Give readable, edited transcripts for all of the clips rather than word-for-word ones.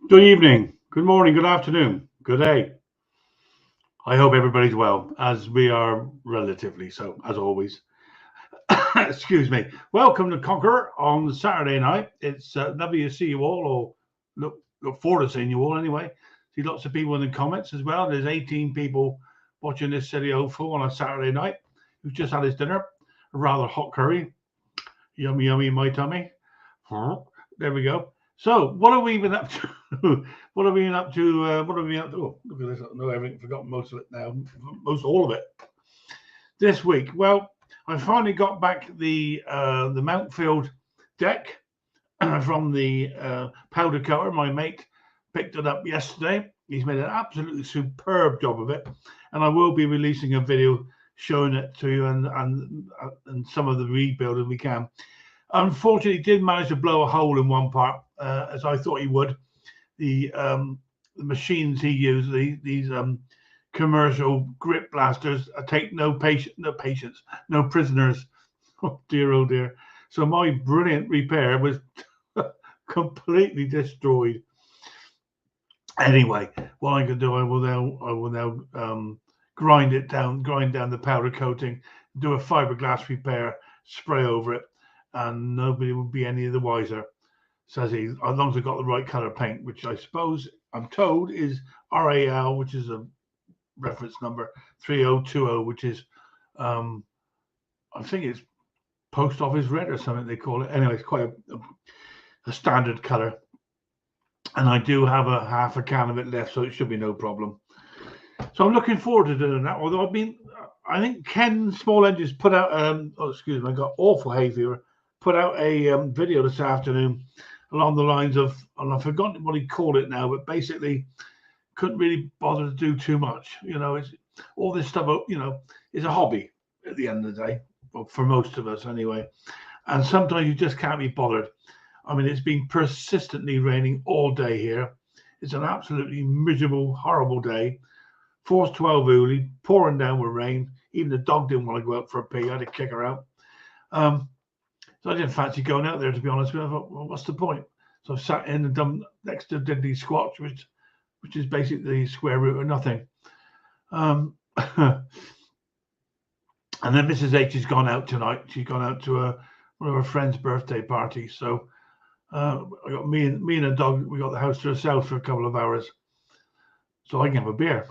Good evening, good morning, good afternoon, good day. I hope everybody's well, as we are relatively so, as always. Excuse me. Welcome to Conker on Saturday night. It's lovely to see you all, or look forward to seeing you all anyway. See lots of people in the comments as well. There's 18 people watching this silly old fool on a Saturday night who's just had his dinner, a rather hot curry. Yummy, yummy in my tummy. There we go. So, what have we been up to? What have we been up to? What have we been up to? Oh, look at this. I know everything. Forgotten most of it now. Most all of it this week. Well, I finally got back the Mountfield deck from the powder coater. My mate picked it up yesterday. He's made an absolutely superb job of it, and I will be releasing a video showing it to you and some of the rebuild as we can. Unfortunately, he did manage to blow a hole in one part, as I thought he would. The machines he used, these commercial grip blasters, take no patience, no prisoners. Oh dear, oh dear. So my brilliant repair was completely destroyed. Anyway, what I can do, I will now grind down the powder coating, do a fiberglass repair, spray over it, and nobody will be any the wiser, says he, as long as I got the right color paint, which I suppose I'm told is RAL, which is a reference number 3020, which is I think it's post office red or something they call it. Anyway, it's quite a standard color, and I do have a half a can of it left, so it should be no problem. So I'm looking forward to doing that. Although I think Ken Small Engines put out oh excuse me, I got awful hay fever. Put out a video this afternoon along the lines of, and I've forgotten what he called it now, but basically couldn't really bother to do too much. It's all this stuff. Is a hobby at the end of the day, well, for most of us anyway. And sometimes you just can't be bothered. I mean, it's been persistently raining all day here. It's an absolutely miserable, horrible day. Force 12 early, pouring down with rain. Even the dog didn't want to go out for a pee. I had to kick her out. So I didn't fancy going out there, to be honest with you. I thought, well, what's the point? So I sat in and done next to diddly squats, which is basically the square root of nothing. And then Mrs. H has gone out tonight. She's gone out to one of her friend's birthday parties. So I got me and a dog. We got the house to ourselves for a couple of hours, so I can have a beer.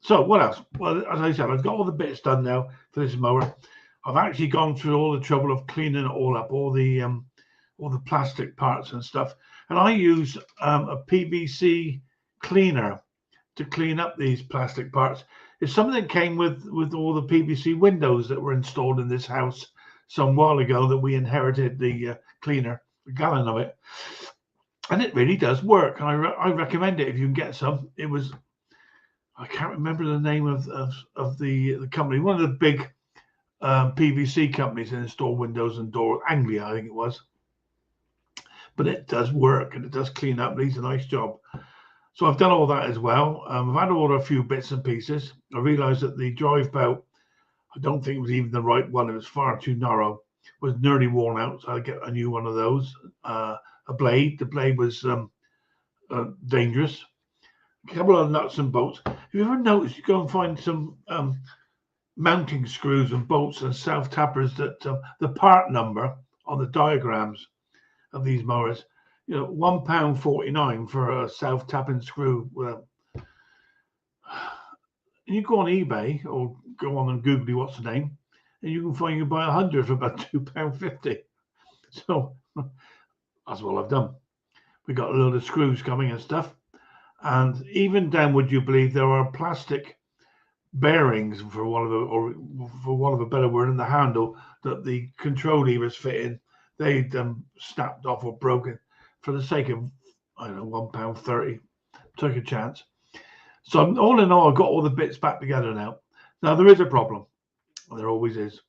So what else? Well, as I said, I've got all the bits done now for this mower. I've actually gone through all the trouble of cleaning it all up, all the plastic parts and stuff. And I use a PVC cleaner to clean up these plastic parts. It's something that came with all the PVC windows that were installed in this house some while ago that we inherited the cleaner, a gallon of it. And it really does work. I recommend it if you can get some. It was, I can't remember the name of the company, one of the big PVC companies that install windows and doors, Anglia, I think it was. But it does work and it does clean up. It's a nice job. So I've done all that as well. I've had to order a few bits and pieces. I realised that the drive belt, I don't think it was even the right one. It was far too narrow. It was nearly worn out, so I get a new one of those. A blade. The blade was dangerous. A couple of nuts and bolts. Have you ever noticed you go and find some mounting screws and bolts and self tappers that the part number on the diagrams of these mowers, £1.49 for a self tapping screw. And you go on eBay or go on and Google what's the name, and you can find you buy 100 for about £2.50. So that's what I've done. We got a load of screws coming and stuff, and even down, would you believe, there are plastic bearings, for want of a better word, in the handle that the control levers fit in. They'd snapped off or broken. For the sake of, I don't know, £1.30, took a chance. So all in all, I've got all the bits back together now. Now there is a problem. There always is.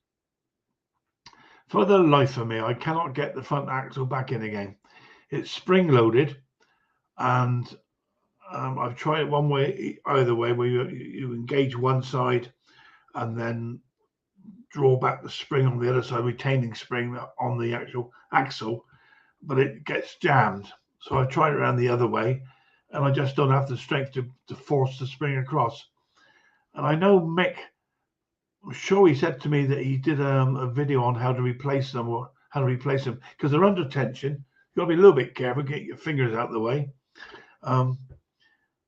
For the life of me, I cannot get the front axle back in again. It's spring loaded, and I've tried it one way, either way, where you engage one side and then draw back the spring on the other side, retaining spring on the actual axle, but it gets jammed. So I tried it around the other way, and I just don't have the strength to force the spring across. And I know Mick, I'm sure he said to me that he did a video on how to replace them because they're under tension. You've got to be a little bit careful, get your fingers out of the way. So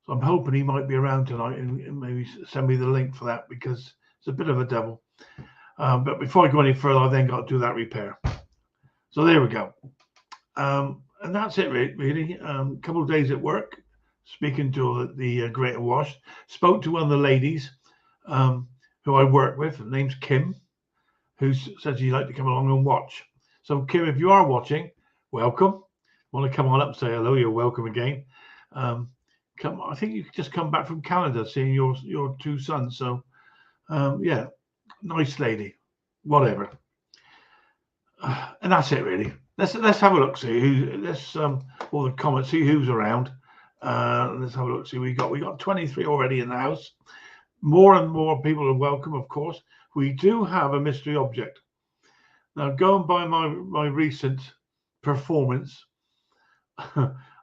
I'm hoping he might be around tonight and maybe send me the link for that, because it's a bit of a devil. But before I go any further, I then got to do that repair. So there we go. And that's it, really. A couple of days at work, speaking to the Greater Wash. Spoke to one of the ladies who I work with. Her name's Kim, who said she'd like to come along and watch. So, Kim, if you are watching, welcome. Want to come on up and say hello? You're welcome again. I think you just come back from Canada, seeing your two sons. So, yeah, nice lady. Whatever. And that's it, really. Let's have a look. See all the comments. See who's around. Let's have a look. See, we got 23 already in the house. More and more people are welcome, of course. We do have a mystery object. Now, going by my recent performance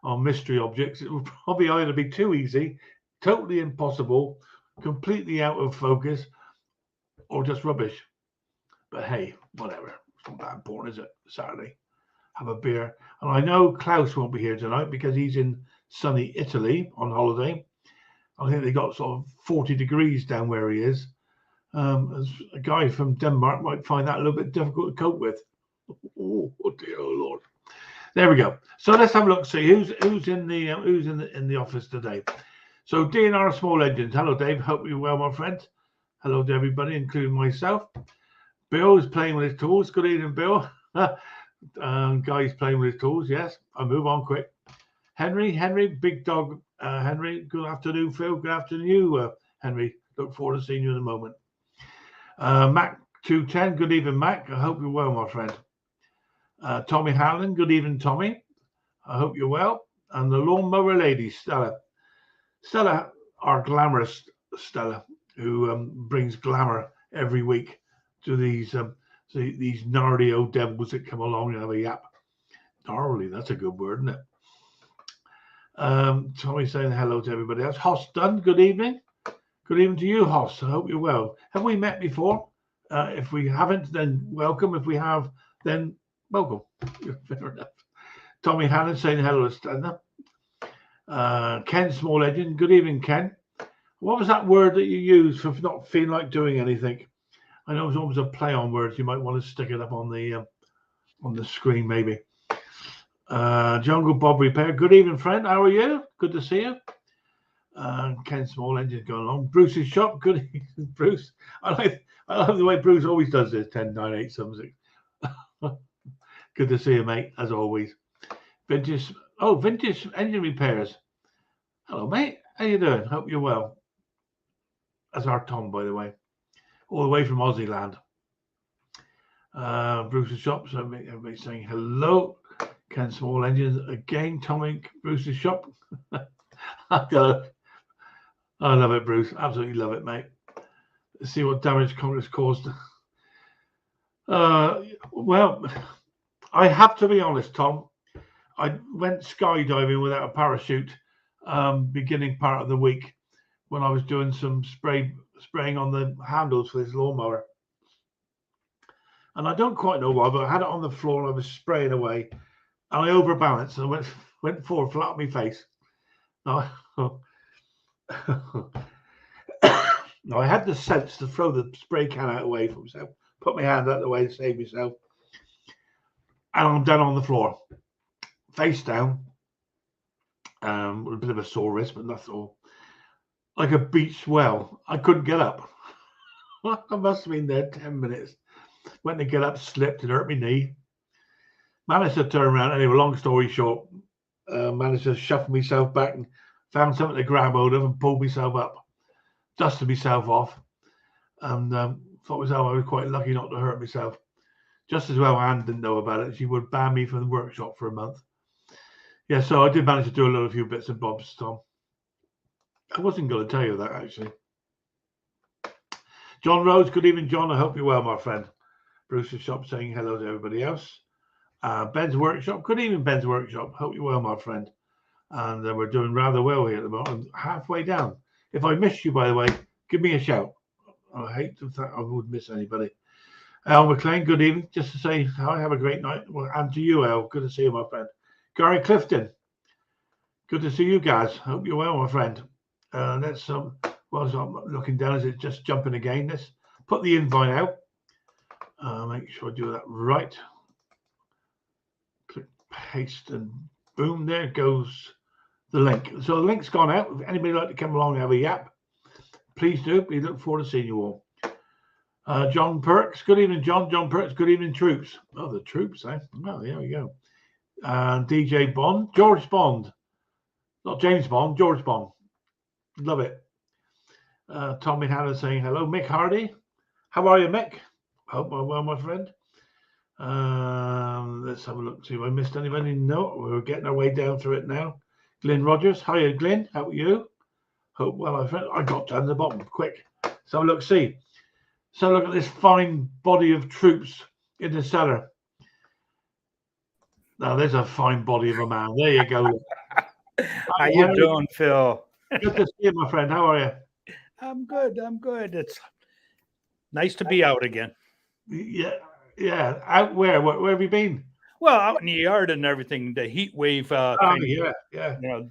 on mystery objects, it will probably either be too easy, totally impossible, completely out of focus, or just rubbish. But hey, whatever. It's not that important, is it? Saturday. Have a beer. And I know Klaus won't be here tonight because he's in sunny Italy on holiday. I think they got sort of 40 degrees down where he is. As a guy from Denmark might find that a little bit difficult to cope with. Oh dear, oh Lord. There we go. So let's have a look. See who's in the office today. So DNR Small Engines. Hello, Dave. Hope you're well, my friend. Hello to everybody, including myself. Bill is playing with his tools. Good evening, Bill. Guy's playing with his tools. Yes, I'll move on quick. Henry, big dog. Henry, good afternoon, Phil. Good afternoon, you, Henry. Look forward to seeing you in a moment. Mac 210, good evening, Mac. I hope you're well, my friend. Tommy Howland, good evening, Tommy. I hope you're well. And the lawnmower lady, Stella. Stella, our glamorous Stella, who brings glamour every week to these gnarly old devils that come along and have a yap. Gnarly, that's a good word, isn't it? Tommy saying hello to everybody else. Hoss Dunn, good evening. Good evening to you, Hoss. I hope you're well. Have we met before? If we haven't, then welcome. If we have, then welcome. Fair enough. Tommy Hannon saying hello to Stella. Ken Small Legend, good evening, Ken. What was that word that you used for not feeling like doing anything? I know it's always a play on words. You might want to stick it up on the screen, maybe. Jungle Bob Repair. Good evening, friend. How are you? Good to see you. Ken Small Engine going along. Bruce's shop. Good evening, Bruce. I love the way Bruce always does this. 10, 9, 8, 7, 6. Good to see you, mate. As always. Vintage Engine Repairs. Hello, mate. How you doing? Hope you're well. That's our Tom, by the way. All the way from Aussie land. Bruce's shop. So everybody's saying hello. Ken Small Engines again. Tommy, Bruce's shop. I love it, Bruce. Absolutely love it, mate. Let's see what damage Conker's caused. Well, I have to be honest, Tom. I went skydiving without a parachute beginning part of the week when I was doing some spraying on the handles for this lawnmower. And I don't quite know why, but I had it on the floor and I was spraying away. And I overbalanced and I went forward flat on my face. Now, I had the sense to throw the spray can out away from myself, put my hand out of the way to save myself. And I'm down on the floor, face down, with a bit of a sore wrist, but that's all. Like a beach swell. I couldn't get up. I must have been there 10 minutes. Went to get up, slipped and hurt my knee. Managed to turn around. Anyway, long story short, managed to shuffle myself back and found something to grab hold of and pulled myself up, dusted myself off, and thought myself I was quite lucky not to hurt myself. Just as well Anne didn't know about it. She would ban me from the workshop for a month. Yeah, so I did manage to do a few bits and bobs, Tom. I wasn't going to tell you that, actually. John Rhodes, good evening, John. I hope you're well, my friend. Bruce's shop saying hello to everybody else. Ben's Workshop. Good evening, Ben's Workshop. Hope you're well, my friend. And we're doing rather well here at the moment. I'm halfway down. If I missed you, by the way, give me a shout. I hate to think I would miss anybody. Al McLean, good evening. Just to say hi, have a great night. Well, and to you, Al, good to see you, my friend. Gary Clifton, good to see you guys. Hope you're well, my friend. Let's whilst I'm looking down, is it just jumping again? Let's put the invite out. Make sure I do that right. Click paste and boom, there goes the link. So the link's gone out. If anybody like to come along and have a yap, please do. We look forward to seeing you all. John Perks, good evening, John. John Perks, good evening, troops. Oh, the troops, eh? Oh, there we go. And DJ Bond, George Bond, not James Bond, George Bond. Love it. Tommy Hannah saying hello. Mick Hardy, how are you, Mick? Hope I'm well, my friend. Let's have a look. See if I missed anybody. No, we're getting our way down through it now. Glenn Rogers, hiya, Glenn. How are you? Hope well, my friend. I got down to the bottom quick. So look, see. So look at this fine body of troops in the cellar. Now there's a fine body of a man. There you go. How you doing, Phil? Good to see you, my friend. How are you? I'm good. I'm good. It's nice to be out again. Yeah. Out where? Where have you been? Well, out in the yard and everything. The heat wave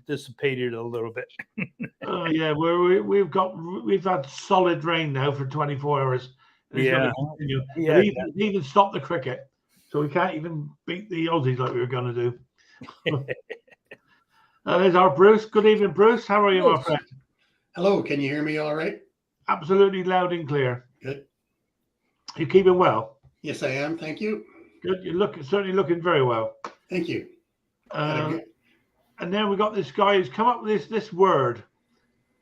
dissipated a little bit. Oh yeah, we've had solid rain now for 24 hours. Yeah. Even stopped the cricket, so we can't even beat the Aussies like we were going to do. There's our Bruce. Good evening, Bruce. How are you, my friend? Hello. Can you hear me all right? Absolutely loud and clear. Good. You keeping well? Yes, I am. Thank you. Good. You're certainly looking very well. Thank you. And then we got this guy who's come up with this word.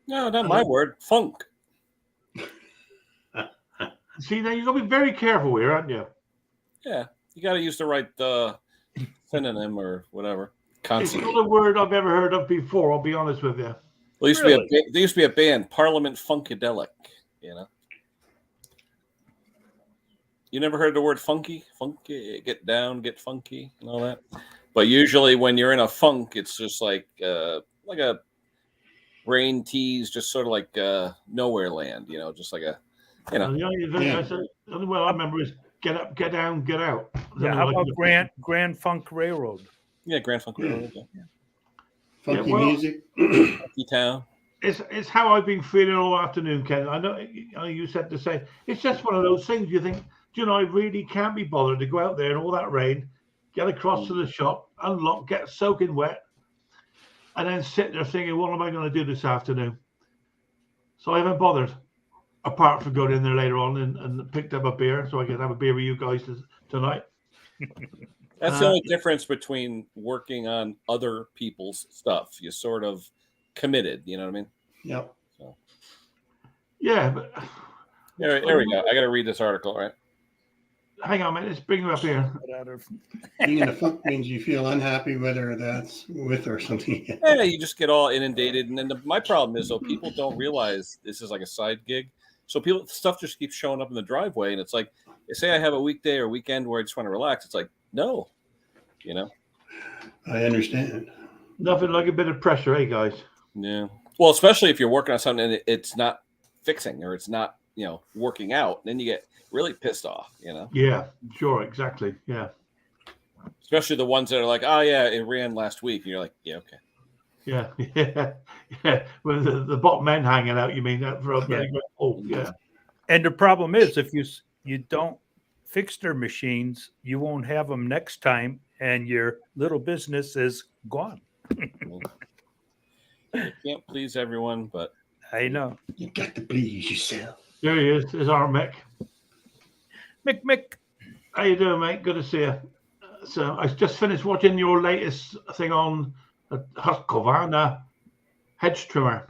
No, not my word. Funk. See, now you've got to be very careful here, aren't you? Yeah, you got to use the right synonym or whatever. Consonant. It's not a word I've ever heard of before. I'll be honest with you. Well, there used to be a band, Parliament Funkadelic. You know. You never heard the word funky? Funky, get down, get funky, and all that. But usually, when you're in a funk, it's just like a brain tease, just sort of like nowhere land. You know, just like a, you know. The only one I remember is get up, get down, get out. Yeah, how about Grand Funk Railroad? Yeah, Grand Funk Railroad. Yeah. Funky music. Funky town. It's how I've been feeling all afternoon, Ken. I know you said the same. It's just one of those things you think, I really can't be bothered to go out there in all that rain, get across to the shop, unlock, get soaking wet, and then sit there thinking, what am I going to do this afternoon? So I haven't bothered, apart from going in there later on and picked up a beer so I could have a beer with you guys tonight. That's the only difference between working on other people's stuff. You sort of committed, you know what I mean? Yep. So. Yeah, but there we go. I got to read this article, right? Hang on a minute, let's bring you up here. Being in a funk means you feel unhappy, whether that's with or something. Yeah, you just get all inundated. And then my problem is, though, people don't realize this is like a side gig. So stuff just keeps showing up in the driveway. And it's like, say I have a weekday or weekend where I just want to relax. It's like, no, you know. I understand. Nothing like a bit of pressure, eh, guys? Yeah. Well, especially if you're working on something and it's not fixing or it's not, working out, then you get really pissed off, Yeah, sure, exactly. Yeah. Especially the ones that are like, oh yeah, it ran last week. And you're like, yeah, okay. Yeah. With the bottom end hanging out, you mean that for yeah. And the problem is, if you don't fix their machines, you won't have them next time, and your little business is gone. You can't please everyone, but I know. You got to please yourself. There he is. There's our Mick. Mick. How you doing, mate? Good to see you. So I just finished watching your latest thing on Husqvarna hedge trimmer.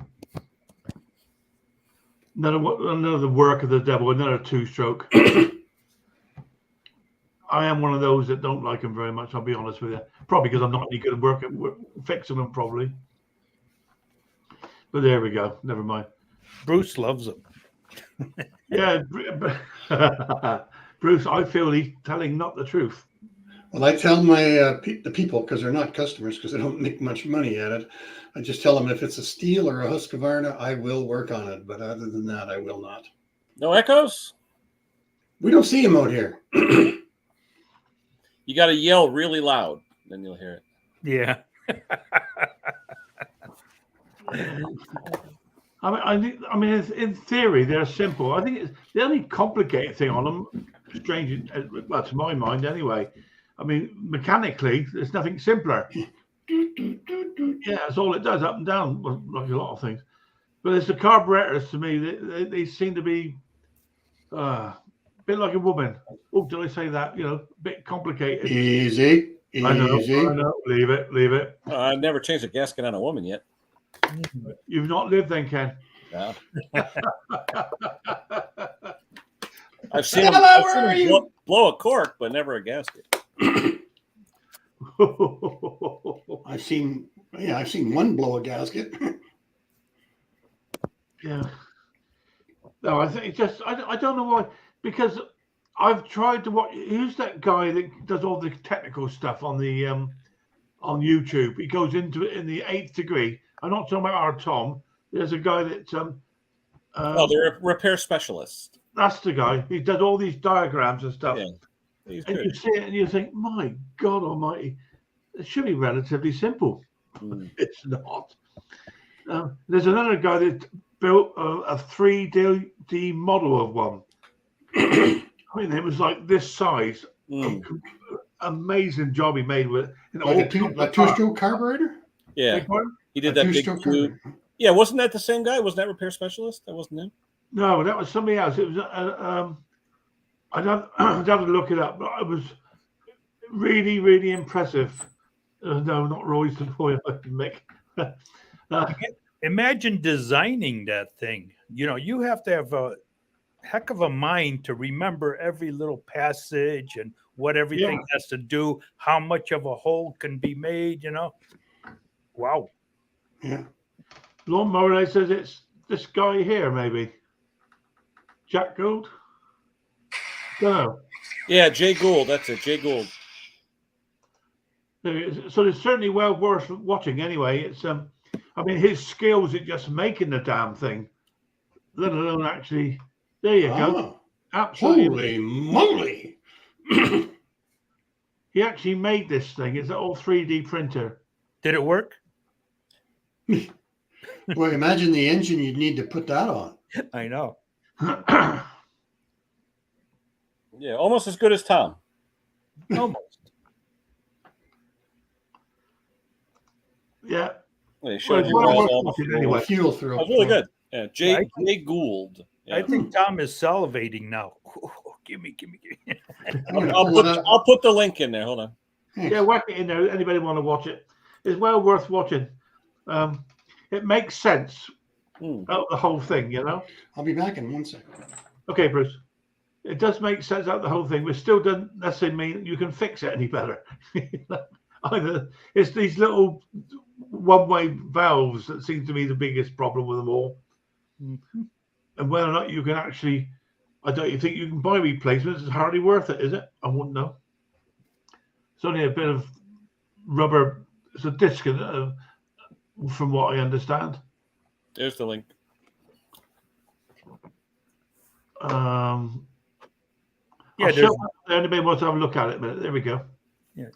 Another work of the devil, another two-stroke. I am one of those that don't like them very much, I'll be honest with you. Probably because I'm not any good at fixing them, probably. But there we go. Never mind. Bruce loves them. Yeah. Bruce, I feel he's telling not the truth. Well, I tell my the people, because they're not customers, because they don't make much money at it. I just tell them if it's a steel or a Husqvarna, I will work on it. But other than that, I will not. No echoes? We don't see them out here. You got to yell really loud, then you'll hear it. Yeah. I mean, in theory, they're simple. I think the only complicated thing on them, strange, well, to my mind anyway. I mean, mechanically, there's nothing simpler. Yeah, that's all it does, up and down, like a lot of things. But it's the carburetors to me. They seem to be a bit like a woman. Oh, did I say that? A bit complicated. Easy. I know. Leave it. I've never changed a gasket on a woman yet. You've not lived then, Ken. No. I've seen him blow a cork, but never a gasket. I've seen one blow a gasket. Yeah. No, I think it's just I don't know why, because I've tried to watch. Who's that guy that does all the technical stuff on the on YouTube? He goes into it in the 8th degree. I'm not talking about our Tom. There's a guy that they're a repair specialist. That's the guy. He does all these diagrams and stuff. Yeah, he's and good. You see it and you think, my God Almighty, it should be relatively simple. It's not. There's another guy that built a 3D model of one. I mean, it was like this size. Amazing job he made with it. Like a two-stroke carburetor? Yeah. He did that big tube. Yeah, wasn't that the same guy? Wasn't that repair specialist? That wasn't him? No, that was somebody else. It was I'd have to look it up, but it was really, really impressive. No, not Roy's the boy, Mick. Imagine designing that thing. You have to have a heck of a mind to remember every little passage and what everything has to do, how much of a hole can be made, Wow. Yeah. Lawnmower says it's this guy here, maybe. Jack Gould? Don't know. Yeah, Jay Gould. That's it, Jay Gould. So it's certainly well worth watching anyway. It's I mean, his skills at just making the damn thing, let alone actually. There you go. Absolutely. Holy moly! He actually made this thing. It's an old 3D printer. Did it work? Well, imagine the engine you'd need to put that on. I know. Yeah, almost as good as Tom. Almost. Yeah. They showed you all anyway. Fuel through. That was really good. Yeah, Jay Gould. Yeah. I think Tom is salivating now. Give me. I'll put the link in there. Hold on. Yeah, whack it in there. Anybody want to watch it? It's well worth watching. It makes sense out of the whole thing, I'll be back in 1 second. Okay, Bruce. It does make sense out of the whole thing, but still doesn't necessarily mean you can fix it any better. Either it's these little one-way valves that seem to be the biggest problem with them all. Mm-hmm. And whether or not you can actually, I don't think you can buy replacements. It's hardly worth it, is it? I wouldn't know. It's only a bit of rubber. It's a disc, from what I understand. There's the link. Anybody wants to have a look at it a minute. There we go. Yeah.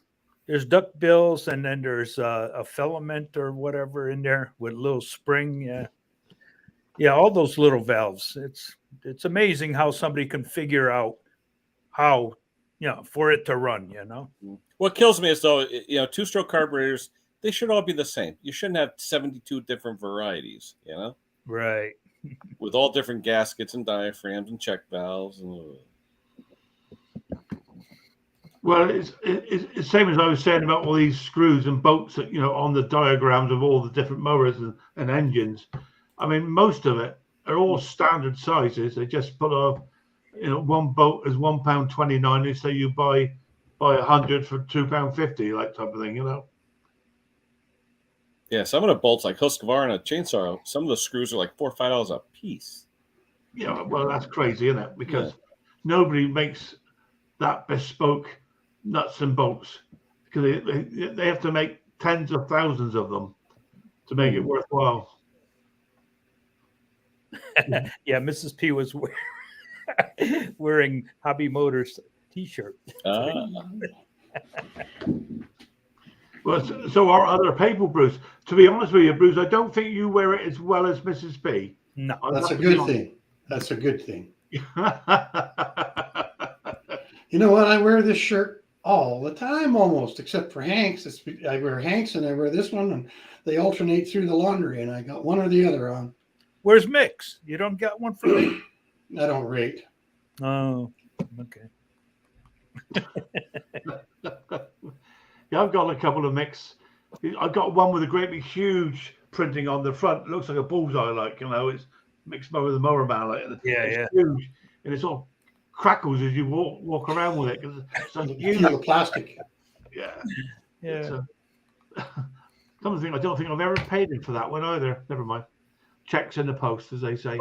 There's duck bills, and then there's a filament or whatever in there with a little spring. Yeah, all those little valves. It's amazing how somebody can figure out how, for it to run, What kills me is, though, two-stroke carburetors, they should all be the same. You shouldn't have 72 different varieties, Right. With all different gaskets and diaphragms and check valves. Well, it's the same as I was saying about all these screws and bolts that, on the diagrams of all the different motors and engines. I mean, most of it are all standard sizes. They just put one bolt is £1.29. They say you buy 100 for £2.50, like type of thing, Yeah, some of the bolts, like Husqvarna chainsaw, some of the screws are like $4 or $5 a piece. Yeah, well, that's crazy, isn't it? Because nobody makes that bespoke nuts and bolts because they have to make tens of thousands of them to make it worthwhile. Yeah, Mrs. P was wearing Hobby Motors T-shirt. Well, so are other people, Bruce. To be honest with you, Bruce, I don't think you wear it as well as Mrs. P. No, That's a good thing. That's a good thing. You know what? I wear this shirt all the time, almost, except for Hank's. I wear Hank's and I wear this one, and they alternate through the laundry, and I got one or the other on. Where's Mix? You don't got one for me? I don't rate. Oh, okay. Yeah, I've got a couple of mix. I've got one with a great big huge printing on the front. It looks like a bullseye, like, you know, it's mixed with the mower man, like, it's huge, and it sort of crackles as you walk around with it because it's so huge. Feel the plastic. Yeah. Something I don't think I've ever paid him for that one either. Never mind. Checks in the post, as they say.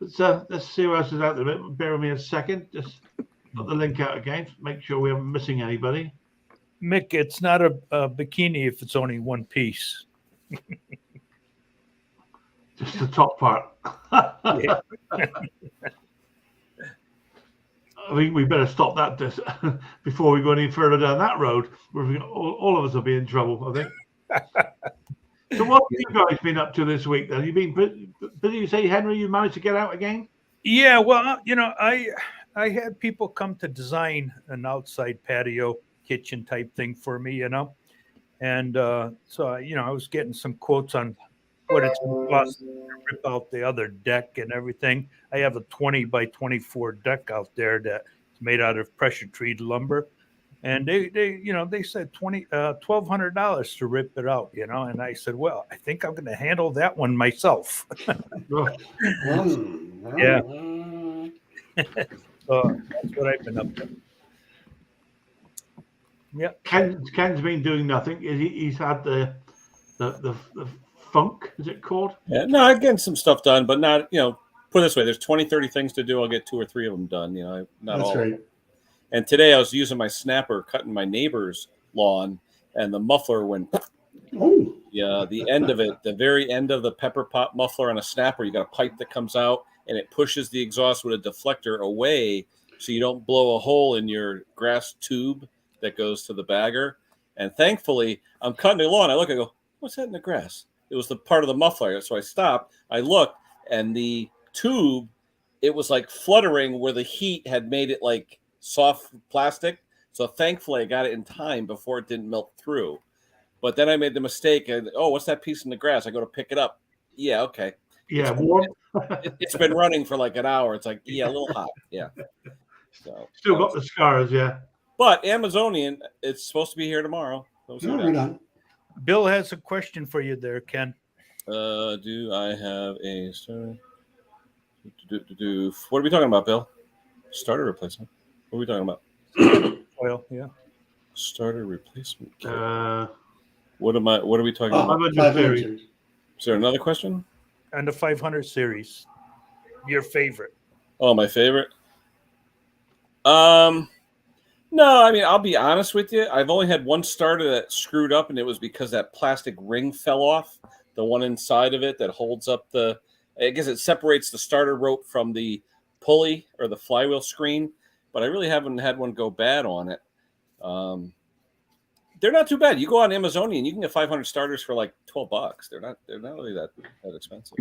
Let's see what else is out there. Bear with me a second. Just put the link out again. Make sure we aren't missing anybody. Mick, it's not a bikini if it's only one piece. Just the top part. I think we better stop that before we go any further down that road. All of us will be in trouble, I think. So what have you guys been up to this week then? You been busy? You say, Henry, you managed to get out again? Yeah, well, you know, I had people come to design an outside patio kitchen type thing for me, you know. And so, you know, I was getting some quotes on what it's going to cost to rip out the other deck and everything. I have a 20 by 24 deck out there that's made out of pressure treated lumber. And they you know, they said $1,200 to rip it out, you know. And I said, well, I think I'm going to handle that one myself. Yeah. So that's what I've been up to. Yeah. Ken's been doing nothing. He's had the funk, is it called? Yeah, no, I'm getting some stuff done, but not, you know, put it this way, there's 20, 30 things to do. I'll get 2 or 3 of them done, you know, not That's all. right. And today I was using my snapper, cutting my neighbor's lawn, and the muffler went. Oh. Yeah, the end of it, the very end of the pepper pot muffler on a snapper, you got a pipe that comes out, and it pushes the exhaust with a deflector away so you don't blow a hole in your grass tube that goes to the bagger. And thankfully, I'm cutting the lawn. I look, I go, what's that in the grass? It was the part of the muffler. So I stopped, I looked, and the tube, it was like fluttering where the heat had made it like soft plastic. So thankfully, I got it in time before it didn't melt through. But then I made the mistake. What's that piece in the grass? I go to pick it up. Yeah, okay. Yeah, warm. It's been running for like an hour. It's like, yeah, a little hot. Yeah. So still got the scars, yeah. But Amazonian, it's supposed to be here tomorrow. No, we're not. Bill has a question for you there, Ken. Do I have a starter? What are we talking about, Bill? Starter replacement. What are we talking about? Oil, yeah. Starter replacement. What are we talking about? 500 series. Is there another question? And the 500 series. Your favorite. Oh, my favorite? No, I mean, I'll be honest with you. I've only had one starter that screwed up, and it was because that plastic ring fell off, the one inside of it that holds up I guess it separates the starter rope from the pulley or the flywheel screen, but I really haven't had one go bad on it. They're not too bad. You go on Amazonian and you can get 500 starters for like $12. They're not really that expensive.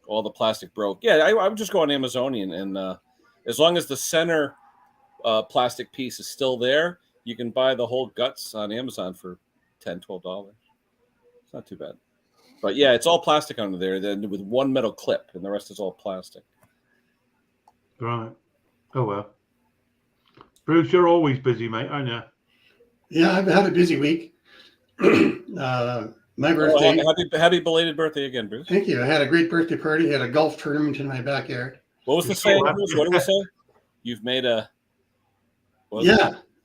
All the plastic broke. Yeah, I would just go on Amazonian, and as long as the center plastic piece is still there, you can buy the whole guts on Amazon for $10, $12. It's not too bad. But yeah, it's all plastic under there, then with one metal clip, and the rest is all plastic. Right. Oh well. Bruce, you're always busy, mate, aren't you? Yeah, I've had a busy week. My birthday. Happy belated birthday again, Bruce. Thank you. I had a great birthday party. Had a golf tournament in my backyard. What was the saying, Bruce? What did we say? You've made a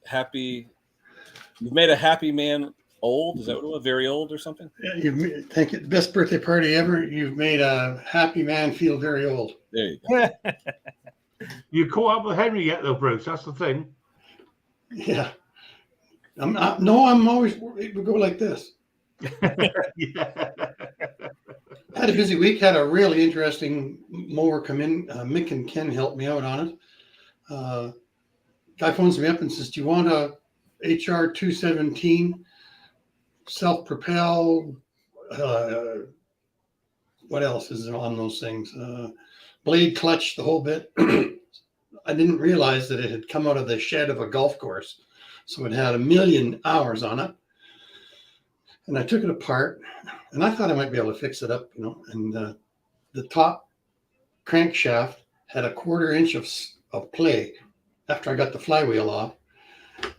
happy man old. Is that what it was? Very old or something? Yeah, thank you. Best birthday party ever. You've made a happy man feel very old. There you go. You caught up with Henry yet, though, Bruce? That's the thing. Yeah. I'm always, we go like this. Yeah. Had a busy week, had a really interesting mower come in. Mick and Ken helped me out on it. Guy phones me up and says, do you want a HR 217 self-propel? What else is on those things? Blade clutch, the whole bit. I didn't realize that it had come out of the shed of a golf course. So it had 1 million hours on it. And I took it apart and I thought I might be able to fix it up, and the top crankshaft had 1/4 inch of play after I got the flywheel off.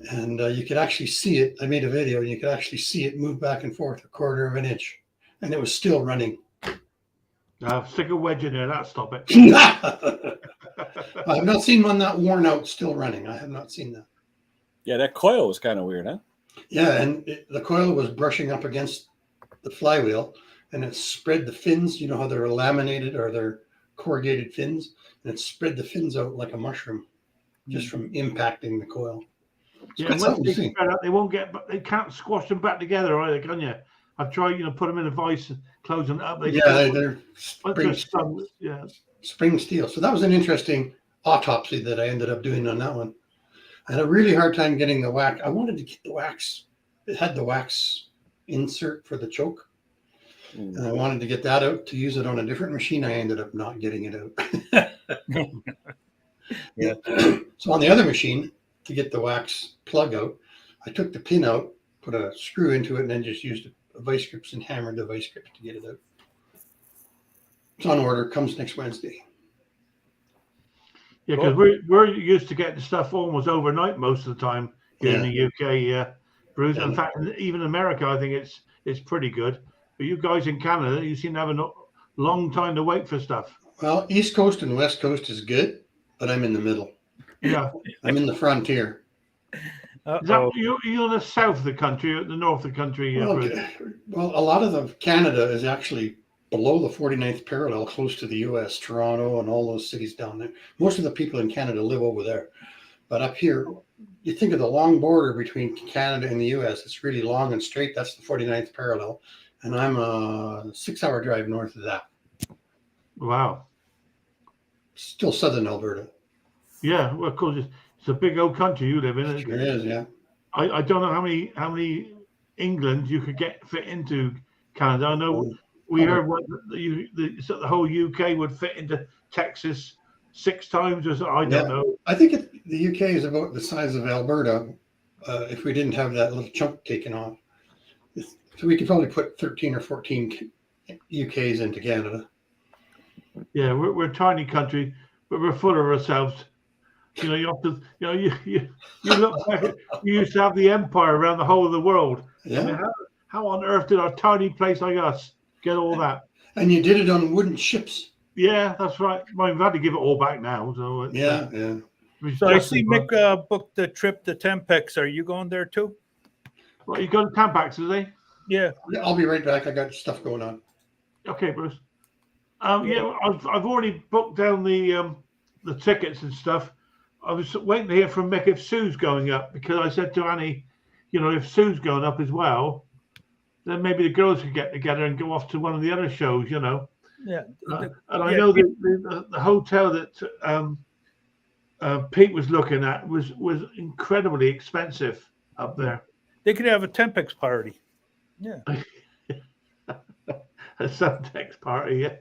And you could actually see it. I made a video and you could actually see it move back and forth 1/4 inch. And it was still running. Stick a wedge in there, that'll stop it. I have not seen one that worn out still running. I have not seen that. Yeah, that coil was kind of weird, huh? Yeah, and the coil was brushing up against the flywheel, and it spread the fins. You know how they're laminated or they're corrugated fins, and it spread the fins out like a mushroom, just from impacting the coil. Yeah, once they spread out, they won't get, but they can't squash them back together either, can you? I've tried, put them in a vice, closing it up. They're spring steel. So that was an interesting autopsy that I ended up doing on that one. I had a really hard time getting the wax. I wanted to get the wax. It had the wax insert for the choke. And I wanted to get that out to use it on a different machine. I ended up not getting it out. Yeah. So on the other machine, to get the wax plug out, I took the pin out, put a screw into it, and then just used a vice grips and hammered the vice grips to get it out. It's on order. Comes next Wednesday. Yeah, because we're used to getting stuff almost overnight most of the time here in the UK, Bruce. In fact, even America, I think it's pretty good. But you guys in Canada, you seem to have a long time to wait for stuff. Well, East Coast and West Coast is good, but I'm in the middle. Yeah, I'm in the frontier. Is that, you're in the south of the country, the north of the country? Well, a lot of Canada is actually below the 49th parallel, close to the U.S., Toronto, and all those cities down there. Most of the people in Canada live over there. But up here, you think of the long border between Canada and the U.S., it's really long and straight. That's the 49th parallel. And I'm a 6-hour drive north of that. Wow. Still southern Alberta. Yeah, well, of course, it's a big old country you live in. It sure is, yeah. I don't know how many England you could fit into Canada. I know we heard what the whole UK would fit into Texas 6 times or so. I don't know. I think the UK is about the size of Alberta if we didn't have that little chunk taken off. So we could probably put 13 or 14 UKs into Canada. Yeah, we're a tiny country, but we're full of ourselves. You have to, you look back at, you used to have the empire around the whole of the world. Yeah. I mean, how on earth did a tiny place like us get all that? And you did it on wooden ships. Yeah, that's right. Well, we've had to give it all back now. So yeah. So I see Mick booked the trip to Tempex. Are you going there too? Well, you going to Tempex today? Yeah. I'll be right back. I got stuff going on. Okay, Bruce. Yeah, I've already booked down the tickets and stuff. I was waiting to hear from Mick if Sue's going up, because I said to Annie, if Sue's going up as well, then maybe the girls could get together and go off to one of the other shows, Yeah. And I know that the hotel that Pete was looking at was incredibly expensive up there. They could have a Tempex party. Yeah. A Suntex party, yeah.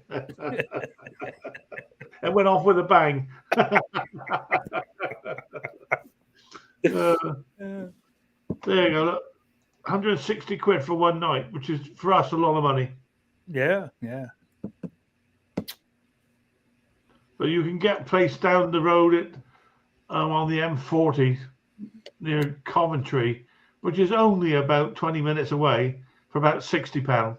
It went off with a bang. There you go. Look, 160 quid for one night, which is for us a lot of money. Yeah. But you can get a place down the road on the M40 near Coventry, which is only about 20 minutes away, for about £60.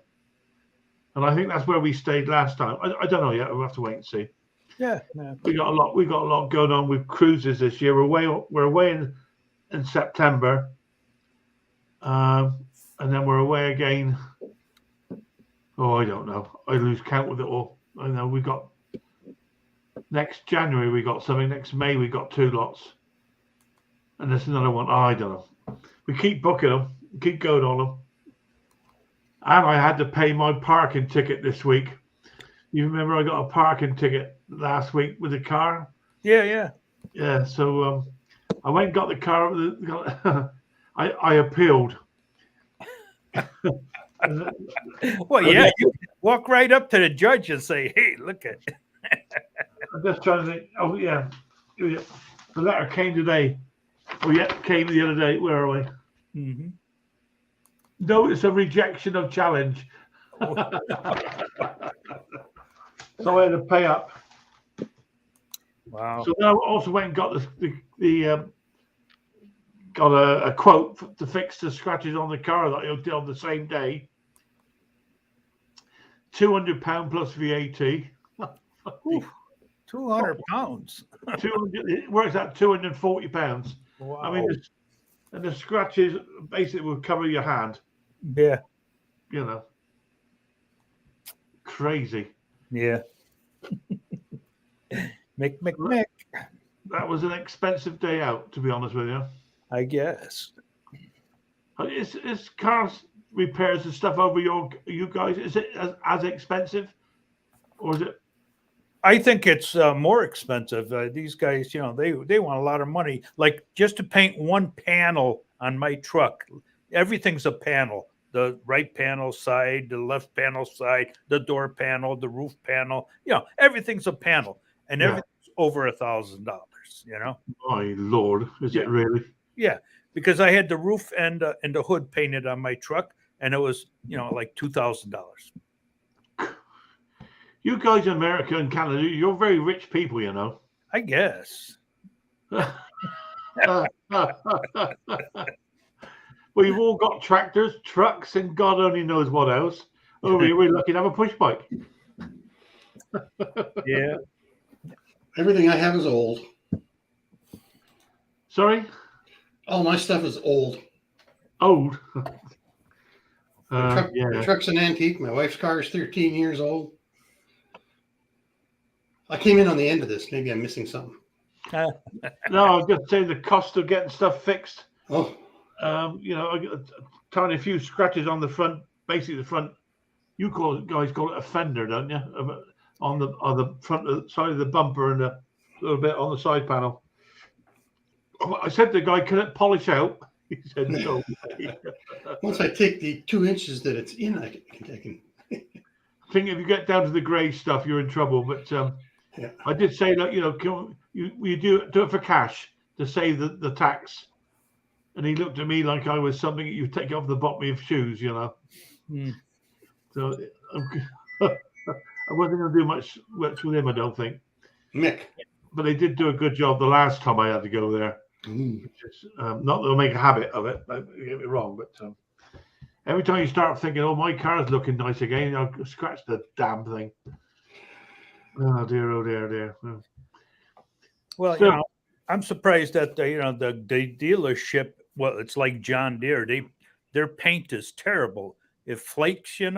And I think that's where we stayed last time. I don't know yet. We'll have to wait and see. Yeah. We got a lot going on with cruises this year. We're away in September, and then we're away again. Oh, I don't know. I lose count with it all. I know we got Next January we got something. Next May we got 2 lots, and there's another one. Oh, I don't know. We keep booking them, keep going on them. And I had to pay my parking ticket this week. You remember I got a parking ticket last week with the car? Yeah. Yeah. So I went and got the car. I appealed. Well, yeah, you walk right up to the judge and say, "Hey, look at." I'm just trying to think. Oh yeah, the letter came today. Oh yeah, came the other day. Where are we? Mm-hmm. Notice of rejection of challenge. So I had to pay up. Wow. So then I also went and got got a quote to fix the scratches on the car that I did on the same day. £200 plus VAT. £200. 200. It works out £240. Wow. I mean, and the scratches basically will cover your hand. Yeah. You know, crazy. Yeah. Mick. That was an expensive day out, to be honest with you. I guess. Is cars repairs and stuff over you guys? Is it as expensive, or is it? I think it's more expensive. These guys, they want a lot of money. Like just to paint one panel on my truck, everything's a panel. The right panel side, the left panel side, the door panel, the roof panel. Everything's a panel, and everything's over $1,000. My Lord, is it really? Yeah, because I had the roof and the hood painted on my truck, and it was like $2,000. You guys in America and Canada, you're very rich people, you know. I guess. Well, you've all got tractors, trucks, and God only knows what else. Over here, we're lucky to have a push bike. Yeah. Everything I have is old. Sorry? All my stuff is old. Old? The truck's an antique. My wife's car is 13 years old. I came in on the end of this. Maybe I'm missing something. No, I was just saying the cost of getting stuff fixed. Oh. I got tiny few scratches on the front, basically the front. You guys call it a fender, don't you? On the front side of the bumper and a little bit on the side panel. I said to the guy, "Can it polish out?" He said, "No." Once I take the 2 inches that it's in, I can. I think if you get down to the grey stuff, you're in trouble. But I did say that you do it for cash to save the tax. And he looked at me like I was something you take off the bottom of your shoes, So I wasn't going to do much with him, I don't think. Mick. But they did do a good job the last time I had to go there. Just, not that I'll make a habit of it, don't get me wrong, but every time you start thinking, "Oh, my car's looking nice again," I'll scratch the damn thing. Oh dear. Well, I'm surprised that the dealership. Well, it's like John Deere. Their paint is terrible. It flakes. Here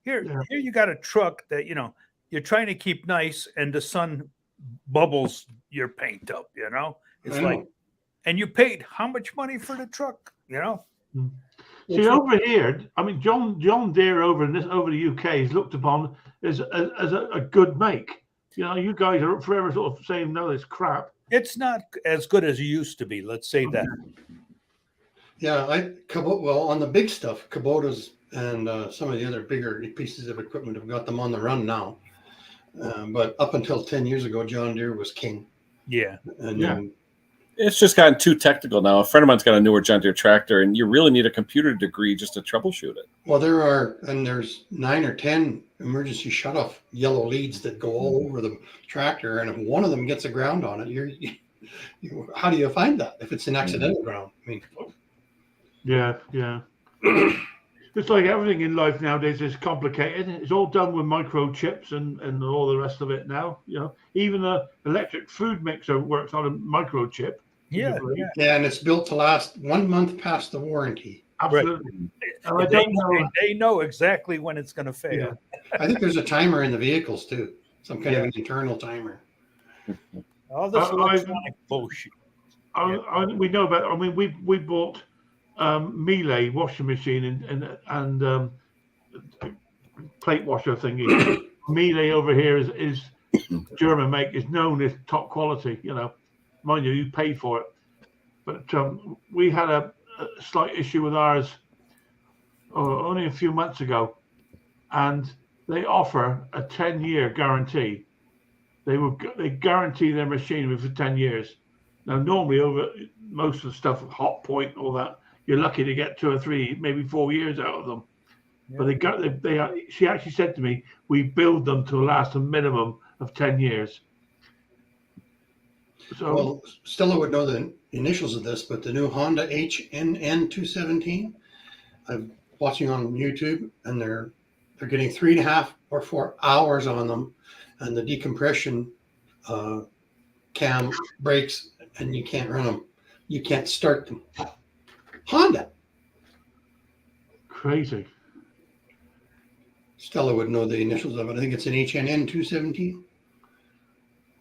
you got a truck that you're trying to keep nice, and the sun bubbles your paint up. It's like, and you paid how much money for the truck? See, over here, I mean, John Deere over the UK is looked upon as a good make. You guys are forever sort of saying, "No, it's crap." It's not as good as it used to be. Let's say that. Yeah, on the big stuff, Kubotas and some of the other bigger pieces of equipment have got them on the run now. But up until 10 years ago, John Deere was king. Yeah. And it's just gotten too technical now. A friend of mine's got a newer John Deere tractor, and you really need a computer degree just to troubleshoot it. Well, there's 9 or 10 emergency shutoff yellow leads that go all over the tractor, and if one of them gets a ground on it, how do you find that if it's an accidental ground? I mean, yeah. It's like everything in life nowadays is complicated. It's all done with microchips and all the rest of it now. Even the electric food mixer works on a microchip. Yeah. And it's built to last 1 month past the warranty. Absolutely. Right. They know exactly when it's going to fail. Yeah. I think there's a timer in the vehicles too, some kind of an internal timer. All this I- electronic bullshit. we know about. I mean, we bought Miele washing machine and plate washer thingy. Miele over here is German make, is known as top quality. You know, mind you, you pay for it. But we had a slight issue with ours only a few months ago, and they offer a 10-year guarantee. They guarantee their machinery for 10 years. Now, normally over most of the stuff, Hot Point, all that, you're lucky to get 2 or 3, maybe 4 years out of them. Yeah. But she actually said to me, we build them to last a minimum of 10 years. So, Well, Stella would know the initials of this, but the new Honda HNN 217, I'm watching on YouTube, and they're getting 3.5 or 4 hours on them, and the decompression cam breaks, and you can't run them. You can't start them. Honda. crazy. Stella would know the initials of it. I think it's an HNN 217.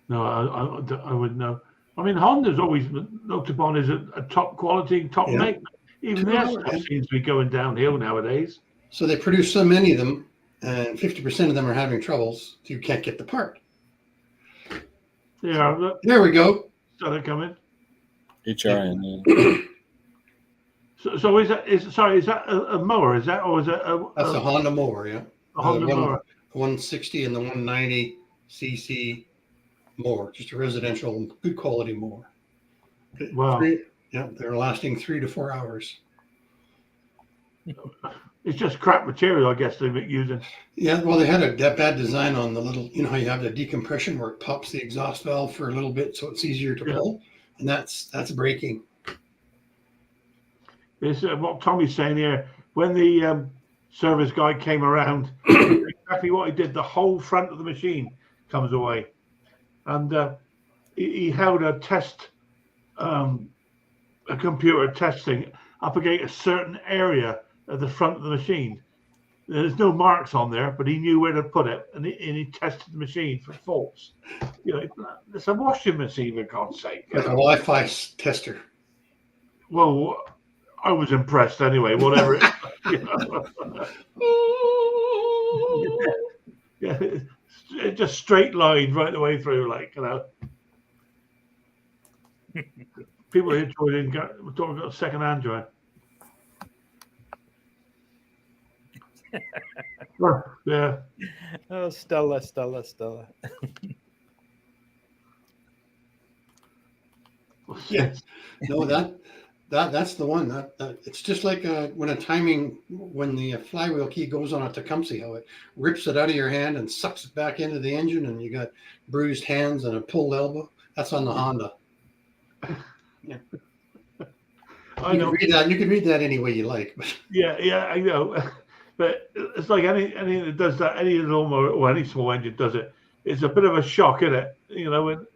No, I wouldn't know. I mean, Honda's always looked upon as a top quality, top Yeah. make. Even 2 their hours, stuff yeah. seems to be going downhill nowadays. So they produce so many of them, and 50% of them are having troubles. So you can't get the part. Yeah, look, There we go. started coming. HRN. Yeah. So is that a mower? Is that, or is that That's a Honda mower, yeah. a Honda mower? 160 and the 190 cc mower, just a residential, good quality mower. Wow. Yeah, they're lasting 3 to 4 hours. It's just crap material, I guess they're using. Yeah, well, they had that bad design on the little, you know how you have the decompression where it pops the exhaust valve for a little bit so it's easier to Yeah. pull, and that's breaking. It's what Tommy's saying here. When the service guy came around, exactly what he did. The whole front of the machine comes away, and he held a test, a computer testing up against a certain area at the front of the machine. There's no marks on there, but he knew where to put it, and he tested the machine for faults. You know, it's a washing machine, for God's sake. Like a Wi-Fi tester. Well, I was impressed anyway. Whatever. You know. Yeah, it just straight line right the way through, like, you know. People here joining, we're talking about second-hand joy. Yeah. Oh, Stella. Yeah. No, that's the one. That it's just like when the flywheel key goes on a Tecumseh, how it rips it out of your hand and sucks it back into the engine, and you got bruised hands and a pulled elbow. That's on the Honda. Yeah. I know. You can read that any way you like. Yeah, I know. But it's like anything that does that, any lawnmower or any small engine does it. It's a bit of a shock, isn't it? You know, when,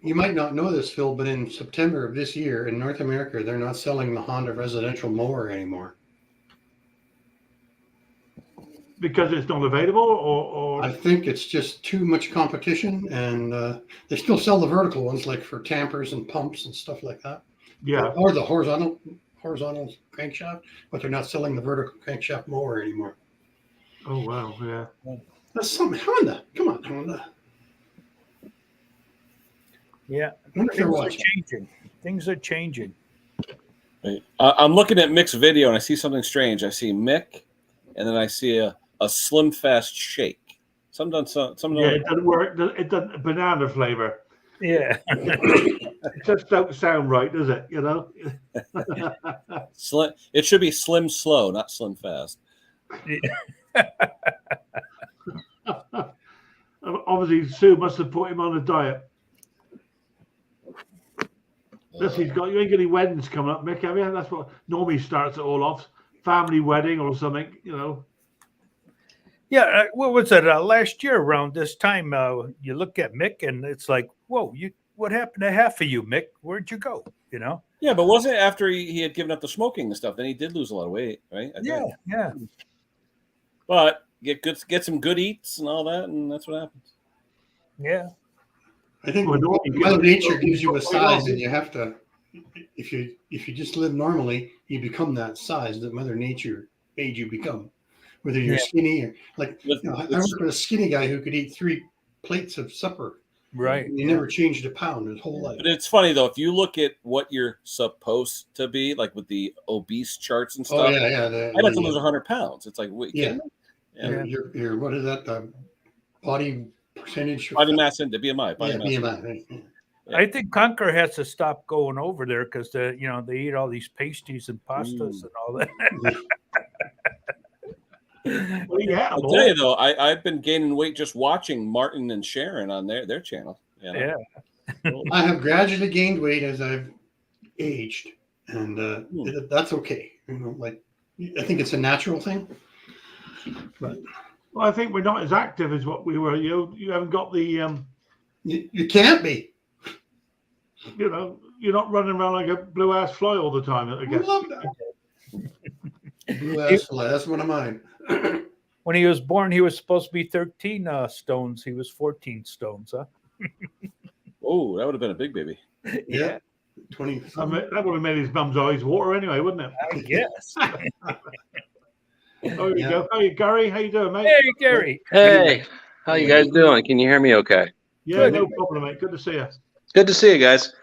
You might not know this, Phil, but in September of this year in North America, they're not selling the Honda residential mower anymore. because it's not available, or I think it's just too much competition, and they still sell the vertical ones, like for tampers and pumps and stuff like that. yeah. Or the horizontal crankshaft, but they're not selling the vertical crankshaft mower anymore. Oh wow, yeah. That's something. Honda, come on, Honda. Yeah, I wonder if they're things are watching. changing. Things are changing. I'm looking at Mick's video and I see something strange. I see Mick, and then I see a Slim Fast shake. Some Yeah, it doesn't work. It doesn't banana flavor. Yeah. It just don't sound right, does it? You know. Slim. It should be Slim Slow, not Slim Fast. Obviously, Sue must have put him on a diet. Listen, you ain't got any weddings coming up, Mick, have you? That's what normally starts it all off. Family wedding or something, you know. Yeah, what was it? Last year around this time, you look at Mick and it's like, whoa, what happened to half of you, Mick? Where'd you go? You know? Yeah, but wasn't it after he had given up the smoking and stuff? Then he did lose a lot of weight, right? I think. Yeah. But get some good eats and all that, and that's what happens. Yeah. I think Well, no, you Mother can- Nature gives you a Well, no. size, and you have to. If you just live normally, you become that size that Mother Nature made you become. Whether you're Yeah. skinny or like, With- I with- worked with a skinny guy who could eat 3 plates of supper. Right. And he never changed a pound his whole life. But it's funny though, if you look at what you're supposed to be, like with the obese charts and Oh stuff, yeah, yeah. I'd have to lose 100 pounds. It's like, wait, Yeah. kidding me? Yeah. Your what is that? The body percentage? of Body fat? mass index, BMI. Body Yeah, mass BMI. index. Right. Yeah. I think Conker has to stop going over there because they eat all these pasties and pastas and all that. Well, yeah, I'll tell you though, I've been gaining weight just watching Martin and Sharon on their channel. You know? Yeah. I have gradually gained weight as I've aged, and that's okay. Like I think it's a natural thing. But Well, I think we're not as active as what we were. You haven't got the you can't be. you're not running around like a blue ass fly all the time. I I guess. love that. Blue ass fly. That's one of mine. When he was born, he was supposed to be 13 stones. He was 14 stones, huh? Oh, that would have been a big baby. Yeah. 20. That would have made his mum's eyes water anyway, wouldn't it? I guess. Oh, you Yeah. go. Hey, Gary, how you doing, mate? Hey, Gary. Hey, how you guys doing? Can you hear me okay? Yeah, Good. no problem, mate. Good to see you. Good to see you guys.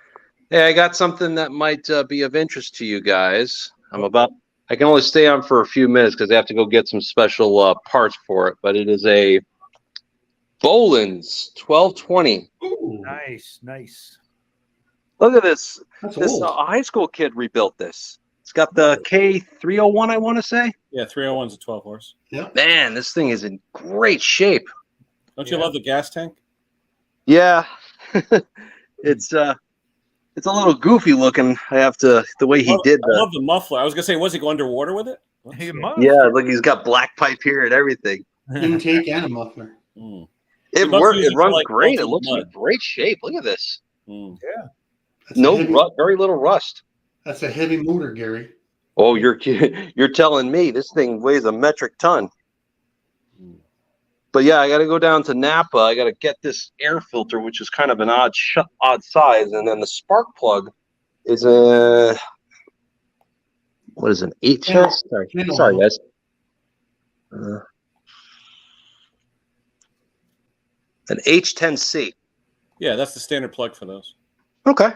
Hey, I got something that might be of interest to you guys. I can only stay on for a few minutes because I have to go get some special parts for it, but it is a Boland's 1220. Ooh, Nice. Look at this. that's This old. high school kid rebuilt this. It's got the K301, I want to say. Yeah, 301's a 12 horse. Man, this thing is in great shape. Don't you Yeah. love the gas tank? Yeah. It's a little goofy looking. The way he did I the. love the muffler. I was gonna say, was he go underwater with it? He must. Yeah, look, he's got black pipe here and everything. Intake and a muffler. Mm, It must worked. use It it for, runs like, great. It melting looks in mud. great shape. Look at this. mm. That's No, a heavy, very little rust. that's a heavy motor, Gary. Oh, you're telling me this thing weighs a metric ton. Mm. But yeah, I got to go down to Napa. I got to get this air filter, which is kind of an odd size, and then the spark plug is a what is it, an 8 Yeah. chest? Sorry, Yeah. sorry guys. An H10C. Yeah, that's the standard plug for those. Okay.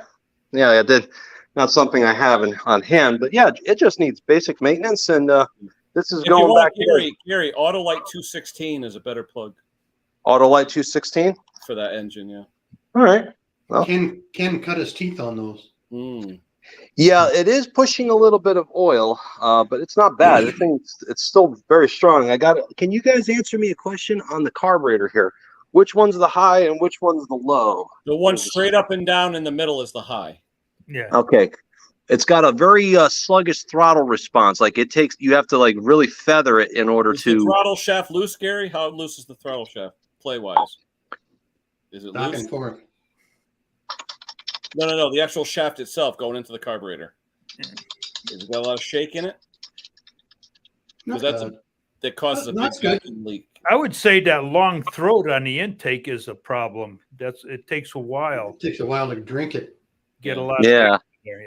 Yeah, I did. Not something I have on hand, but yeah, it just needs basic maintenance, and this is If you going want, back to Gary, Autolite 216 is a better plug Autolite 216. for that engine. Yeah. All right. Well, Ken cut his teeth on those. Mm. yeah, it is pushing a little bit of oil, but it's not bad. The thing, it's still very strong. Can you guys answer me a question on the carburetor here? Which one's the high and which one's the low? The one straight up and down in the middle is the high. Yeah. Okay. It's got a very sluggish throttle response. Like you have to like really feather it in order Is the to. throttle shaft loose, Gary? How loose is the throttle shaft, play wise? Is it Back loose? and forth. No. The actual shaft itself going into the carburetor. Has it got a lot of shake in it? Not Because bad. that causes a big That's good. vacuum leak. I would say that long throat on the intake is a problem. It takes a while to It takes a while to drink it. get a lot Yeah. of there,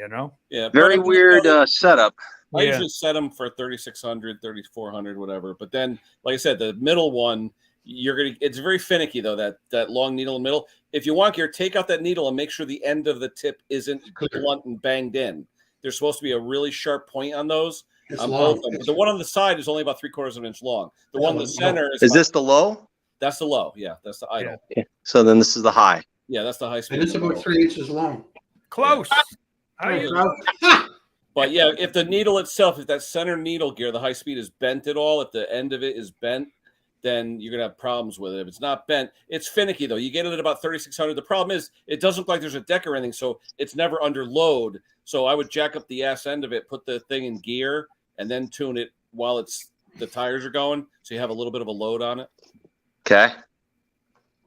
Yeah, Very but I weird setup. I Yeah. usually set them for 3,600, 3,400, whatever. But then, like I said, the middle one, it's very finicky though, that long needle in the middle. If you want, Gary, take out that needle and make sure the end of the tip isn't Clear. blunt and banged in. There's supposed to be a really sharp point on those. It's On long. both of them. The one on the side is only about 3/4 of an inch long. The one in the center Is this the low? that's the low. Yeah, that's the idle. Okay. So then this is the high. Yeah, that's the high speed. And it's about 3 inches long. Close. How you? But yeah, if the needle itself, if that center needle gear, the high speed is bent at all, if the end of it is bent, then you're gonna have problems with it. If it's not bent, it's finicky though. You get it at about 3,600. The problem is it doesn't look like there's a deck or anything, so it's never under load. So I would jack up the ass end of it, put the thing in gear, and then tune it while the tires are going, so you have a little bit of a load on it. Okay.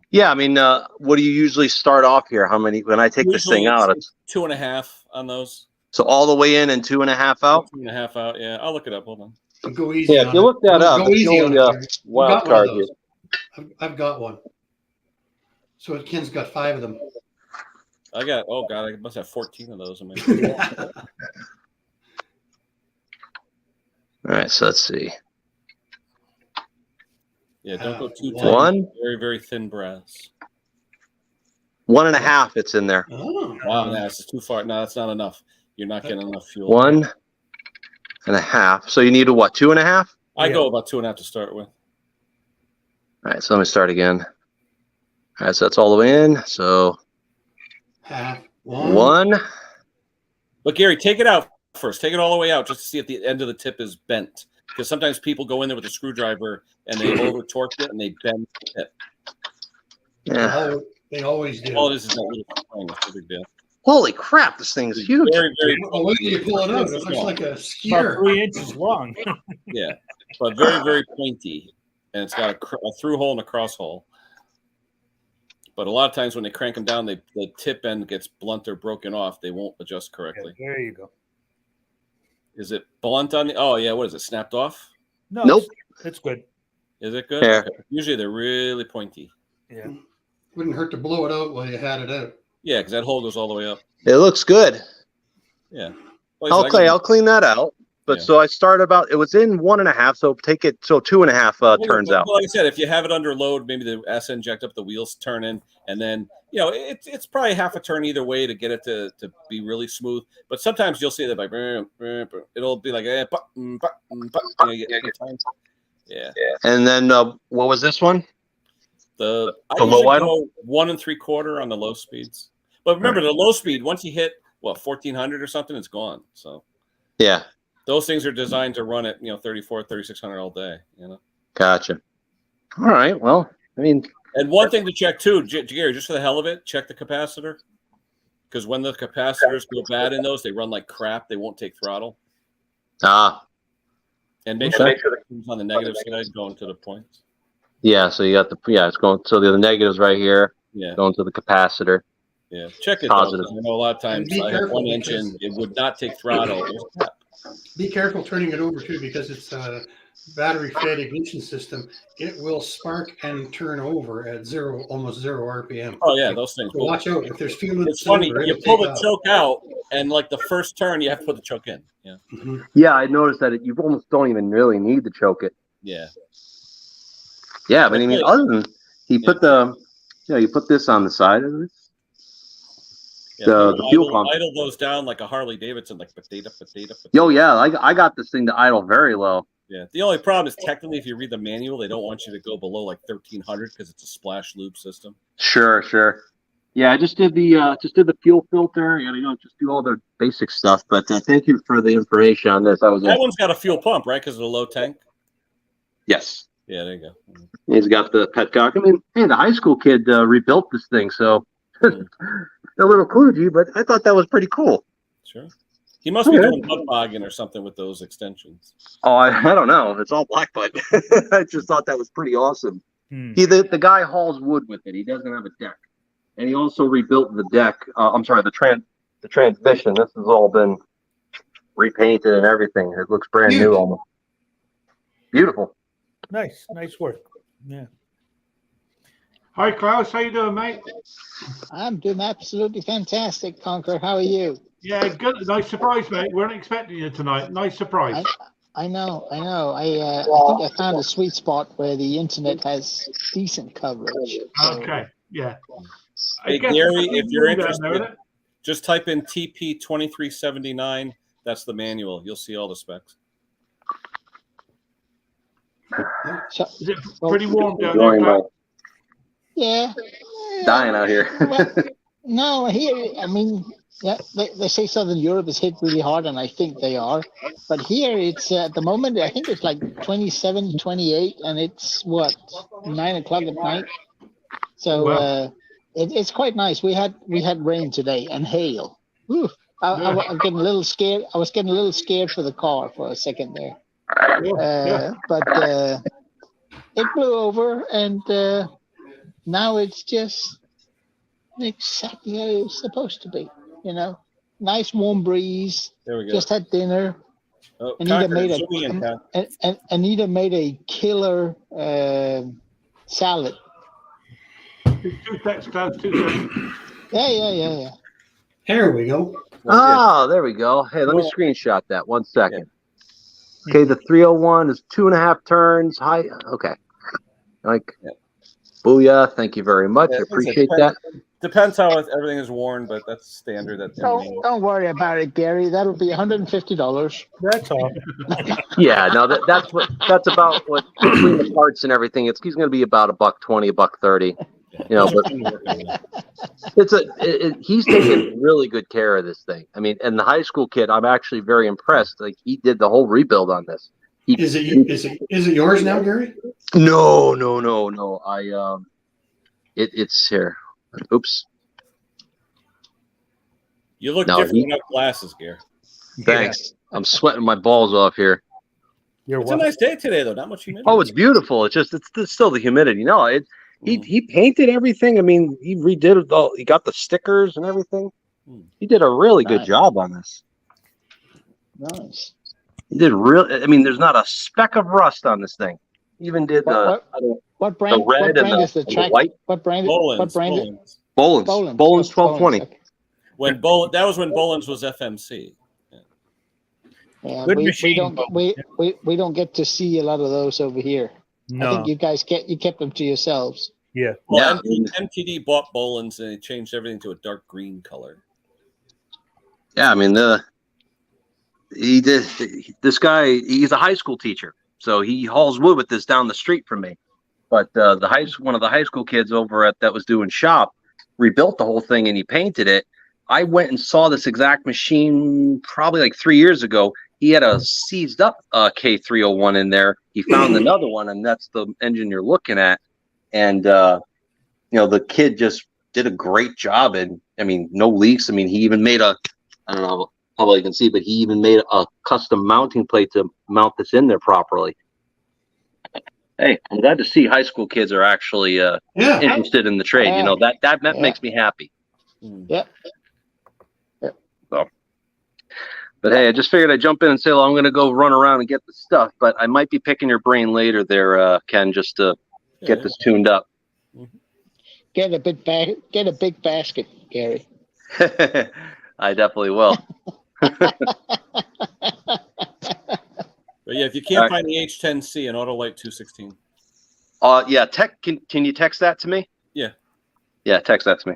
Yeah, I mean, what do you usually start off here? How many when I take this Usually thing out? it's 2.5 on those. So all the way in and 2.5 out. 2.5 out. Yeah, I'll look it up. Hold on. So go easy. Yeah, on if you it. look that Go- up, go it's easy the on only it. wild Got one of card here. those. I've got one. So Ken's got 5 of them. I got. Oh God, I must have 14 of those in my. All right, so let's see. Yeah, don't go too tight. One, Very, very thin brass. 1.5. It's in there. Oh, Wow, no, that's too far. No, that's not enough. You're not getting enough fuel. 1.5. So you need a what? 2.5? I Yeah. go about 2.5 to start with. All right, so let me start again. All right, so that's all the way in. So half. 1. But Gary, take it out first. Take it all the way out just to see if the end of the tip is bent. Because sometimes people go in there with a screwdriver and they over torque it and they bend the tip. Yeah. They always do. All it is that little spring. It's a big deal. Holy crap, this thing is huge. Very, very. The way you pull it out, it looks like a About skier. 3 inches long. Yeah, but very, very pointy, and it's got a through hole and a cross hole. But a lot of times when they crank them down, the tip end gets blunt or broken off. They won't adjust correctly. There you go. Is it blunt on the? Oh yeah, what is it? Snapped off? No, Nope. it's good. Is it good? Yeah. Okay. Usually they're really pointy. Yeah. Wouldn't hurt to blow it out while you had it out. Yeah, because that hole goes all the way up. It looks good. Yeah. Like I said, Okay, I'll clean that out. But Yeah. so I started about, it was in 1.5. So take it, so 2.5 turns out. Like I said, if you have it under load, maybe the SN jacked up, the wheels turn in, and then it's probably half a turn either way to get it to be really smooth. But sometimes you'll see that like it'll be like yeah. And then what was this one? I The usually low idle? go 1 3/4 on the low speeds. But remember, the low speed, once you hit 1,400 or something, it's gone. So Yeah, those things are designed to run at 3,400, 3,600 all day. gotcha. All right, well, I mean, And one thing to check too, Gary, just for the hell of it, check the capacitor. Because when the capacitors go bad in those, they run like crap. They won't take throttle. And make sure it's on the negative side going to the points. yeah, so you got it's going, so the negatives right here, Yeah. going to the capacitor. Yeah. Check it Positive. though. I know a lot of times And be I have careful one engine, it would not take throttle. It was crap. Be careful turning it over too, because it's a battery-fed ignition system. It will spark and turn over at almost zero RPM. Oh yeah, those things. So watch out if there's fuel in the It's funny. cylinder, You it'll pull take the off. choke out, and like the first turn, you have to put the choke in. Yeah. Mhm. Yeah, I noticed that you almost don't even really need to choke it. Yeah. Yeah, but I mean, Okay. other than he put you put this on the side of it. Yeah, The fuel pump. idle those down like a Harley Davidson, like potato. Yo, yeah, I got this thing to idle very low. Yeah. The only problem is technically, if you read the manual, they don't want you to go below like 1,300 because it's a splash loop system. Sure. Yeah, I just did the fuel filter. Just do all the basic stuff. But thank you for the information on this. That One's got a fuel pump, right? Because of the low tank. Yes. Yeah, there you go. He's got the petcock. I mean, hey, the high school kid rebuilt this thing, so a little kludgy, but I thought that was pretty cool. Sure. He must be doing mud bogging or something with those extensions. Oh, I don't know. It's all black, but I just thought that was pretty awesome. Hmm. The guy hauls wood with it. He doesn't have a deck, and he also rebuilt the deck. The transmission. This has all been repainted and everything. It looks brand new, almost beautiful. Nice work. Yeah. Hi, Klaus. How you doing, mate? I'm doing absolutely fantastic, Conker. How are you? Yeah, good. Nice surprise, mate. Weren't expecting you tonight. Nice surprise. I know. I think I found a sweet spot where the internet has decent coverage. Okay. Yeah. Hey, guess Gary, it's if you're down there, interested, isn't it? just type in TP 2379. That's the manual. You'll see all the specs. So, Is it pretty warm down there, Enjoying my Klaus? yeah. dying out here. Well, no, here, I mean, yeah, they say Southern Europe is hit really hard, and I think they are. But here, it's at the moment, I think it's like 27, 28, and it's 9 o'clock at night. So Wow. it's quite nice. We had rain today and hail. Whew. I'm getting a little scared. I was getting a little scared for the car for a second there. But it blew over, and now it's just exactly how it's supposed to be. Nice warm breeze. There we go. Just had dinner. Oh, Anita Conker, made zoom in, Con. Anita made a killer salad. Two seconds, Klaus. 2 seconds. Yeah. Here we go. Oh, there we go. Hey, let me screenshot that. 1 second. Okay, the 301 is 2.5 turns. High. Okay. Like, booyah. Thank you very much. I appreciate that. Depends how everything is worn, but that's standard. Don't worry about it, Gary. That'll be $150. That's all. Yeah, no, that's about what between the parts and everything. He's going to be about $120, $130. You know, but he's taking really good care of this thing. I mean, and the high school kid, I'm actually very impressed. Like, he did the whole rebuild on this. Is it yours now, Gary? No. It's here. Oops. You look different without glasses, Gary. Thanks. Yeah. I'm sweating my balls off here. It's a nice day today, though. Not much humidity. Oh, it's beautiful. It's still the humidity. No, he painted everything. I mean, he redid it all. He got the stickers and everything. He did a really good job on this. Nice. He did I mean, there's not a speck of rust on this thing. He even did what brand? The red what brand and is the and the white. What brand? Bolins. What brand? Bolins 1220. Okay. That was when Bolins was FMC. Yeah, Good we machine. we don't get to see a lot of those over here. No. I think you guys kept them to yourselves. Yeah. Well, MTD bought Bolins and they changed everything to a dark green color. Yeah, I mean this guy. He's a high school teacher, so he hauls wood with this down the street from me. But one of the high school kids over that was doing shop rebuilt the whole thing and he painted it. I went and saw this exact machine probably like 3 years ago. He had a seized up K301 in there. He found another one, and that's the engine you're looking at. And the kid just did a great job. And I mean, no leaks. I mean, he even made I don't know how well you can see, but he even made a custom mounting plate to mount this in there properly. Hey, I'm glad to see high school kids are actually interested in the trade. You know, that makes me happy. Yep. So, but hey, I just figured I'd jump in and say, well, I'm going to go run around and get the stuff, but I might be picking your brain later there, Ken, just to get this tuned up. Get a big basket, Gary. I definitely will. But yeah, if you can't find the H10C and Autolite 216. Yeah, can you text that to me? Yeah. Yeah, text that to me.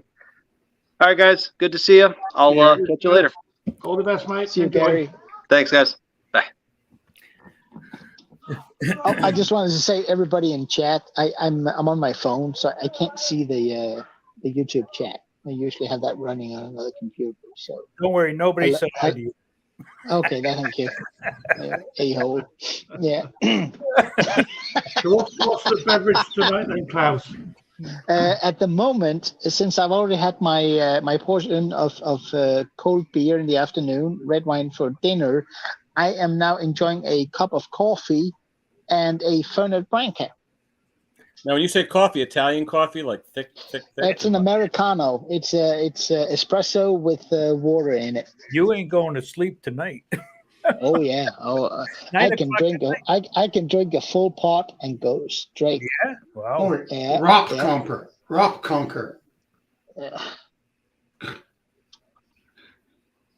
All right, guys. Good to see you. I'll catch you later. All the best, mate. See you, Gary. Thanks, guys. Bye. I just wanted to say, everybody in chat, I'm on my phone, so I can't see the YouTube chat. I usually have that running on another computer. So don't worry, nobody said hi to you. Okay, thank you. A-hole. Yeah. So what's the beverage tonight then, Klaus? At the moment, since I've already had my portion of cold beer in the afternoon, red wine for dinner, I am now enjoying a cup of coffee and a Fernet Branca. Now, when you say coffee, Italian coffee, like thick. It's an Americano. It's espresso with water in it. You ain't going to sleep tonight. Oh yeah. Oh, I can drink a full pot and go straight. Yeah. Wow. Yeah. Rock Conker.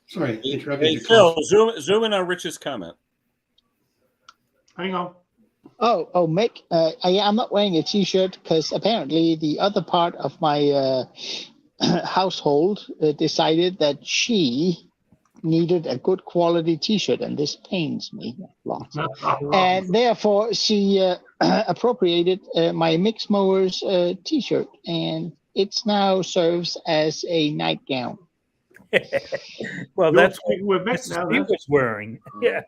Sorry, interrupted you. Phil, zoom in on Rich's comment. Hang on. Oh, Mick, I'm not wearing a T-shirt because apparently the other part of my household decided that she needed a good quality T-shirt, and this pains me a lot. And therefore, she appropriated my Mix Mowers T-shirt, and it now serves as a nightgown. Well, that's what Steve was wearing. Yeah.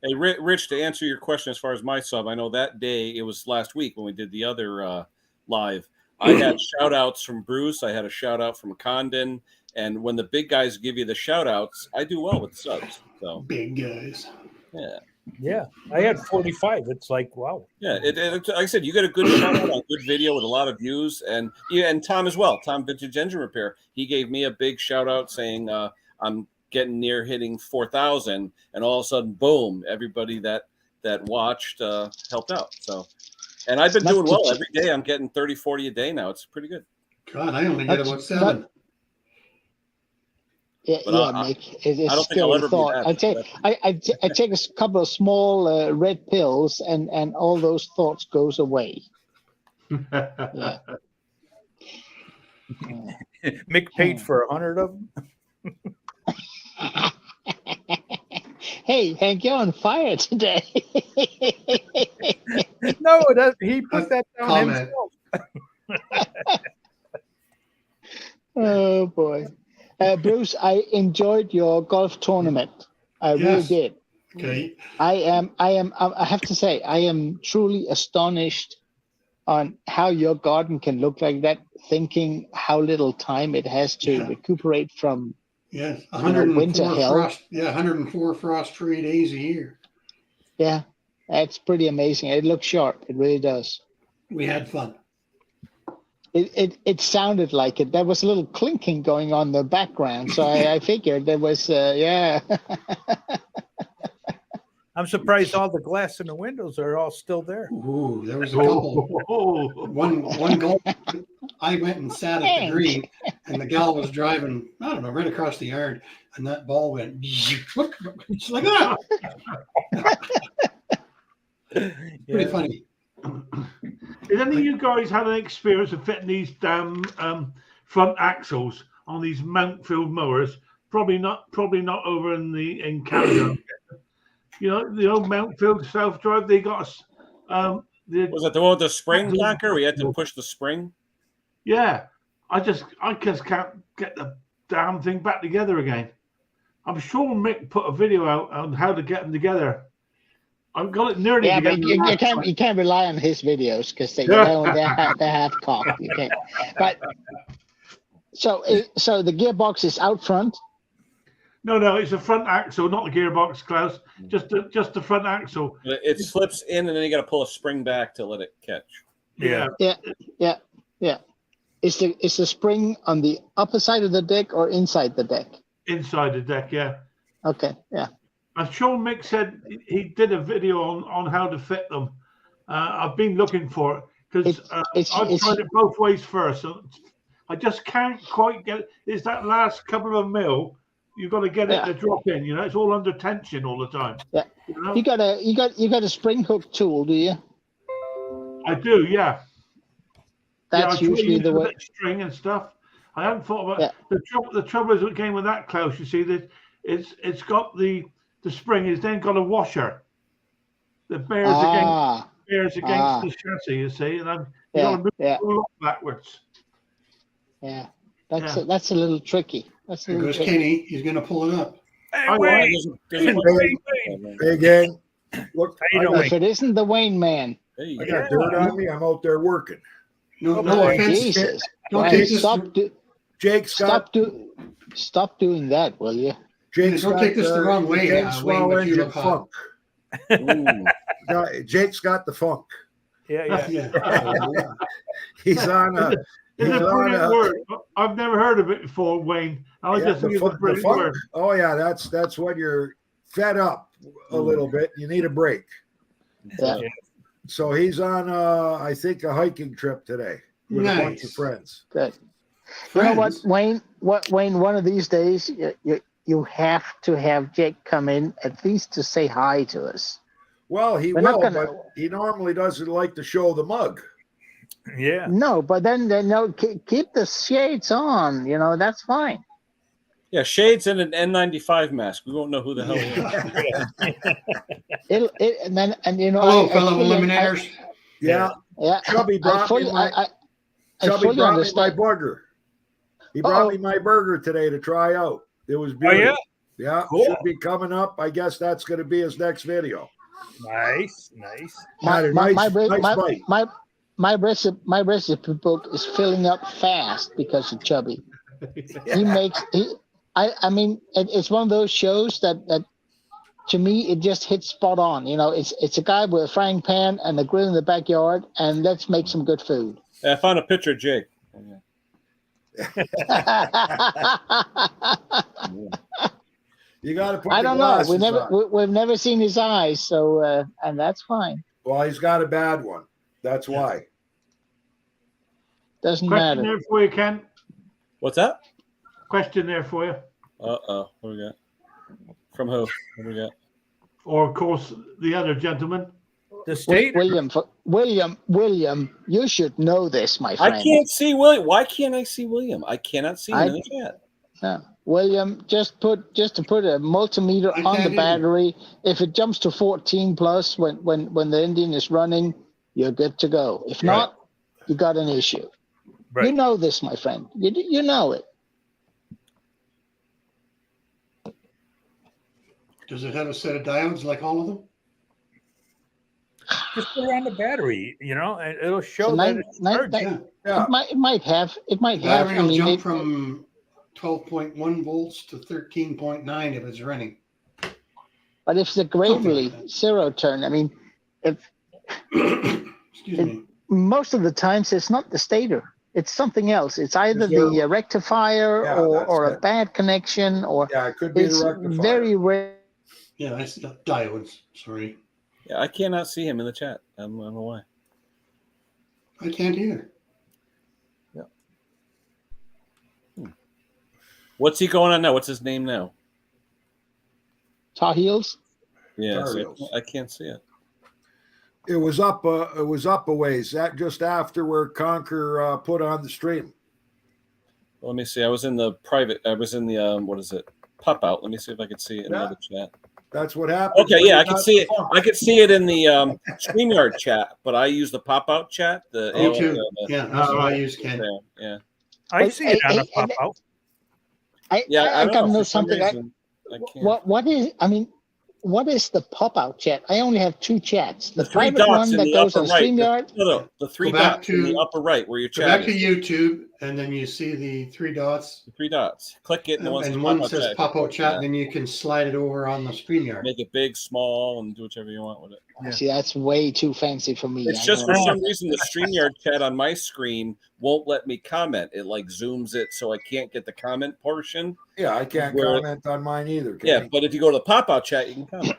Hey, Rich, to answer your question as far as my sub, I know that day, it was last week when we did the other live, I had shout outs from Bruce. I had a shout out from Condon. And when the big guys give you the shout outs, I do well with subs. So big guys. Yeah. Yeah. I had 45. It's like, wow. Yeah. Like I said, you get a good shout out, a good video with a lot of views. And Tom as well. Tom Vintage Engine Repair. He gave me a big shout out saying I'm getting near hitting 4,000, and all of a sudden, boom! Everybody that watched helped out. So, and I've been doing well every day. I'm getting 30, 40 a day now. It's pretty good. God, I only get about 7. Yeah, But yeah, Mick. It's I a don't think I'll scary ever be thought. that. I take a couple of small red pills, and all those thoughts goes away. Yeah. Mick paid for 100 of them. Hey, Hank, you're on fire today. No, he put that down Comment. himself. Oh boy, Bruce, I enjoyed your golf tournament. I really Yes. did. Okay. I have to say, I am truly astonished on how your garden can look like that, thinking how little time it has to Yeah. recuperate from Yes. winter 104 hell. frost. Yeah, 104 frost-free days a year. Yeah, that's pretty amazing. It looks sharp. It really does. We had fun. It sounded like it. There was a little clinking going on in the background, so I figured there was yeah. I'm surprised all the glass in the windows are all still there. Ooh, there was a couple. One goal. I went and sat at the green, and the gal was driving, I don't know, right across the yard, and that ball went just like that. Pretty funny. Did any of you guys have an experience of fitting these damn front axles on these Mountfield mowers? Probably not over in Canada. You know, the old Mountfield self-drive, they got us. Was that the one with the spring, Conker? We had to push the spring. Yeah, I just can't get the damn thing back together again. I'm sure Mick put a video out on how to get them together. I've got it nearly Yeah, together. but you can't rely on his videos because they have cock. You can't. But so the gearbox is out front. No, it's a front axle, not the gearbox, Klaus. Just the front axle. It slips in, and then you got to pull a spring back to let it catch. Yeah. Yeah. Is the spring on the upper side of the deck or inside the deck? Inside the deck, yeah. Okay, yeah. I'm sure Mick said he did a video on how to fit them. I've been looking for it because I've tried it both ways first. So I just can't quite get it. It's that last couple of mil. You've got to get it to drop in. You know, it's all under tension all the time. Yeah. You know? You got a spring hook tool, do you? I do, yeah. That's usually the way. String and stuff. I haven't thought about the trouble is again with that, Klaus. You see that it's got the spring is then got a washer that bears against the chassis. You see, and you got to move it all backwards. Yeah, that's a little tricky. That's There goes Kenny. He's going to pull it up. Hey, Wayne. Hey, gang. Look, If it isn't the Wayne man. Hey, I got dirt on me. I'm out there working. No Oh, offense. Jesus. Don't take this. Stop doing that, will you? Don't take this the wrong way, Wayne, but you look hot. Jake's got the funk. Yeah. He's on a. It's a brilliant word. I've never heard of it before, Wayne. The funk. Oh yeah, that's when you're fed up a little bit. You need a break. Yeah. So he's on, I think, a hiking trip today with a bunch of friends. Good. You know what, Wayne? Wayne? One of these days, you have to have Jake come in at least to say hi to us. Well, he will, but he normally doesn't like to show the mug. Yeah. No, but then keep the shades on. You know, that's fine. Yeah, shades and an N95 mask. We won't know who the hell it is. And you know. Hello, fellow eliminators. Yeah. Chubby brought me my burger. He brought me my burger today to try out. It was beautiful. Oh, yeah, cool. Should be coming up. I guess that's going to be his next video. Nice. My recipe book is filling up fast because of Chubby. I mean, it's one of those shows that to me it just hits spot on. You know, it's a guy with a frying pan and a grill in the backyard, and let's make some good food. I found a picture of Jake. You got to put. I don't know. We've never seen his eyes, so and that's fine. Well, he's got a bad one. That's why. Doesn't Question matter. there for you, Ken. What's that? Question there for you. What do we got? From who? What do we got? Or, of course, the other gentleman. The state. William, you should know this, my friend. I can't see William. Why can't I see William? I cannot see him in the chat. No. William, just to put a multimeter on the battery. If it jumps to 14 plus when the engine is running, you're good to go. If not, you got an issue. Right. You know this, my friend. You know it. Does it have a set of diodes like all of them? Just put it on the battery, and it'll show that it's charging. It might have. It might the have. Battery will jump from 12.1 volts to 13.9 if it's running. But if it's a gravely zero turn, I mean, Excuse me. Most of the times it's not the stator. It's something else. It's either the rectifier or a bad connection, or it could be the rectifier. Very rare. Yeah, that's the diodes. Sorry. Yeah, I cannot see him in the chat. I don't know why. I can't either. Yeah. What's he going on now? What's his name now? Tar Heels. Yeah, I can't see it. It was up. It was up a ways. That just after where Conker put on the stream. Let me see. I was in the private. I was in the what is it? Pop out. Let me see if I can see it in the chat. That's what happened. Okay, yeah, I can see it. I could see it in the StreamYard chat, but I use the pop out chat. Me too. That's what I use, Ken. Yeah, I see it on the pop out. I gotta know something. What is? I mean, what is the pop out chat? I only have two chats. The three private dots one that goes on StreamYard. The three dots in the upper right where you're chatting. Go back to YouTube, and then you see the three dots. The three dots. Click it, and one says pop out chat, and then you can slide it over on the StreamYard. Make it big, small, and do whatever you want with it. Yeah. See, that's way too fancy for me. It's just for some reason the StreamYard chat on my screen won't let me comment. It like zooms it so I can't get the comment portion. Yeah, I can't comment on mine either. Yeah, but if you go to the pop out chat, you can comment.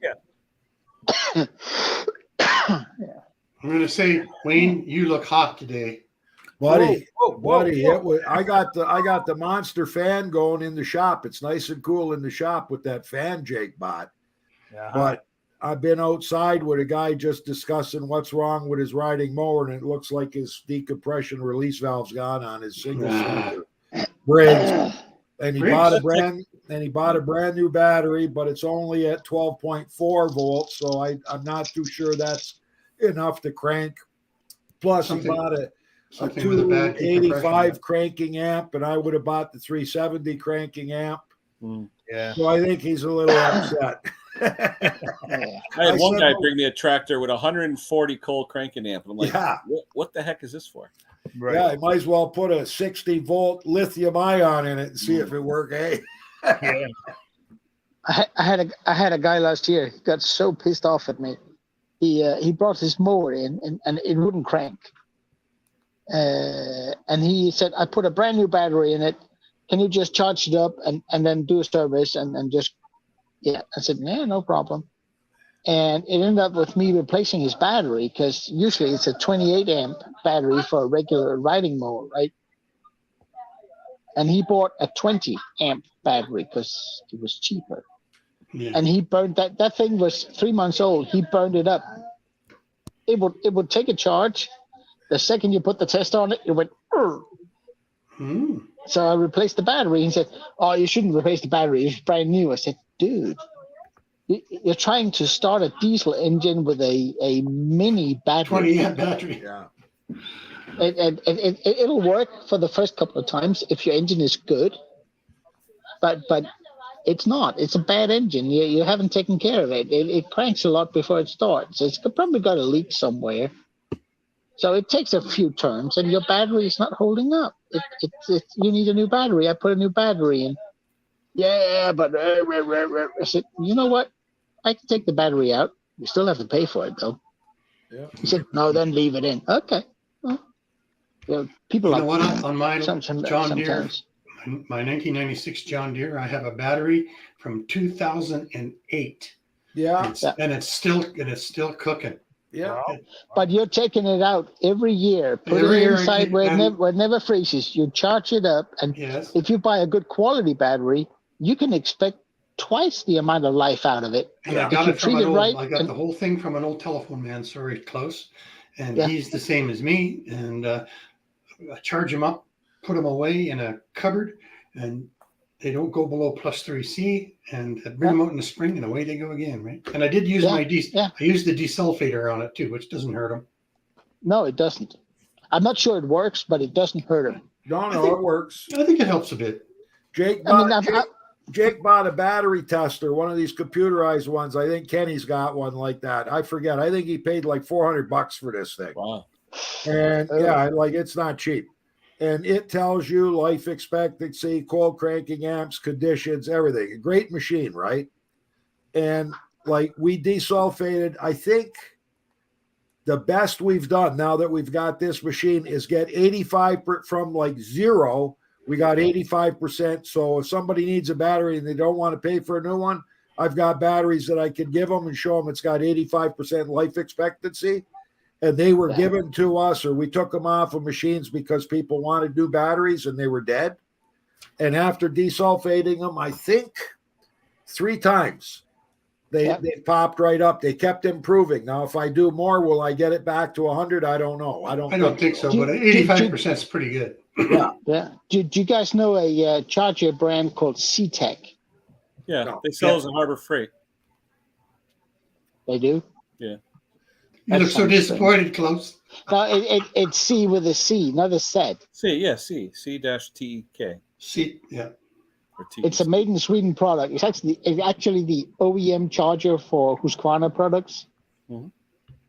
Yeah. I'm going to say, Wayne, you look hot today, buddy. Buddy, it was. I got the monster fan going in the shop. It's nice and cool in the shop with that fan Jake bought. Yeah. But I've been outside with a guy just discussing what's wrong with his riding mower, and it looks like his decompression release valve's gone on his single cylinder bridge. And he bought a brand new battery, but it's only at 12.4 volts, so I'm not too sure that's enough to crank. Plus, he bought a 285 cranking amp, and I would have bought the 370 cranking amp. Yeah. So I think he's a little upset. I had one guy bring me a tractor with 140 cold cranking amp, and I'm like, what the heck is this for? Right. Yeah, you might as well put a 60-volt lithium ion in it and see if it works. Hey. Yeah. I had a guy last year. He got so pissed off at me. He brought his mower in and it wouldn't crank. And he said, I put a brand new battery in it. Can you just charge it up and then do a service and just I said, yeah, no problem. And it ended up with me replacing his battery because usually it's a 28 amp battery for a regular riding mower, right? And he bought a 20 amp battery because it was cheaper. Yeah. And he burned that thing was 3 months old. He burned it up. It would take a charge. The second you put the test on it, it went. So I replaced the battery. He said, "Oh, you shouldn't replace the battery. It's brand new." I said, "Dude, you're trying to start a diesel engine with a mini battery." 20 amp battery. Yeah. It'll work for the first couple of times if your engine is good, but it's not. It's a bad engine. You haven't taken care of it. It cranks a lot before it starts. It's probably got a leak somewhere. So it takes a few turns, and your battery is not holding up. You need a new battery. I put a new battery in. Yeah, but I said, you know what? I can take the battery out. You still have to pay for it, though. Yeah. He said, no, then leave it in. Okay. Well, people you know what? On my John Deere, my 1996 John Deere, I have a battery from 2008. Yeah. And it's still cooking. Yeah. But you're taking it out every year. Put it inside where it never freezes. You charge it up. And if you buy a good quality battery, you can expect twice the amount of life out of it. And I If got you it from treat an it old. right. I got and- the whole thing from an old telephone man. Sorry, Klaus, and Yeah. he's the same as me. And I charge them up, put them away in a cupboard, and they don't go below +3C. And I bring them out in the spring, and away they go again. Right. And I did use Yeah, I yeah. used the desulfator on it too, which doesn't hurt them. No, it doesn't. I'm not sure it works, but it doesn't hurt him. No, it works. I think it helps a bit. Jake I mean, bought, Jake bought a battery tester, one of these computerized ones. I think Kenny's got one like that. I forget. I think he paid like $400 for this thing. Wow. And yeah, like it's not cheap. And it tells you life expectancy, cold cranking amps, conditions, everything. A great machine, right? And like we desulfated, I think the best we've done now that we've got this machine is get 85 from like 0. We got 85%. So if somebody needs a battery and they don't want to pay for a new one, I've got batteries that I can give them and show them it's got 85% life expectancy. And they were given to us, or we took them off of machines because people wanted new batteries and they were dead. And after desulfating them, I think 3 times, they popped right up. They kept improving. Now, if I do more, will I get it back to 100? I don't know. I don't think so, but 85% is pretty good. Yeah. Yeah. Do you guys know a charger brand called C-Tech? Yeah, No. they sell as a Harbor Freight. They do? Yeah. You look so disappointed, Klaus. No, it's C with a C, not a Z. C-T-K. See, yeah. Or T. It's a made in Sweden product. It's actually the OEM charger for Husqvarna products. Mhm.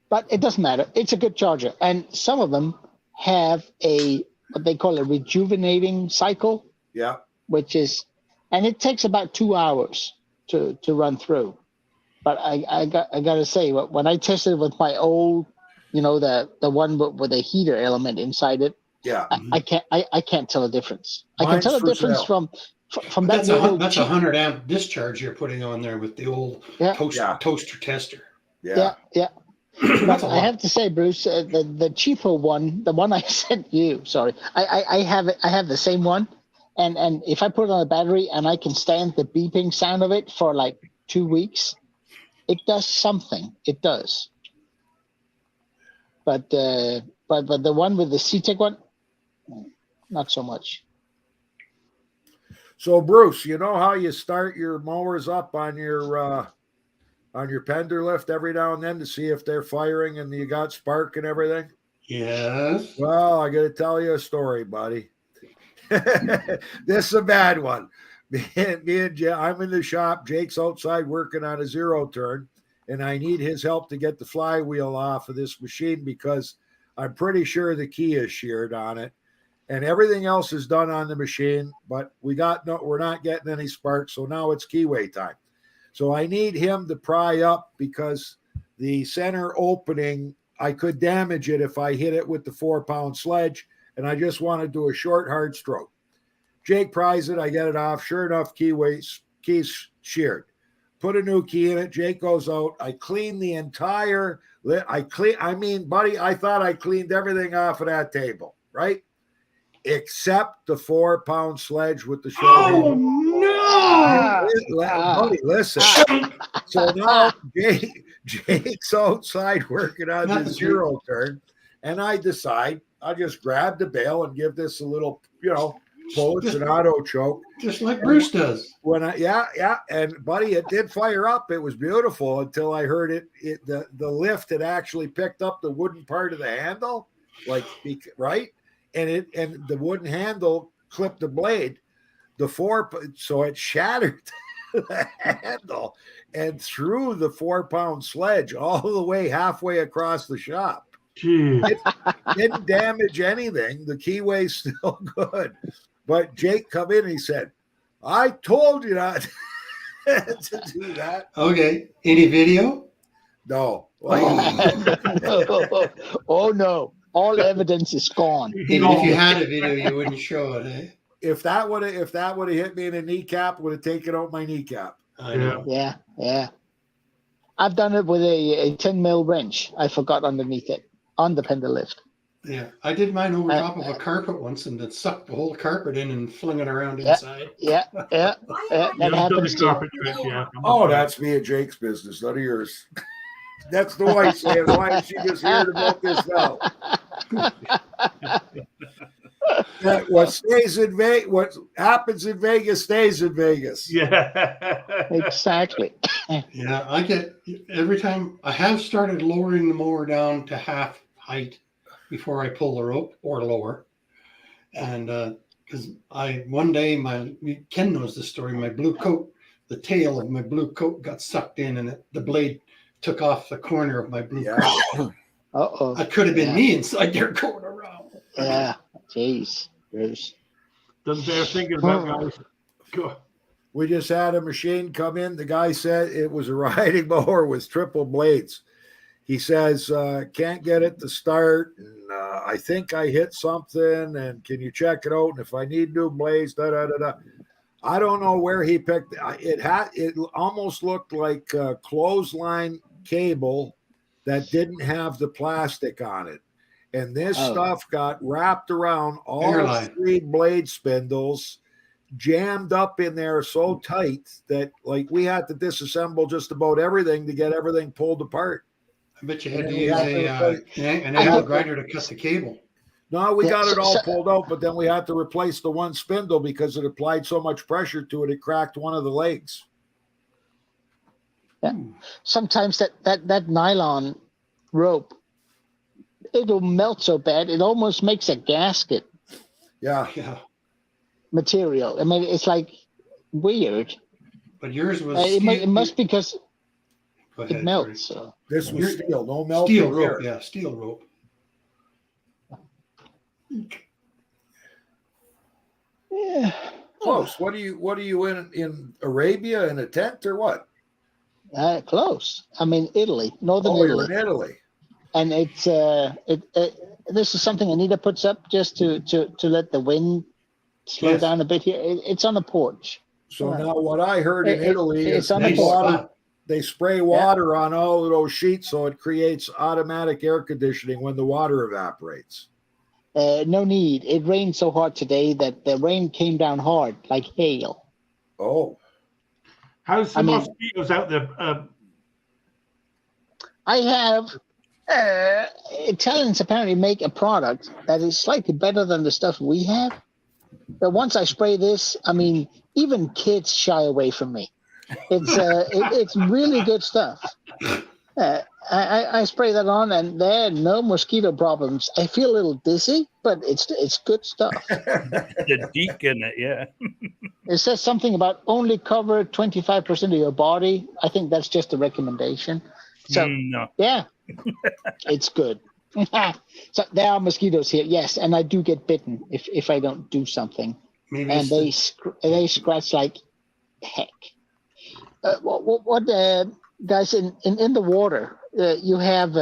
But it doesn't matter. It's a good charger. And some of them have what they call a rejuvenating cycle, Yeah. and it takes about 2 hours to run through. But I got to say, when I tested with my old, the one with a heater element inside it, Yeah. I can't tell a difference. I Mine's can tell a for difference sale. from that That's little that's a cheap- 100 amp discharge you're putting on there with the old toaster tester. Yeah. Yeah. That's But a I lot. have to say, Bruce, the cheaper one, the one I sent you, sorry, I have it. I have the same one, and if I put it on a battery and I can stand the beeping sound of it for like 2 weeks, it does something. It does. But the one with the C-Tech one, not so much. So Bruce, you know how you start your mowers up on your pender lift every now and then to see if they're firing and you got spark and everything? Yes. Well, I got to tell you a story, buddy. This is a bad one. Me and Jay, I'm in the shop. Jake's outside working on a 0 turn, and I need his help to get the flywheel off of this machine because I'm pretty sure the key is sheared on it, and everything else is done on the machine. But we're not getting any sparks, so now it's keyway time. So I need him to pry up because the center opening, I could damage it if I hit it with the 4-pound sledge, and I just want to do a short, hard stroke. Jake pries it. I get it off. Sure enough, key's sheared. Put a new key in it. Jake goes out. I clean the entire buddy, I thought I cleaned everything off of that table, right? Except the 4-pound sledge with the shoulder. Oh, no! Buddy, listen. So now Jake's outside working on the 0 turn, and I decide I'll just grab the bail and give this a little, pull. It's an auto choke, just like Bruce does. When and buddy, it did fire up. It was beautiful until I heard the lift had actually picked up the wooden part of the handle, right, and the wooden handle clipped the blade. So it shattered the handle and threw the 4-pound sledge all the way halfway across the shop. It didn't damage anything. The keyway's still good. But Jake come in and he said, I told you not to do that. Okay. Any video? No. Oh no. All evidence is gone. Even if you had a video, you wouldn't show it, eh? If that would have hit me in a kneecap, would have taken out my kneecap. I know. Yeah. I've done it with a 10 mil wrench. I forgot underneath it on the pender lift. Yeah, I did mine over top of a carpet once, and it sucked the whole carpet in and flung it around inside. Yeah. That I've done the happens too. carpet trick, yeah. Oh, that's me and Jake's business, none of yours. That's the wife saying, why is she just hearing about this now? What happens in Vegas stays in Vegas. Yeah. Exactly. Yeah, I get every time I have started lowering the mower down to half height before I pull the rope or lower. And because one day Ken knows the story, my blue coat, the tail of my blue coat got sucked in and the blade took off the corner of my blue coat. Uh-oh. That could have been me inside there going around. Yeah. Jeez. Bruce. Doesn't bear thinking about, guys. Go. We just had a machine come in. The guy said it was a riding mower with triple blades. He says, can't get it to start. And, I think I hit something. And can you check it out? And if I need new blades, da-da-da-da. I don't know where he picked it. It almost looked like a clothesline cable that didn't have the plastic on it. And this stuff got wrapped around all 3 blade spindles, jammed up in there so tight that like we had to disassemble just about everything to get everything pulled apart. I bet you had to use an angle grinder to cut the cable. No, we got it all pulled out, but then we had to replace the one spindle because it applied so much pressure to it, it cracked one of the legs. Yeah. Sometimes that nylon rope, it'll melt so bad it almost makes a gasket. Yeah. Material. I mean, it's like weird. But yours was it must because ahead, it melts. So. This was steel, no melting. Steel rope, yeah, steel rope. Yeah. Close. What are you in Arabia in a tent or what? Close. I'm in Italy, northern Italy. Italy. You're in Italy. And it's this is something Anita puts up just to let the wind slow down a bit here. It's on a porch. So now what I heard in Italy is they spray water on all of those sheets so it creates automatic air conditioning when the water evaporates. No need. It rained so hard today that the rain came down hard, like hail. Oh. How's the mosquitoes out there? I have Italians apparently make a product that is slightly better than the stuff we have. But once I spray this, I mean, even kids shy away from me. It's really good stuff. I spray that on, and there are no mosquito problems. I feel a little dizzy, but it's good stuff. The deek in it, yeah. It says something about only cover 25% of your body. I think that's just a recommendation. So no. Yeah, it's good. So there are mosquitoes here, yes, and I do get bitten if I don't do something. Maybe and they scratch like heck. What guys, in the water, you have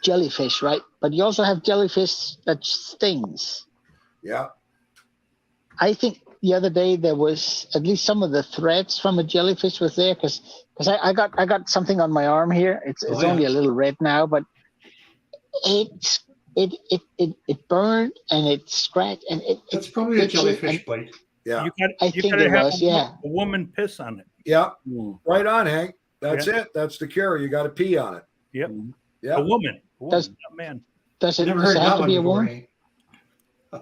jellyfish, right? But you also have jellyfish that stings. Yeah. I think the other day there was at least some of the threads from a jellyfish was there because I got something on my arm here. It's only a little red now, but it burned and it scratched and it's probably a jellyfish bite. Yeah, I think it was. A woman piss on it. Yeah, right on, Hank. That's it. That's the cure. You got to pee on it. Yep. Yeah. A woman. Does, not man. Does it, Never does heard it have that to one be a before, woman?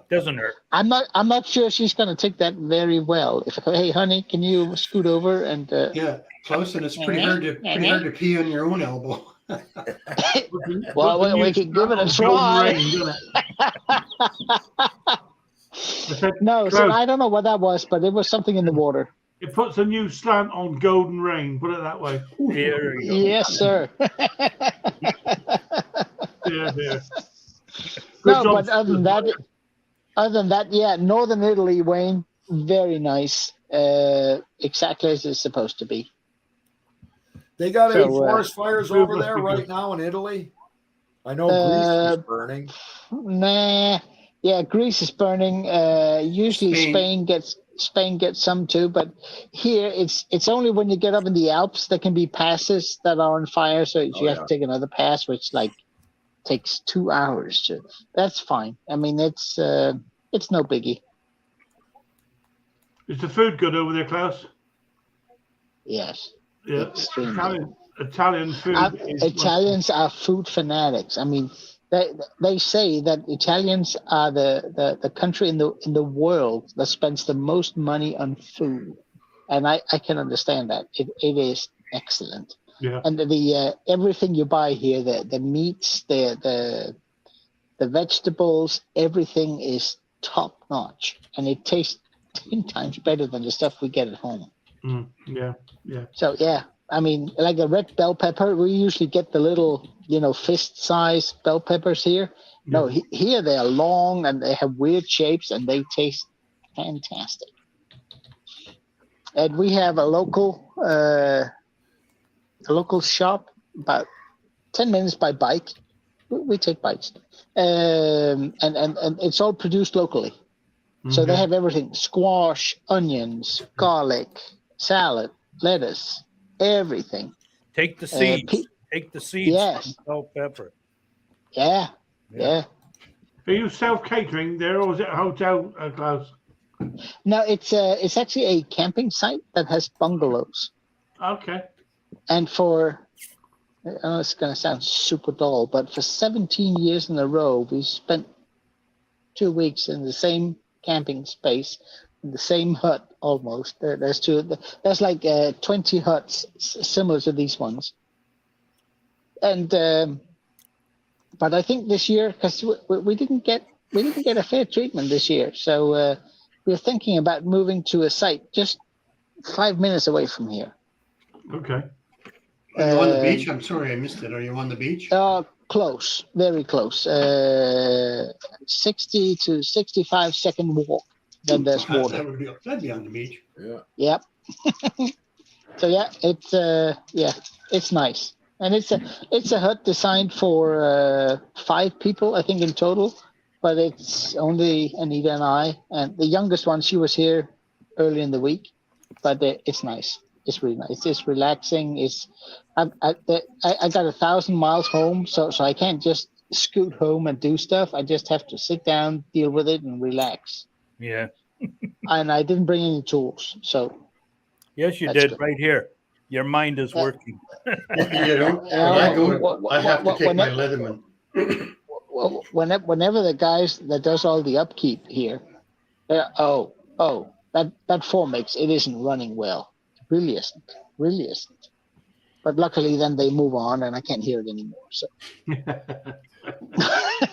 Doesn't hurt. I'm not sure she's going to take that very well. Hey, honey, can you scoot over and? Yeah, close, and it's pretty hard to pee on your own elbow. Well, we could give it a try. No, so I don't know what that was, but it was something in the water. It puts a new slant on Golden Rain. Put it that way. There you go. Yes, sir. Yeah. No, but other than that, yeah, northern Italy, Wayne, very nice. Exactly as it's supposed to be. They got any forest fires over there right now in Italy? I know Greece is burning. Nah, yeah, Greece is burning. Usually Spain gets some too, but here it's only when you get up in the Alps there can be passes that are on fire, so you have to take another pass, which like takes 2 hours to. That's fine. I mean, it's no biggie. Is the food good over there, Klaus? Yes. Yeah. Extremely. Italian food. Italians are food fanatics. I mean, they say that Italians are the country in the world that spends the most money on food, and I can understand that. It is excellent. Yeah. And the everything you buy here, the meats, the vegetables, everything is top notch, and it tastes 10 times better than the stuff we get at home. Yeah. So yeah, I mean, like a red bell pepper, we usually get the little, fist-size bell peppers here. Yeah. No, here they are long and they have weird shapes and they taste fantastic. And we have a local shop about 10 minutes by bike. We take bikes, and it's all produced locally. So they have everything: squash, onions, garlic, salad, lettuce, everything. Take the seeds. Take the seeds. Yes. Bell pepper. Yeah. Are you self-catering there, or is it a hotel, Klaus? No, it's actually a camping site that has bungalows. Okay. And for, I know it's going to sound super dull, but for 17 years in a row, we spent 2 weeks in the same camping space, in the same hut almost. There's like 20 huts similar to these ones. And but I think this year, because we didn't get a fair treatment this year, so we're thinking about moving to a site just 5 minutes away from here. Okay. Are you on the beach? I'm sorry, I missed it. Are you on the beach? Close, very close. 60 to 65 second walk. Then there's water. That'd be on the beach. Yeah. Yep. So yeah, it's nice, and it's a hut designed for 5 people, I think, in total. But it's only Anita and I, and the youngest one. She was here early in the week, but it's nice. It's really nice. It's relaxing. I got 1,000 miles home, so I can't just scoot home and do stuff. I just have to sit down, deal with it, and relax. Yeah. And I didn't bring any tools, so. Yes, you did. Good. Right here. Your mind is working. I have to take my Leatherman. Whenever the guys that does all the upkeep here, that Formex, it isn't running well. It really isn't. But luckily, then they move on, and I can't hear it anymore. So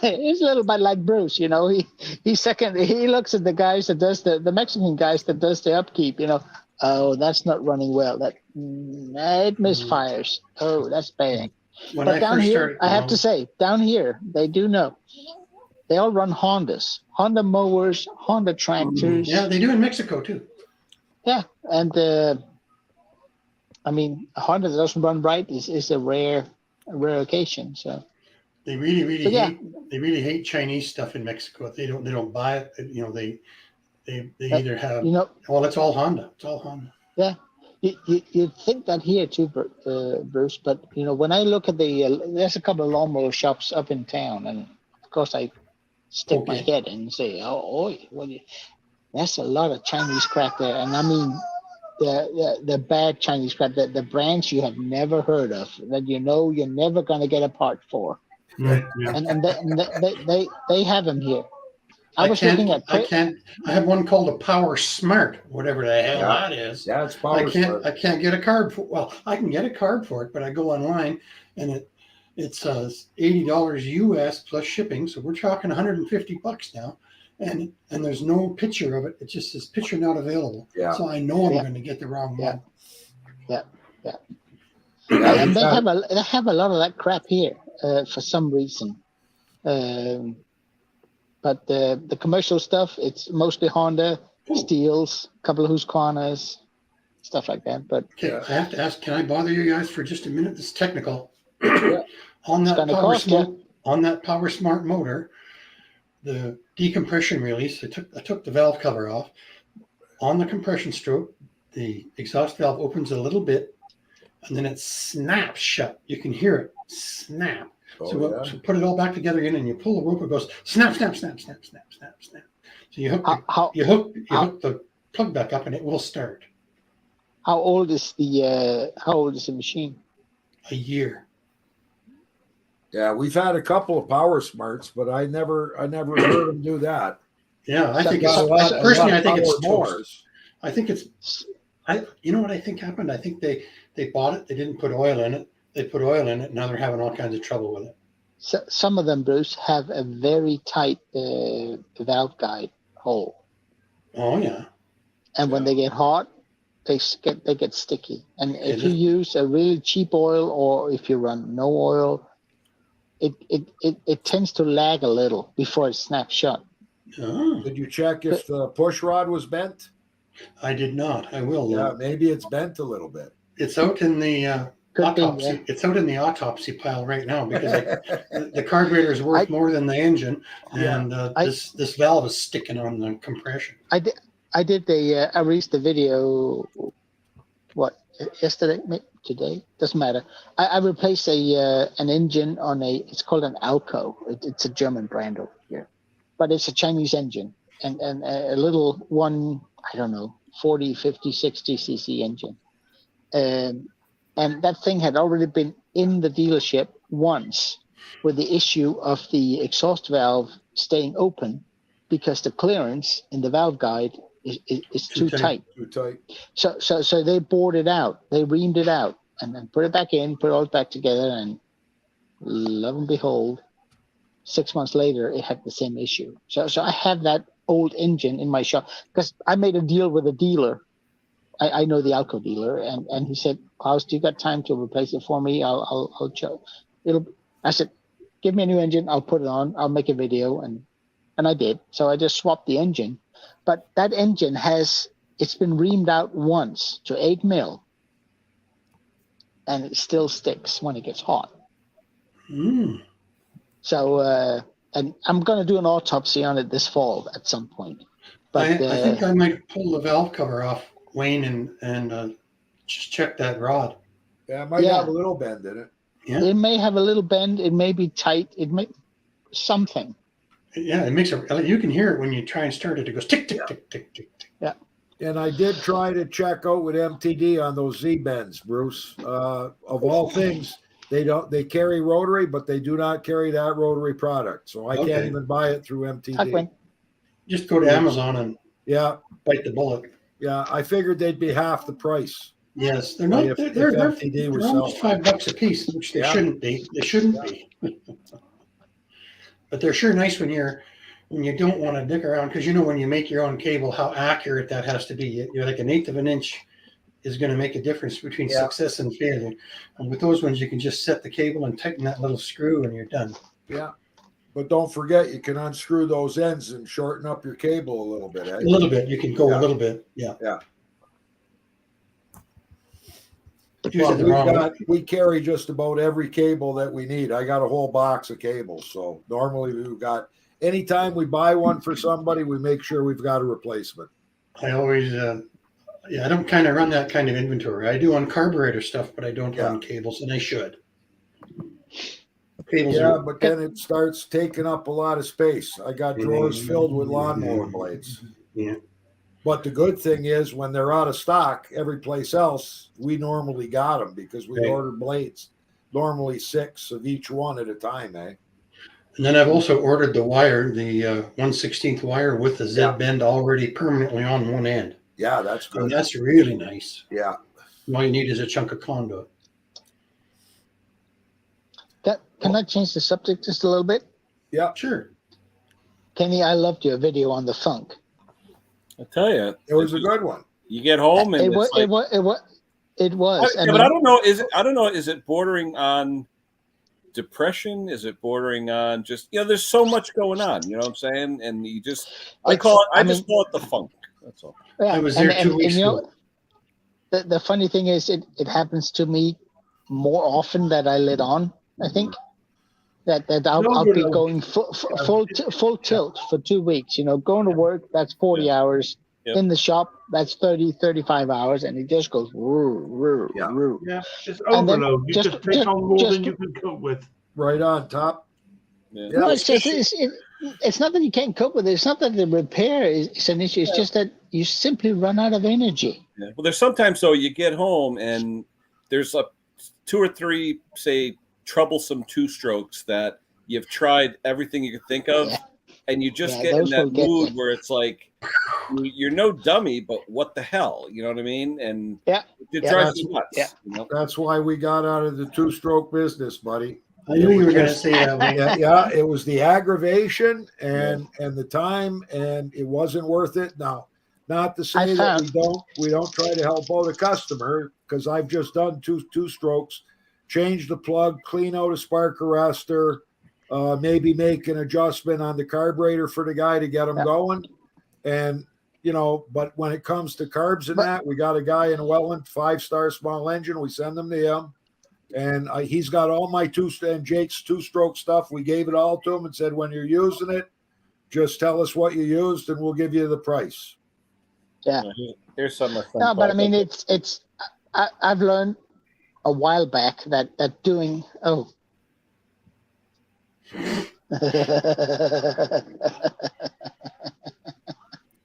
it's a little bit like Bruce, He looks at the guys that does the Mexican guys that does the upkeep. Oh, that's not running well. That it misfires. Oh, that's bad. But down here, I have to say, down here they do know. They all run Hondas, Honda mowers, Honda tractors. Yeah, they do in Mexico too. Yeah, and I mean, a Honda that doesn't run right is a rare occasion. So they really hate Chinese stuff in Mexico. They don't buy it. They either have. Well, it's all Honda. It's all Honda. Yeah, you'd think that here too, Bruce. But when I look at there's a couple of lawnmower shops up in town, and of course I stick my head and say, that's a lot of Chinese crap there, and I mean. The bad Chinese crap, the brands you have never heard of, that you're never going to get a part for, and they have them here. I have one called a Power Smart, whatever the hell that is. Yeah, it's Power Smart. I can't get a card for. Well, I can get a card for it, but I go online and it's $80 US plus shipping, so we're talking $150 now. And there's no picture of it. It just says picture not available. Yeah. So I know I'm going to get the wrong one. Yeah. And they have a lot of that crap here for some reason. But the commercial stuff, it's mostly Honda, Steels, a couple of Husqvarnas, stuff like that. But okay, I have to ask, can I bother you guys for just a minute? This is technical. On that Power Smart motor, the decompression release, I took the valve cover off. On the compression stroke, the exhaust valve opens a little bit, and then it snaps shut. You can hear it snap. So put it all back together again, and you pull the rope. It goes snap, snap, snap, snap, snap, snap, snap. So you hook the plug back up, and it will start. How old is the machine? A year. Yeah, we've had a couple of Power Smarts, but I never heard them do that. Yeah, I think personally, I think it's toast. I think it's. You know what I think happened? I think they bought it. They didn't put oil in it. They put oil in it. Now they're having all kinds of trouble with it. So, some of them, Bruce, have a very tight valve guide hole. Oh yeah. And when they get hot, they get sticky. And if you use a really cheap oil, or if you run no oil, it tends to lag a little before it snaps shut. Oh. Did you check if the push rod was bent? I did not. I will. Yeah, maybe it's bent a little bit. It's out in the autopsy. It's out in the autopsy pile right now because the carburetor is worth more than the engine, and this valve is sticking on the compression. I released the video. What, yesterday? Today? Doesn't matter. I replaced an engine on it's called an Alco. It's a German brand over here, but it's a Chinese engine and a little one. I don't know, 40, 50, 60 cc engine. And that thing had already been in the dealership once with the issue of the exhaust valve staying open because the clearance in the valve guide is too tight. Too tight. So they bored it out. They reamed it out and then put it back in, put it all back together, and lo and behold, 6 months later, it had the same issue. So I have that old engine in my shop because I made a deal with a dealer. I know the Alco dealer, and he said, "Klaus, do you got time to replace it for me? I'll show." I said, "Give me a new engine. I'll put it on. I'll make a video," and I did. So I just swapped the engine, but that engine it's been reamed out once to 8 mil, and it still sticks when it gets hot. Mm. So. And I'm going to do an autopsy on it this fall at some point. But I think I might pull the valve cover off, Wayne, and just check that rod. Yeah, it might have a little bend in it. Yeah. It may have a little bend. It may be tight. It may something. Yeah, it makes you can hear it when you try and start it. It goes tick, tick, tick, tick, tick, tick. Yeah. And I did try to check out with MTD on those Z bends, Bruce. Of all things, they carry rotary, but they do not carry that rotary product. So I can't even buy it through MTD. Just go to Amazon and bite the bullet. Yeah, I figured they'd be half the price. Yes, they're not. They're almost $5 a piece, which they shouldn't be. They shouldn't be. But they're sure nice when you don't want to dig around, because when you make your own cable, how accurate that has to be. You're like 1/8 of an inch is going to make a difference between success and failure. And with those ones, you can just set the cable and tighten that little screw, and you're done. Yeah. But don't forget, you can unscrew those ends and shorten up your cable a little bit. Eh? A little bit. You can go a little bit. Yeah. Yeah. Well, we carry just about every cable that we need. I got a whole box of cables. So normally anytime we buy one for somebody, we make sure we've got a replacement. I always, I don't kind of run that kind of inventory. I do on carburetor stuff, but I don't run cables, and I should. Cables but then it starts taking up a lot of space. I got drawers filled with lawnmower blades. Yeah. But the good thing is, when they're out of stock, every place else, we normally got them because we order blades, normally 6 of each one at a time, eh? And then I've also ordered the wire, the 1/16 wire with the Z bend already permanently on one end. Yeah, that's good. And that's really nice. Yeah. All you need is a chunk of conduit. Can I change the subject just a little bit? Yeah, sure. Kenny, I loved your video on the funk. I tell you, it was a good one. You get home and it was. But I don't know. Is it bordering on depression? Is it bordering on just there's so much going on. You know what I'm saying? And you just I just call it the funk. That's all. Yeah, I was there 2 weeks ago. The funny thing is, it happens to me more often that I let on. I think that I'll be going full tilt for 2 weeks. Going to work, that's 40 hours. Yep. In the shop, that's 30, 35 hours, and it just goes woo. Yeah, it's overload. You just take on more than you can cope with. right on top. Yeah. No, it's just it's not that you can't cope with it. It's not that the repair is an issue. It's just that you simply run out of energy. Yeah. Well, there's sometimes though you get home and there's 2 or 3, say, troublesome 2-strokes that you've tried everything you could think of, and you just get in that mood where it's like you're no dummy, but what the hell, you know what I mean? And it drives you nuts. Yeah. You know? That's why we got out of the 2-stroke business, buddy. I knew you were going to say that. Yeah, it was the aggravation and the time, and it wasn't worth it. Now, not to say that we don't try to help out a customer, because I've just done two strokes, change the plug, clean out a spark arrestor, maybe make an adjustment on the carburetor for the guy to get him going, and but when it comes to carbs and that, we got a guy in Welland, 5-star small engine. We send them to him. And he's got all my and Jake's 2-stroke stuff. We gave it all to him and said, when you're using it, just tell us what you used and we'll give you the price. Yeah. Here's some of No, but I mean, I've learned a while back that doing,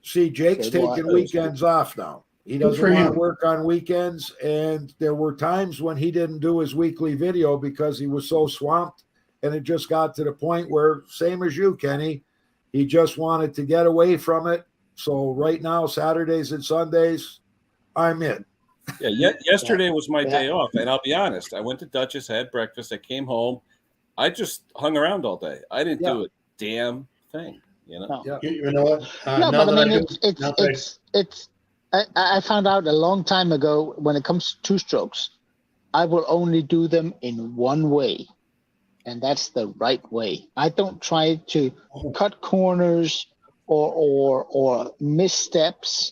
See, Jake's taking weekends off now. He doesn't want to work on weekends, and there were times when he didn't do his weekly video because he was so swamped, and it just got to the point where, same as you, Kenny, he just wanted to get away from it. So right now, Saturdays and Sundays, I'm in. Yeah, yesterday was my day off, and I'll be honest, I went to Dutchess, had breakfast, I came home, I just hung around all day. I didn't do a damn thing, you know? No. You know what? No, but I mean, it's I found out a long time ago, when it comes to 2-strokes, I will only do them in one way, and that's the right way. I don't try to cut corners or missteps,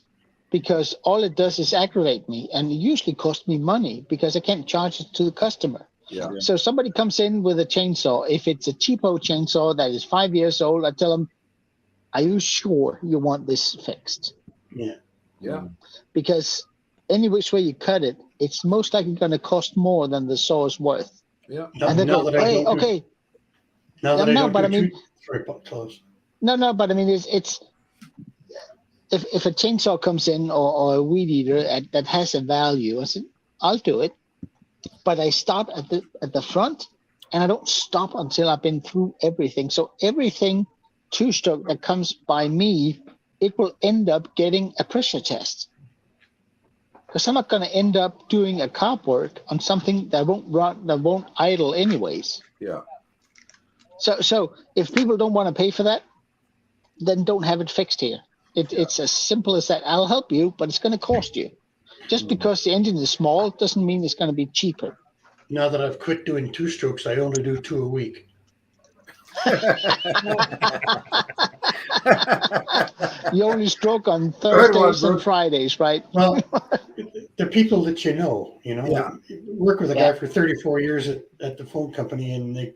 because all it does is aggravate me, and it usually costs me money because I can't charge it to the customer. Yeah. So somebody comes in with a chainsaw. If it's a cheapo chainsaw that is 5 years old, I tell them, are you sure you want this fixed? Yeah. Yeah. Because any which way you cut it, it's most likely going to cost more than the saw is worth. Yeah. And they go, hey, okay. No, but I mean, it's if a chainsaw comes in or a weed eater that has a value, I said, I'll do it, but I start at the front, and I don't stop until I've been through everything. So everything 2-stroke that comes by me, it will end up getting a pressure test, because I'm not going to end up doing a carb work on something that won't run, that won't idle anyways. Yeah. So if people don't want to pay for that, then don't have it fixed here. It's as simple as that. I'll help you, but it's going to cost you. Just because the engine is small doesn't mean it's going to be cheaper. Now that I've quit doing 2-strokes, I only do 2 a week. You only stroke on Thursdays and Fridays, right? Well, the people that you know, work with a guy for 34 years at the phone company, and they,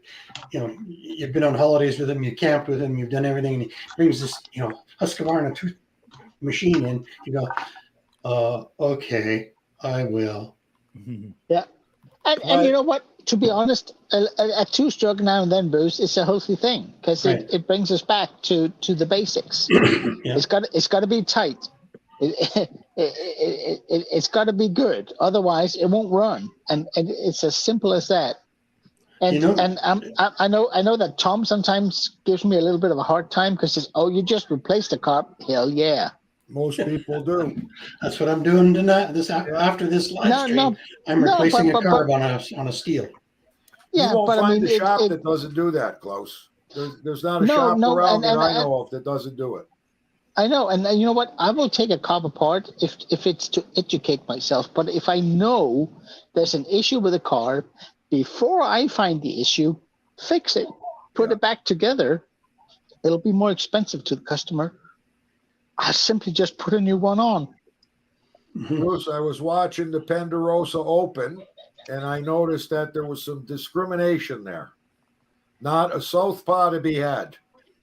you've been on holidays with him, you camped with him, you've done everything, and he brings this, Husqvarna tooth machine in. You go, okay, I will. Yeah, and you know what? To be honest, a 2-stroke now and then, Bruce, is a healthy thing, because it brings us back to the basics. Yeah. It's got to be tight. It's got to be good. Otherwise, it won't run. And it's as simple as that. And I know that Tom sometimes gives me a little bit of a hard time, because he says, "Oh, you just replaced the carb." Hell yeah. Most people do. That's what I'm doing tonight. After this live stream, I'm replacing a carb on a steel. Yeah, you won't but find I mean, a shop that doesn't do that, Klaus. There's not a shop around that I know of that doesn't do it. I know, and you know what? I will take a carb apart if it's to educate myself. But if I know there's an issue with a carb, before I find the issue, fix it, put it back together. It'll be more expensive to the customer. I simply just put a new one on. Bruce, I was watching the Penderosa Open, and I noticed that there was some discrimination there. Not a southpaw to be had.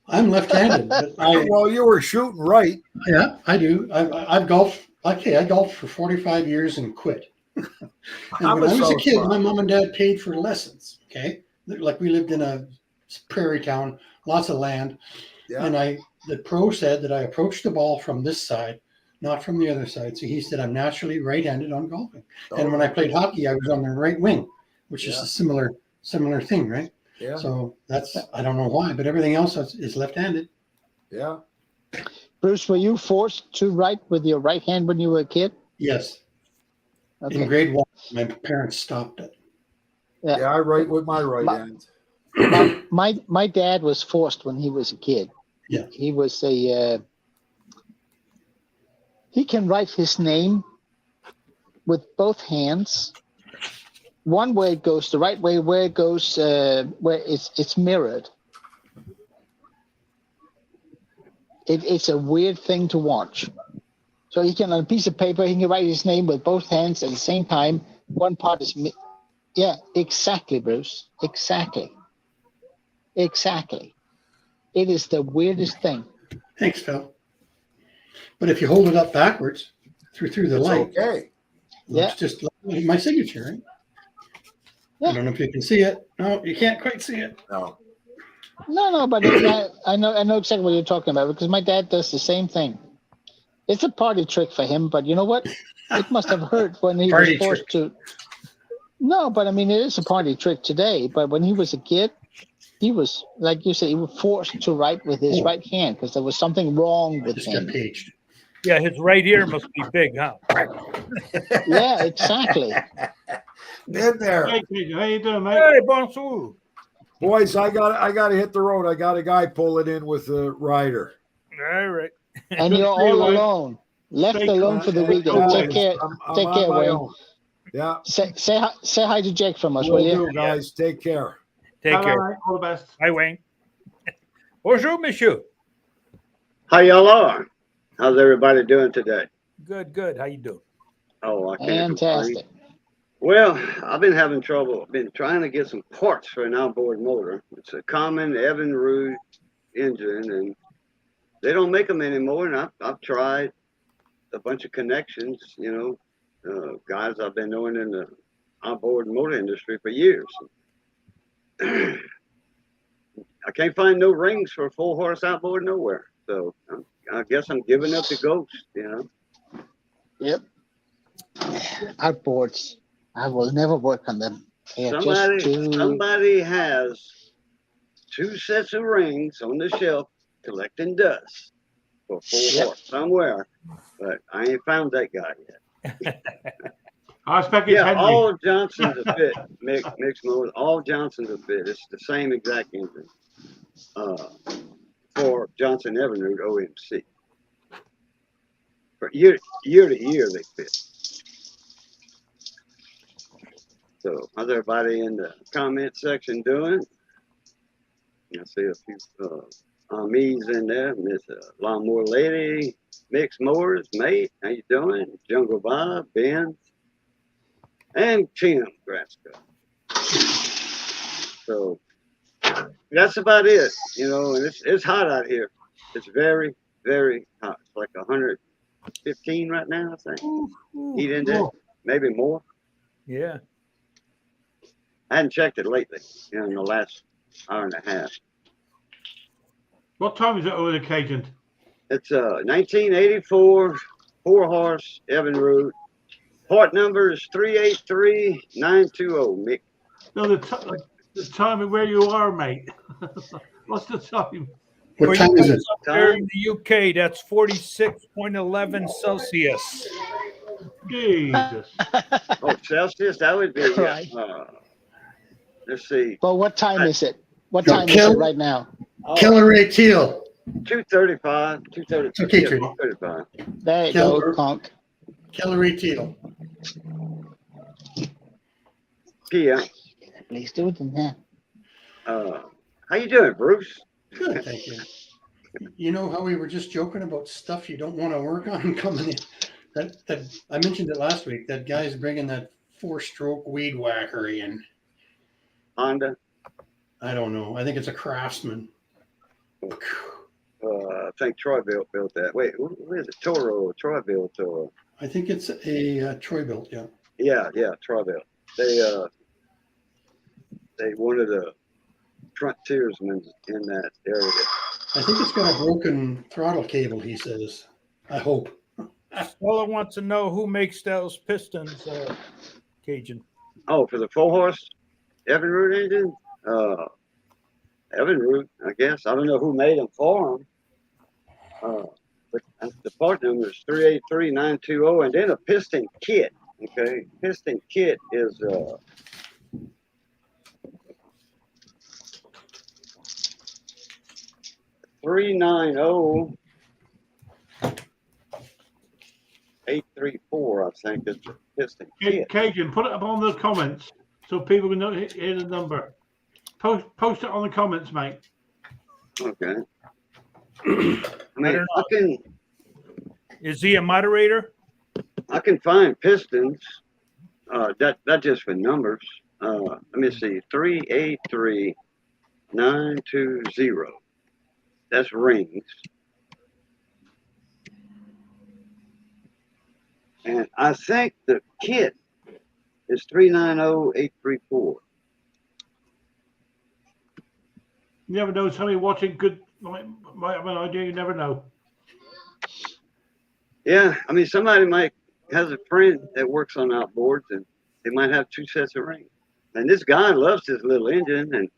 I'm left-handed. Well, you were shooting right. Yeah, I do. I've golfed. Okay, I golfed for 45 years and quit. And when I was a kid, my mom and dad paid for lessons. Okay, like we lived in a prairie town, lots of land. Yeah. And the pro said that I approached the ball from this side, not from the other side. So he said I'm naturally right-handed on golfing. And when I played hockey, I was on the right wing, which is a similar thing, right? Yeah. So I don't know why, but everything else is left-handed. Yeah. Bruce, were you forced to write with your right hand when you were a kid? Yes. Okay. In grade 1, my parents stopped it. Yeah, I write with my right hand. My dad was forced when he was a kid. Yeah. He was he can write his name with both hands. One way it goes the right way, where it goes where it's mirrored. It's a weird thing to watch. So he can, on a piece of paper, he can write his name with both hands at the same time. One part is, yeah, exactly, Bruce. Exactly. It is the weirdest thing. Thanks, Phil. But if you hold it up backwards through the It's light, okay. looks just like my signature, right? Yeah. I don't know if you can see it. No, you can't quite see it. No. No, but I know exactly what you're talking about because my dad does the same thing. It's a party trick for him, but you know what? It must have hurt when he was forced to. No, but I mean, it is a party trick today. But when he was a kid, he was, like you said, he was forced to write with his right hand because there was something wrong with him. Yeah, his right ear must be big, huh? Yeah, exactly. Been there. Hey, how you doing, mate? Hey, bonjour. Boys, I got to hit the road. I got a guy pulling in with a rider. All right. And you're all alone, left alone for the weekend. Take care. Take care, Wayne. Yeah. Say hi to Jake from us, Will will you? do, guys. Take care. Take care. All the best. Hi, Wayne. Bonjour, monsieur. How y'all are? How's everybody doing today? Good. How you doing? Oh, I can't Fantastic. complain. Well, I've been having trouble. I've been trying to get some parts for an outboard motor. It's a common Evinrude engine, and they don't make them anymore. And I've tried a bunch of connections, guys I've been knowing in the outboard motor industry for years. I can't find no rings for a 4-horse outboard nowhere. So I guess I'm giving up the ghost, Yep. Outboards. I will never work on them. Somebody has 2 sets of rings on the shelf collecting dust for 4-horse somewhere, but I ain't found that guy yet. I expect it's Henry. All Johnson's a fit, mixed mode. All Johnson's a fit. It's the same exact engine for Johnson Evinrude OMC. For year to year, they fit. So, how's everybody in the comment section doing? I see a few Amis in there. Miss Lawnmower Lady, Mixed Mowers, Mate, how you doing? Jungle Bob, Ben, and Tim Graska. So, that's about it, and it's hot out here. It's very, very hot. It's like 115 right now, I think. Heat index, maybe more. Yeah. I hadn't checked it lately, in the last hour and a half. What time is it over the Cajun? It's 1984 4-horse Evinrude. Part number is 383920, Mick. No, the time of where you are, mate. What's the time? What time is it? There in the UK, that's 46.11 Celsius. Jesus. Oh, Celsius? That would be, Right. Let's see. But what time is it? What time is it right now? Killer Ray Teal. 235. 230. It's okay, Trudy. 235. There you go, Conk. Killer Ray Teal. PM. Please do it in there. How you doing, Bruce? Good, thank you. You know how we were just joking about stuff you don't want to work on coming in? That I mentioned it last week. That guy's bringing that 4-stroke weed whacker in. Honda? I don't know. I think it's a Craftsman. I think Troy built that. Wait, who is it? Toro. Troy built Toro. I think it's a Troy built, yeah. Yeah, Troy built. they wanted a frontiersman in that area. I think it's got a broken throttle cable, he says. I hope. Stella wants to know who makes those pistons, Cajun. Oh, for the 4-horse Evinrude engine? Evinrude, I guess. I don't know who made them for them. But the part number is 383920, and then a piston kit. Okay, piston kit is 390834. I think is the piston kit. Cajun, put it up on the comments so people can hear the number. Post it on the comments, mate. Okay. I mean, I can. Is he a moderator? I can find pistons. That just for numbers. Let me see. 383920. That's rings. And I think the kit is 390834. You never know. Somebody watching could might have an idea. You never know. Yeah, I mean, somebody might has a friend that works on outboards, and they might have 2 sets of rings. And this guy loves his little engine, and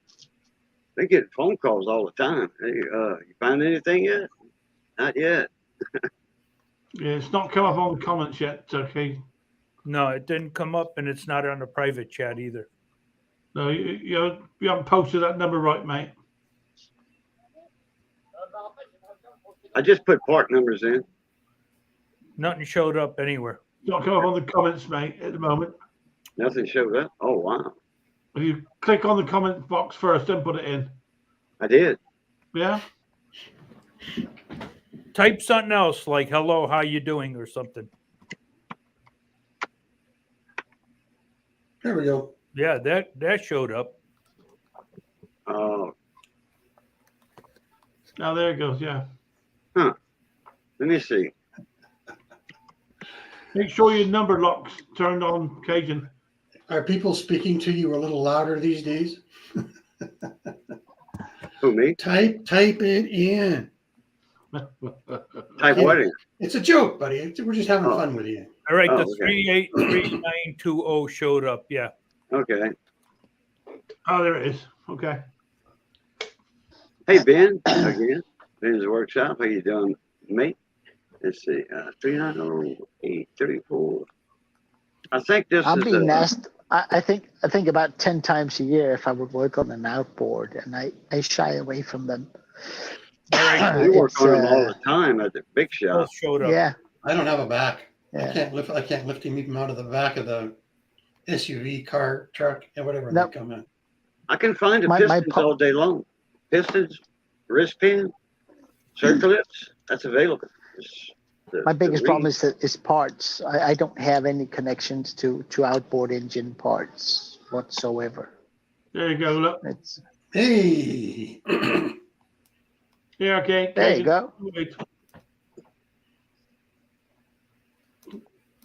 they get phone calls all the time. Hey, you find anything yet? Not yet. Yeah, it's not come up on the comments yet. Okay. No, it didn't come up, and it's not on the private chat either. No, you haven't posted that number right, mate. I just put part numbers in. Nothing showed up anywhere. It's not come up on the comments, mate, at the moment. Nothing showed up. Oh, wow. If you click on the comment box first, then put it in. I did. Yeah. Type something else like "Hello, how you doing?" or something. There we go. Yeah, that showed up. Oh. Now there it goes. Yeah. Huh. Let me see. Make sure your number lock's turned on, Cajun. Are people speaking to you a little louder these days? Who, me? Type it in. Type what in? It's a joke, buddy. We're just having fun with you. All right, the okay. 383920 showed up. Yeah. Okay. Oh, there it is. Okay. Hey, Ben, again. Ben's Workshop. How you doing, mate? Let's see. 390834. I think this I'm is. being asked. I think about 10 times a year if I would work on an outboard, and I shy away from them. All right. We work on them all the time at the big shop. Both showed up. Yeah. I don't have a back. Yeah. I can't lift him even out of the back of the SUV, car, truck, and whatever Nope. they come in. I can find the My pistons all day long. Pistons, wrist pin, circlips. That's available. My biggest problem is parts. I don't have any connections to outboard engine parts whatsoever. There you go. Look. It's Hey. Yeah. Okay. there you Cajun. go. Wait.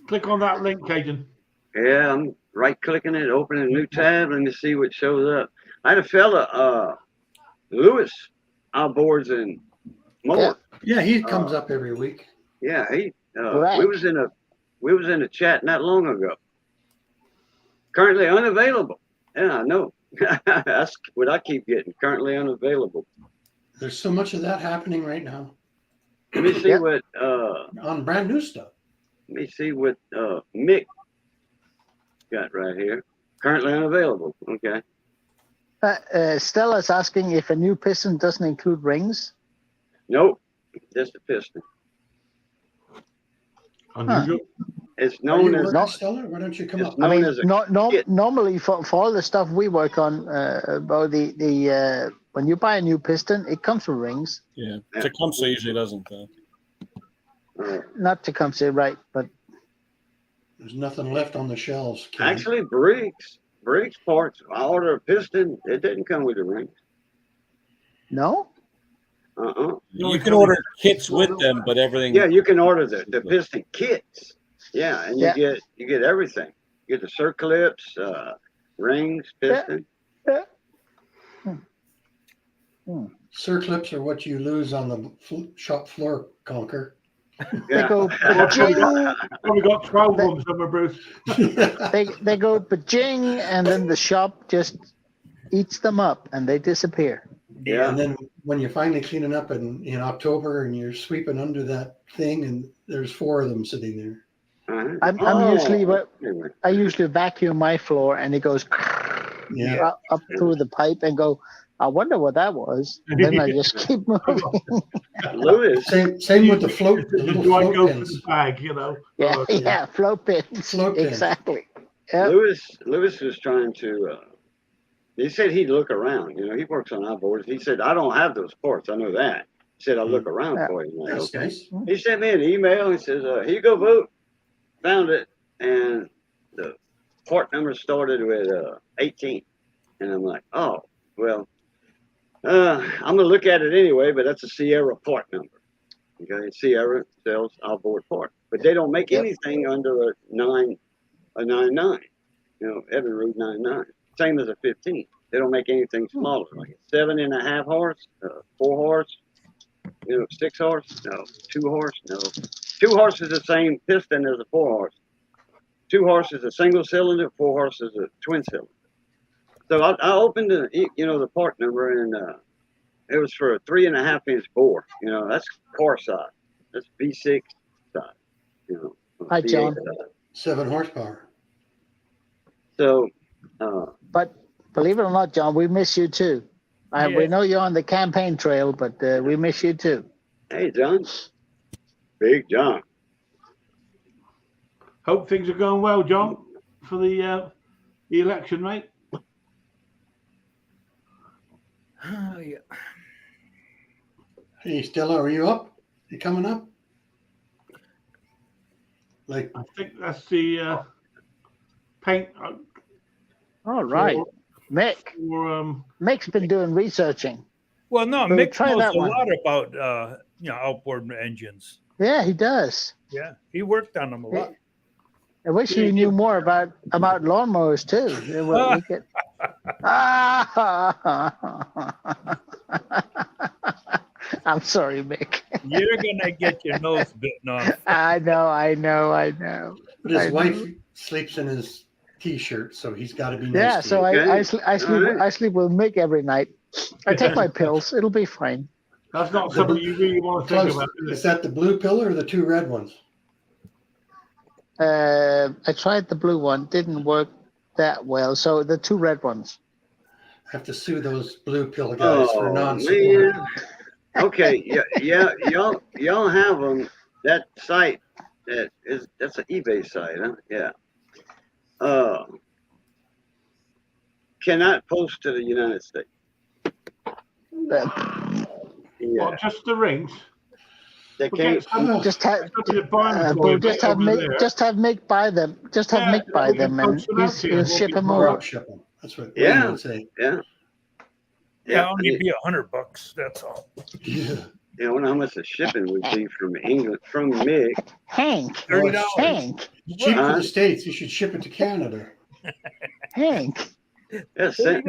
Click on that link, Cajun. Yeah, I'm right clicking it, opening a new tab. Let me see what shows up. I had a fella, Lewis, outboards and more. Yeah, he comes up every week. Yeah, he. Right. We was in a chat not long ago. Currently unavailable. Yeah, I know. That's what I keep getting. Currently unavailable. There's so much of that happening right now Let me see Yep. what. on brand new stuff. Let me see what Mick got right here. Currently unavailable. Okay. Stella's asking if a new piston doesn't include rings. Nope. Just a piston. Unusual. It's Are you known as. working, Stella? Why don't you come It's up? known I mean, as a kit. normally for all the stuff we work on, about the when you buy a new piston, it comes with rings. Yeah. Tecumseh usually doesn't, though. Not Tecumseh, right? But There's nothing left on the shelves. Ken. Actually, Briggs parts. I order a piston. It didn't come with a ring. no. You can order kits with them, but everything. Yeah, you can order the piston kits. Yeah, and you Yeah. get everything. You get the circlips, rings, piston. Circlips are what you lose on the shop floor, Conker. They Yeah. go Probably ba-jing. got 12 of them somewhere, Bruce. They go ba-jing, and then the shop just eats them up, and they disappear. Yeah. And then when you're finally cleaning up in October and you're sweeping under that thing, and there's 4 of them sitting there. Uh-huh. I usually vacuum my floor, and it goes up through the pipe and go. I wonder what that was. And then I just keep moving. Lewis. Same with the float. The little Do I float go for pins. the bag, you know? Yeah, float pins. Float pins. Exactly. Yep. Lewis was trying to. He said he'd look around. You know, he works on our boards. He said, "I don't have those ports. I know that." He said, "I'll look around for you." Like, That's nice. He sent me an email. He says, "Here you go, vote." Found it, and the port number started with 18, and I'm like, "Oh, well, I'm gonna look at it anyway." But that's a Sierra port number. Okay, Sierra sells outboard port, but they don't make anything under a 99. You know, Evan Root 99. Same as a 15. They don't make anything smaller, like a 7.5 horse, 4 horse, 6 horse, no, 2 horse, no. 2 horse is the same piston as a 4 horse. 2 horse is a single cylinder, 4 horse is a twin cylinder. So I opened the part number, and it was for a 3.5 inch bore. You know, that's car size. That's V6 size. You know. Hi, John. 7 horsepower. So. But believe it or not, John, we miss you too. We know you're on the campaign trail, but we miss you too. Hey, John. Big John. Hope things are going well, John, for the election, mate. Oh, yeah. Hey, Stella, are you up? You coming up? Like, I think that's the paint. All right. Mick. Mick's been doing researching. Well, no, We'll Mick try knows that a one. lot about outboard engines. Yeah, he does. Yeah, he worked on them a lot. I wish you knew more about lawnmowers too. We could... I'm sorry, Mick. You're gonna get your nose bitten off. I know. but his wife sleeps in his t-shirt, so he's got to be nice. Yeah, to so you. I sleep with Mick every night. I take my pills. It'll be fine. That's not something you really want to think Close. about, is Is that the blue pill or the 2 red ones? I tried the blue one, didn't work that well. So the 2 red ones. I have to sue those blue pill guys for non-support. Man. Okay, yeah, y'all have them. That site that's an eBay site, huh? Yeah. Cannot post to the United States. Uh, Yeah. Well, just the rings. They can't. Just have Boo, just have Mick buy them. Just have Mick buy them, and he'll ship them over. Drop ship them. That's what Wayne would say. Yeah, only be $100. That's all. Yeah. I wonder how much the shipping would be from England, from Mick. Hank. $30. Hank. It's cheap for the States. You should ship it to Canada. Hank. That's $30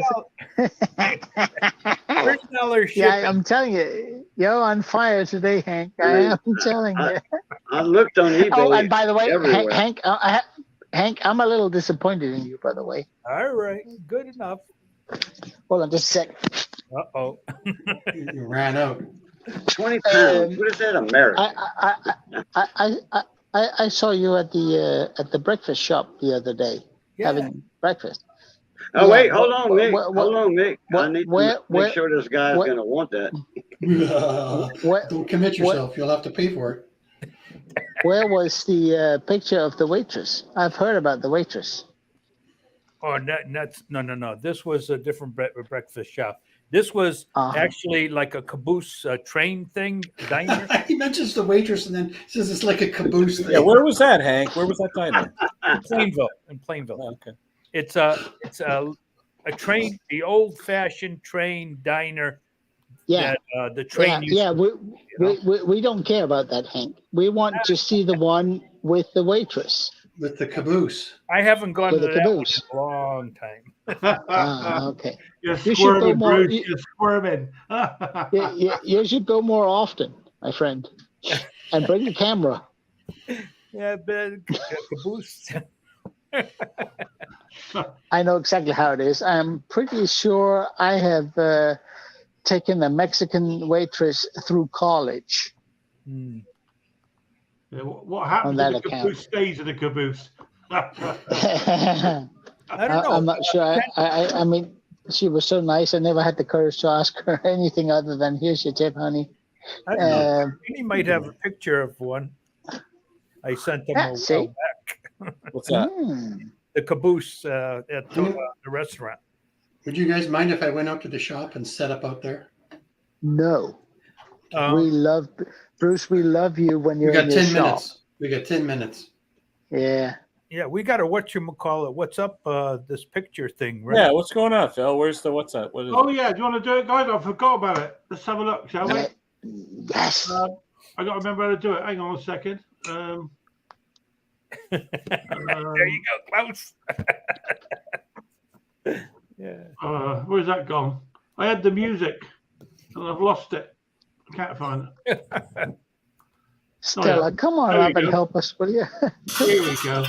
shipping. Yeah, I'm telling you, you're on fire today, Hank. I am telling you. I looked on eBay. Oh, and by the way, everywhere. Hank, I'm a little disappointed in you, by the way. All right, good enough. Hold on just a sec. Uh-oh. You ran out. 20 pounds. What is that, American? I saw you at the breakfast shop the other day having breakfast. Oh, wait, hold on, Mick. Hold on, Mick. I need to make sure this guy's going to want that. Don't commit yourself. You'll have to pay for it. Where was the picture of the waitress? I've heard about the waitress. Oh, no. This was a different breakfast shop. This was actually like a caboose train thing, diner. He mentions the waitress and then says it's like a caboose thing. Yeah, where was that, Hank? Where was that diner? In Plainville. Oh, okay. It's a train, the old-fashioned train diner. Yeah, that, the train. We don't care about that, Hank. We want to see the one with the waitress. with the caboose. I haven't gone With to the that one caboose. in a long time. Okay. You're You should go squirming, more. Bruce. You're squirming. You should go more often, my friend, and bring the camera. Yeah, but caboose. I know exactly how it is. I'm pretty sure I have taken a Mexican waitress through college. Hmm. Yeah, what happens On to that the account. caboose stays in the caboose. I don't know. I'm not sure. I mean, she was so nice. I never had the courage to ask her anything other than, "Here's your tip, honey." I don't know. He might have a picture of one. I sent him a while See? back. What's that? The caboose at the restaurant. Would you guys mind if I went out to the shop and set up out there? No. Um, We love Bruce. We love you when We you're got in your 10 shop. minutes. We got 10 minutes. Yeah. Yeah, we got a whatchamacallit, what's up this picture thing, right? Yeah, what's going on, Phil? Where's the what's that? What is Oh it? yeah, do you want to do it, guys? I forgot about it. Let's have a look, shall we? Yes. I got to remember how to do it. Hang on a second. There you go, Klaus. Yeah. Where's that gone? I had the music and I've lost it. I can't find it. Stella, come on There we up and go. help us, will you? Here we go.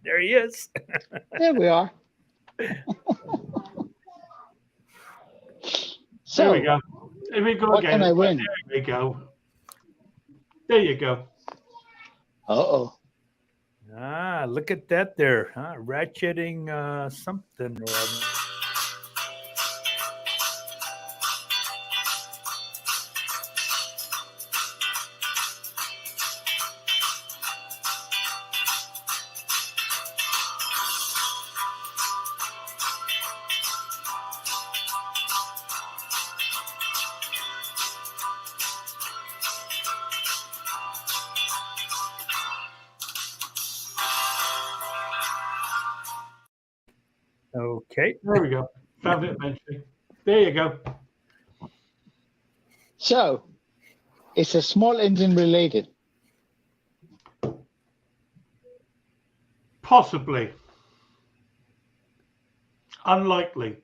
There he is. There we are. So, There we go. Here we go what again. can I win? There we go. There you go. Uh-oh. Ah, look at that there. Huh? Ratcheting something or other. Okay. There we go. Found it eventually. There you go. So, it's a small engine related. Possibly. Unlikely.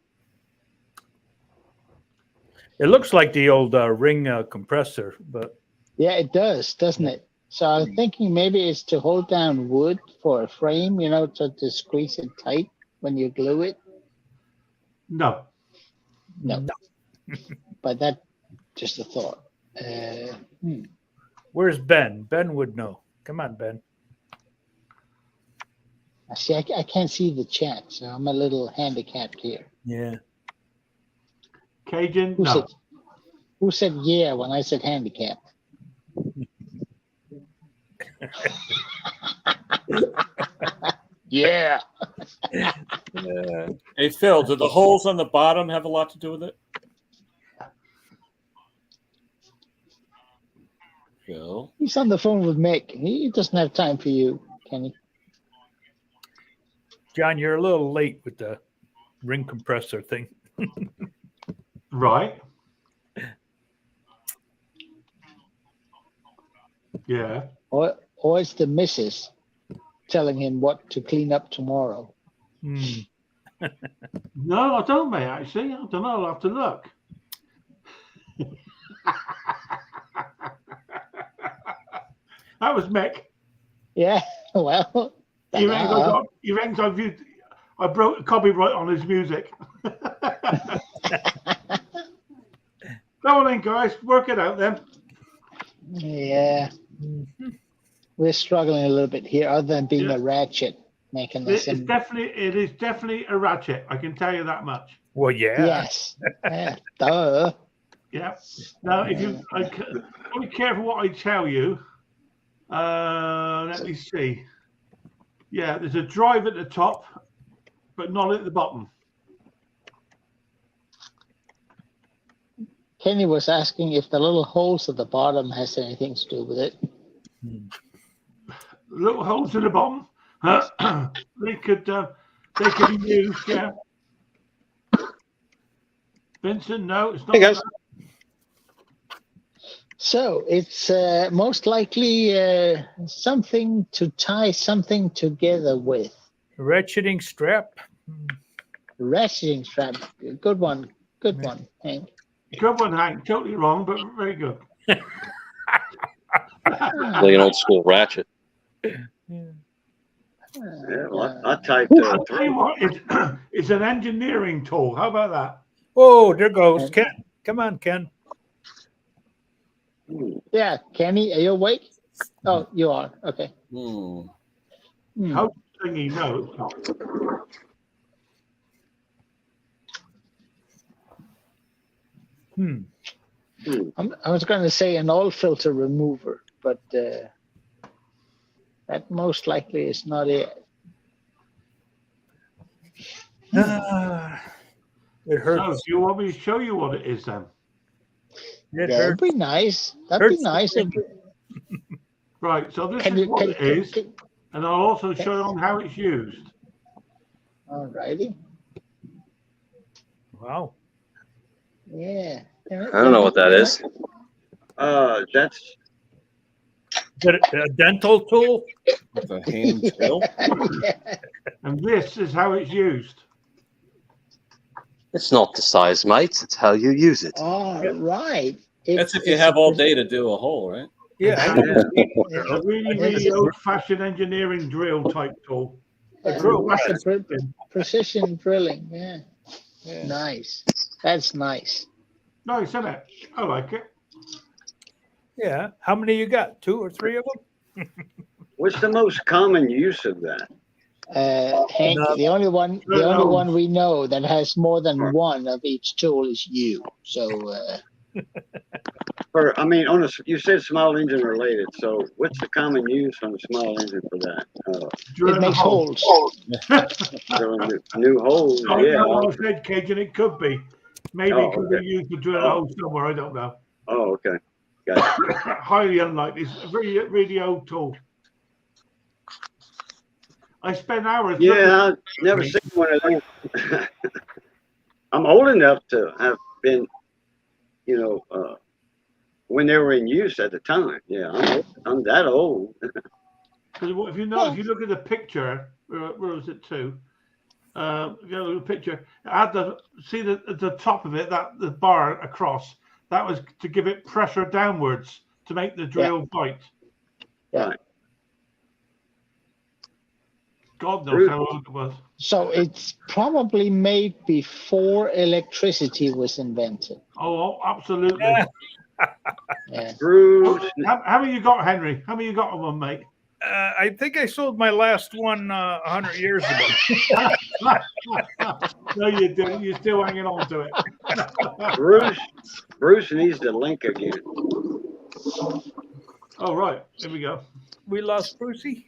It looks like the old ring compressor, but Yeah, it does, doesn't it? So I'm thinking maybe it's to hold down wood for a frame, to squeeze it tight when you glue it. No. No. But that just a thought. Where's Ben? Ben would know. Come on, Ben. See, I can't see the chat, so I'm a little handicapped here. Yeah. Cajun? Who No. said, who said yeah when I said handicapped? Yeah. Hey, Phil, do the holes on the bottom have a lot to do with it? Phil? He's on the phone with Mick. He doesn't have time for you, Kenny. John, you're a little late with the ring compressor thing. Right. Yeah. Or it's the missus telling him what to clean up tomorrow. Hmm. No, I don't, mate, actually. I don't know. I'll have to look. That was Mick. Yeah, well. He reckons I broke copyright on his music. Go on then, guys. Work it out then. Yeah. We're struggling a little bit here, other than being a ratchet, making this. It is definitely a ratchet. I can tell you that much. Well, yeah. Yes. Yeah, duh. Yeah. Now, if you, be careful what I tell you. Let me see. Yeah, there's a drive at the top, but not at the bottom. Kenny was asking if the little holes at the bottom has anything to do with it. Little holes at the bottom. They could be used. Yeah. Vincent, no, it's not. Hey, guys. So it's most likely something to tie something together with. Ratcheting strap. Ratcheting strap. Good one. Good one, Hank. Good one, Hank. Totally wrong, but very good. Like an old school ratchet. Yeah, well, I typed. I'll tell you what, it's an engineering tool. How about that? Oh, there goes Ken. Come on, Ken. Yeah, Kenny, are you awake? Oh, you are. Okay. How thingy? No, it's not. I was going to say an oil filter remover, but that most likely is not it. It hurts. So, do you want me to show you what it is then? That'd be nice. That'd be nice. Right, so this is what it is, and I'll also show you on how it's used. All righty. Wow. Yeah. I don't know what that is. That's A dental tool? With a hand drill. And this is how it's used. It's not the size, mates. It's how you use it. All right. That's if you have all day to do a hole, right? Yeah. A really old-fashioned engineering drill type tool. Precision drilling. Yeah. Nice. That's nice. Nice, isn't it? I like it. Yeah. How many you got? 2 or 3 of them? what's the most common use of that? Hank, the only one we know that has more than one of each tool is you. So you said small engine related. So what's the common use on a small engine for that? it makes holes. New holes. Oh, yeah. no, I said Cajun, it could be. Maybe it could be used to drill a hole somewhere. I don't know. Oh, okay. Got it. Highly unlikely. It's a really old tool. I spend hours. Yeah, I've never seen one of them. I'm old enough to have been, when they were in use at the time. Yeah, I'm that old. If you look at the picture, where was it to? Look at the picture. I had the top of it, that the bar across. That was to give it pressure downwards to make the drill bite. Yeah. Right. God knows how old it was. So it's probably made before electricity was invented. Oh, absolutely. Yeah. Bruce. How many you got, Henry? How many you got of them, mate? I think I sold my last one 100 years ago. No, you didn't. You're still hanging on to it. Bruce needs to link again. Oh, right. Here we go. We lost Brucey?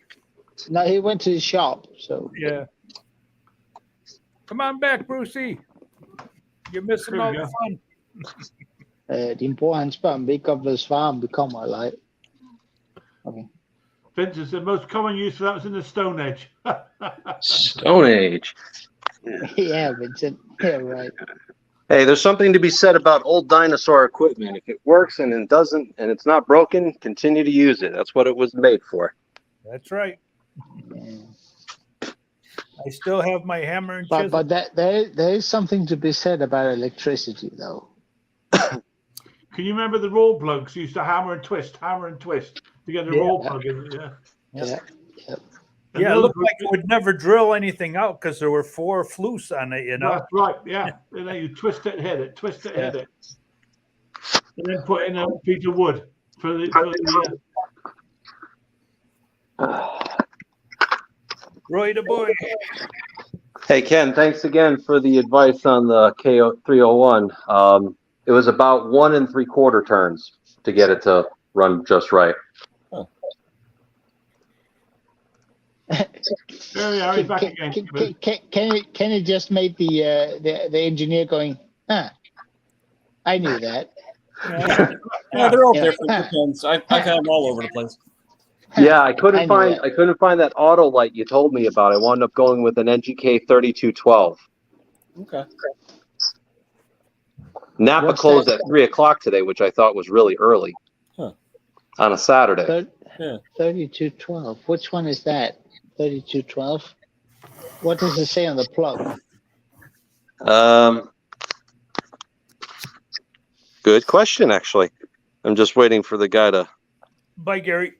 No, he went to the shop. So yeah. Come on back, Brucey. You're missing all the fun. Din bror, han spørger, om vi ikke godt ved svare, om vi kommer eller ej. Okay. Vince, the most common use for that was in the Stone Age. Stone Age. Yeah, Vincent. Yeah, right. Hey, there's something to be said about old dinosaur equipment. If it works and it doesn't, and it's not broken, continue to use it. That's what it was made for. That's right. Yeah. I still have my hammer and chisel. But there is something to be said about electricity, though. Can you remember the roll plugs? You used to hammer and twist to get the roll plug in. Yeah. Yeah, it looked like it would never drill anything out because there were 4 flues on it, That's right, yeah. And then you twist it, hit it, twist it, hit it. And then put in a piece of wood for the Roy the boy. Hey, Ken, thanks again for the advice on the KO301. It was about 1 3/4 turns to get it to run just right. There we are. He's back again. Kenny just made the engineer going, huh? I knew that. Yeah, they're all different. Depends. I've had them all over the place. Yeah, I couldn't knew find that auto light you told me about. I wound up going with an NGK 3212. Okay. Napa What's closed that? at 3:00 today, which I thought was really early. Huh. On a Saturday. Yeah. 3212. Which one is that? 3212. What does it say on the plug? Good question, actually. I'm just waiting for the guy to. Bye, Gary.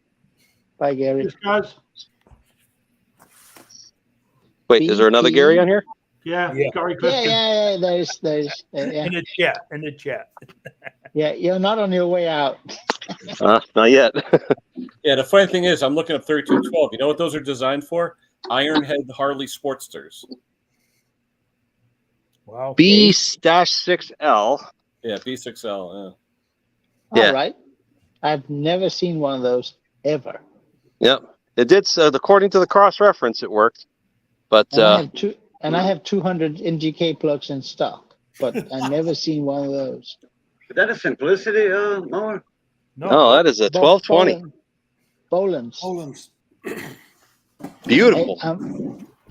Bye, Gary. Yes, guys. Wait, is there another Gary on here? Yeah, Yeah. Gary Yeah, Clifton. yeah, there's yeah. In the chat. Yeah, you're not on your way out. Not yet. Yeah, the funny thing is, I'm looking at 3212. You know what those are designed for? Ironhead Harley Sportsters. Wow. B-6L. Yeah, B6L. Yeah. All right. I've never seen one of those ever. Yep. It did. So according to the cross reference, it worked. But And I have 200 NGK plugs in stock, but I've never seen one of those. Is that a Simplicity mower? no, that is a 1220. Bolan's. Beautiful.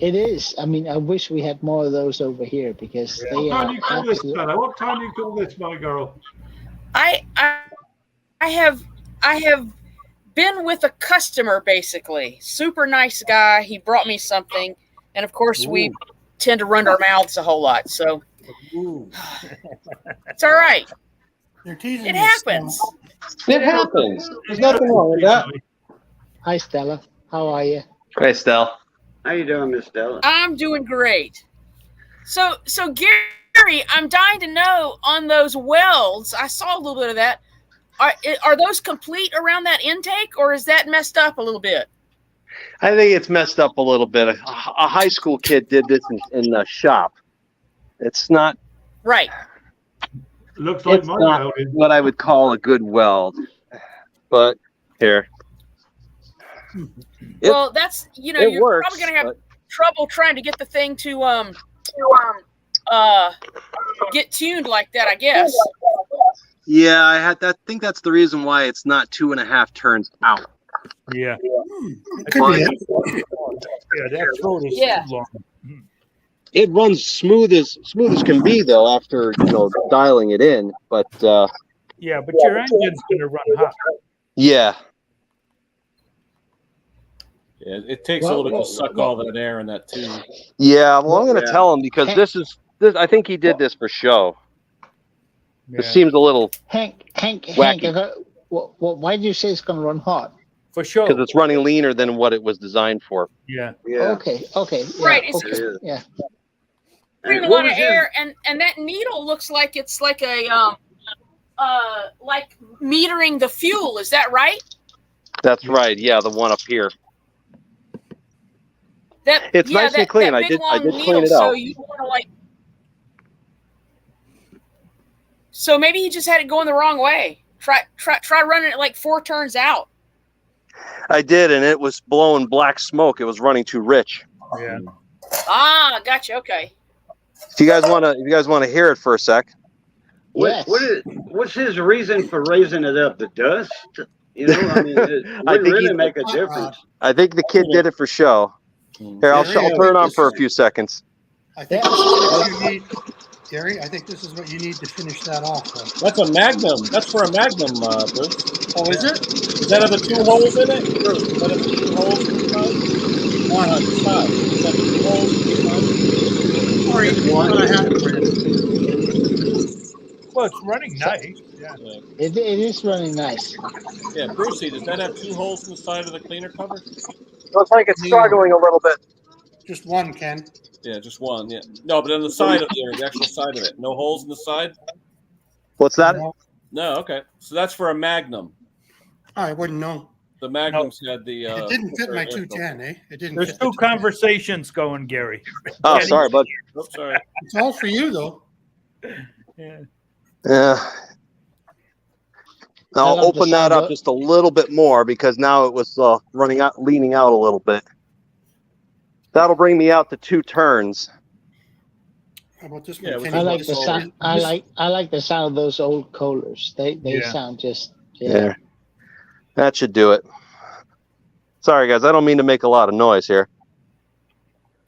It is. I mean, I wish we had more of those over here because they What time are do you call this, fella? What time do you call this, my girl? I have been with a customer basically. Super nice guy. He brought me something, and of course we tend to run our mouths a whole lot. So it's all right. They're teasing It you, happens. It happens. There's nothing wrong with that. Hi, Stella. How are you? Hey, Stell. How you doing, Miss Stella? I'm doing great. So Gary, I'm dying to know on those welds. I saw a little bit of that. Are those complete around that intake, or is that messed up a little bit? I think it's messed up a little bit. A high school kid did this in the shop. It's not. Right. Looks like It's my not weld is. what I would call a good weld. But here. Well, that's you're works, probably gonna have trouble trying to get the thing to get tuned like that, I guess. Yeah, I think that's the reason why it's not 2.5 turns out. Yeah. Could be it. Yeah, that throat is Yeah. too long. It runs smooth as can be though after dialing it in. But Yeah, but your engine's gonna run hot. yeah. Yeah, it takes a little bit to suck all that air in that tube. Yeah, well, I'm going to tell him because this. I think he did this for show. It seems a little Hank, wacky. why did you say it's going to run hot? For sure. Because it's running leaner than what it was designed for. Yeah. Yeah. Okay. Yeah, Right, it's okay, yeah. Bring a What lot of was his- air, and that needle looks like it's like a like metering the fuel. Is that right? That's right. Yeah, the one up here. It's yeah, nice and clean. That I big, did long clean needle, it so out. you want to like. So maybe he just had it going the wrong way. Try running it like 4 turns out. I did, and it was blowing black smoke. It was running too rich. Yeah. Ah, gotcha. Okay. If you guys want to hear it for a sec. Yes. What's his reason for raising it up? The dust? I mean, it I wouldn't think really he- make a difference. I think the kid did it for show. Here, I'll turn it on for a few seconds. I think this is what you need, Gary. I think this is what you need to finish that off. That's a Magnum. That's for a Magnum, Bruce. Oh, is it? Does that have the 2 holes in it? Bruce, does that have the 2 holes inside? One. On the side. Does that have 2 holes inside? Sorry, one. I have it for you. Well, it's running nice. Yeah. It is running nice. Yeah, Brucey, does that have 2 holes in the side of the cleaner cover? Looks like it's struggling a little bit. Just one, Ken. Yeah, just one. Yeah. No, but on the side of the actual side of it. No holes in the side? What's that? No, okay. So that's for a Magnum. I wouldn't know. The Magnums had the. It didn't fit my air filter. 210, eh? It didn't. There's fit the 2 conversations going, Gary. Oh, sorry, bud. Oops, sorry. It's all for you, though. Yeah. Yeah. I'll I'll open that up decide just a little bit more because now it was leaning out a little bit. That'll bring me out to 2 turns. How about this Yeah, one? which Kenny? is I like what the sold sound. I like the sound of those old Kohlers. They Yeah. sound just There. That should do it. Sorry, guys. I don't mean to make a lot of noise here.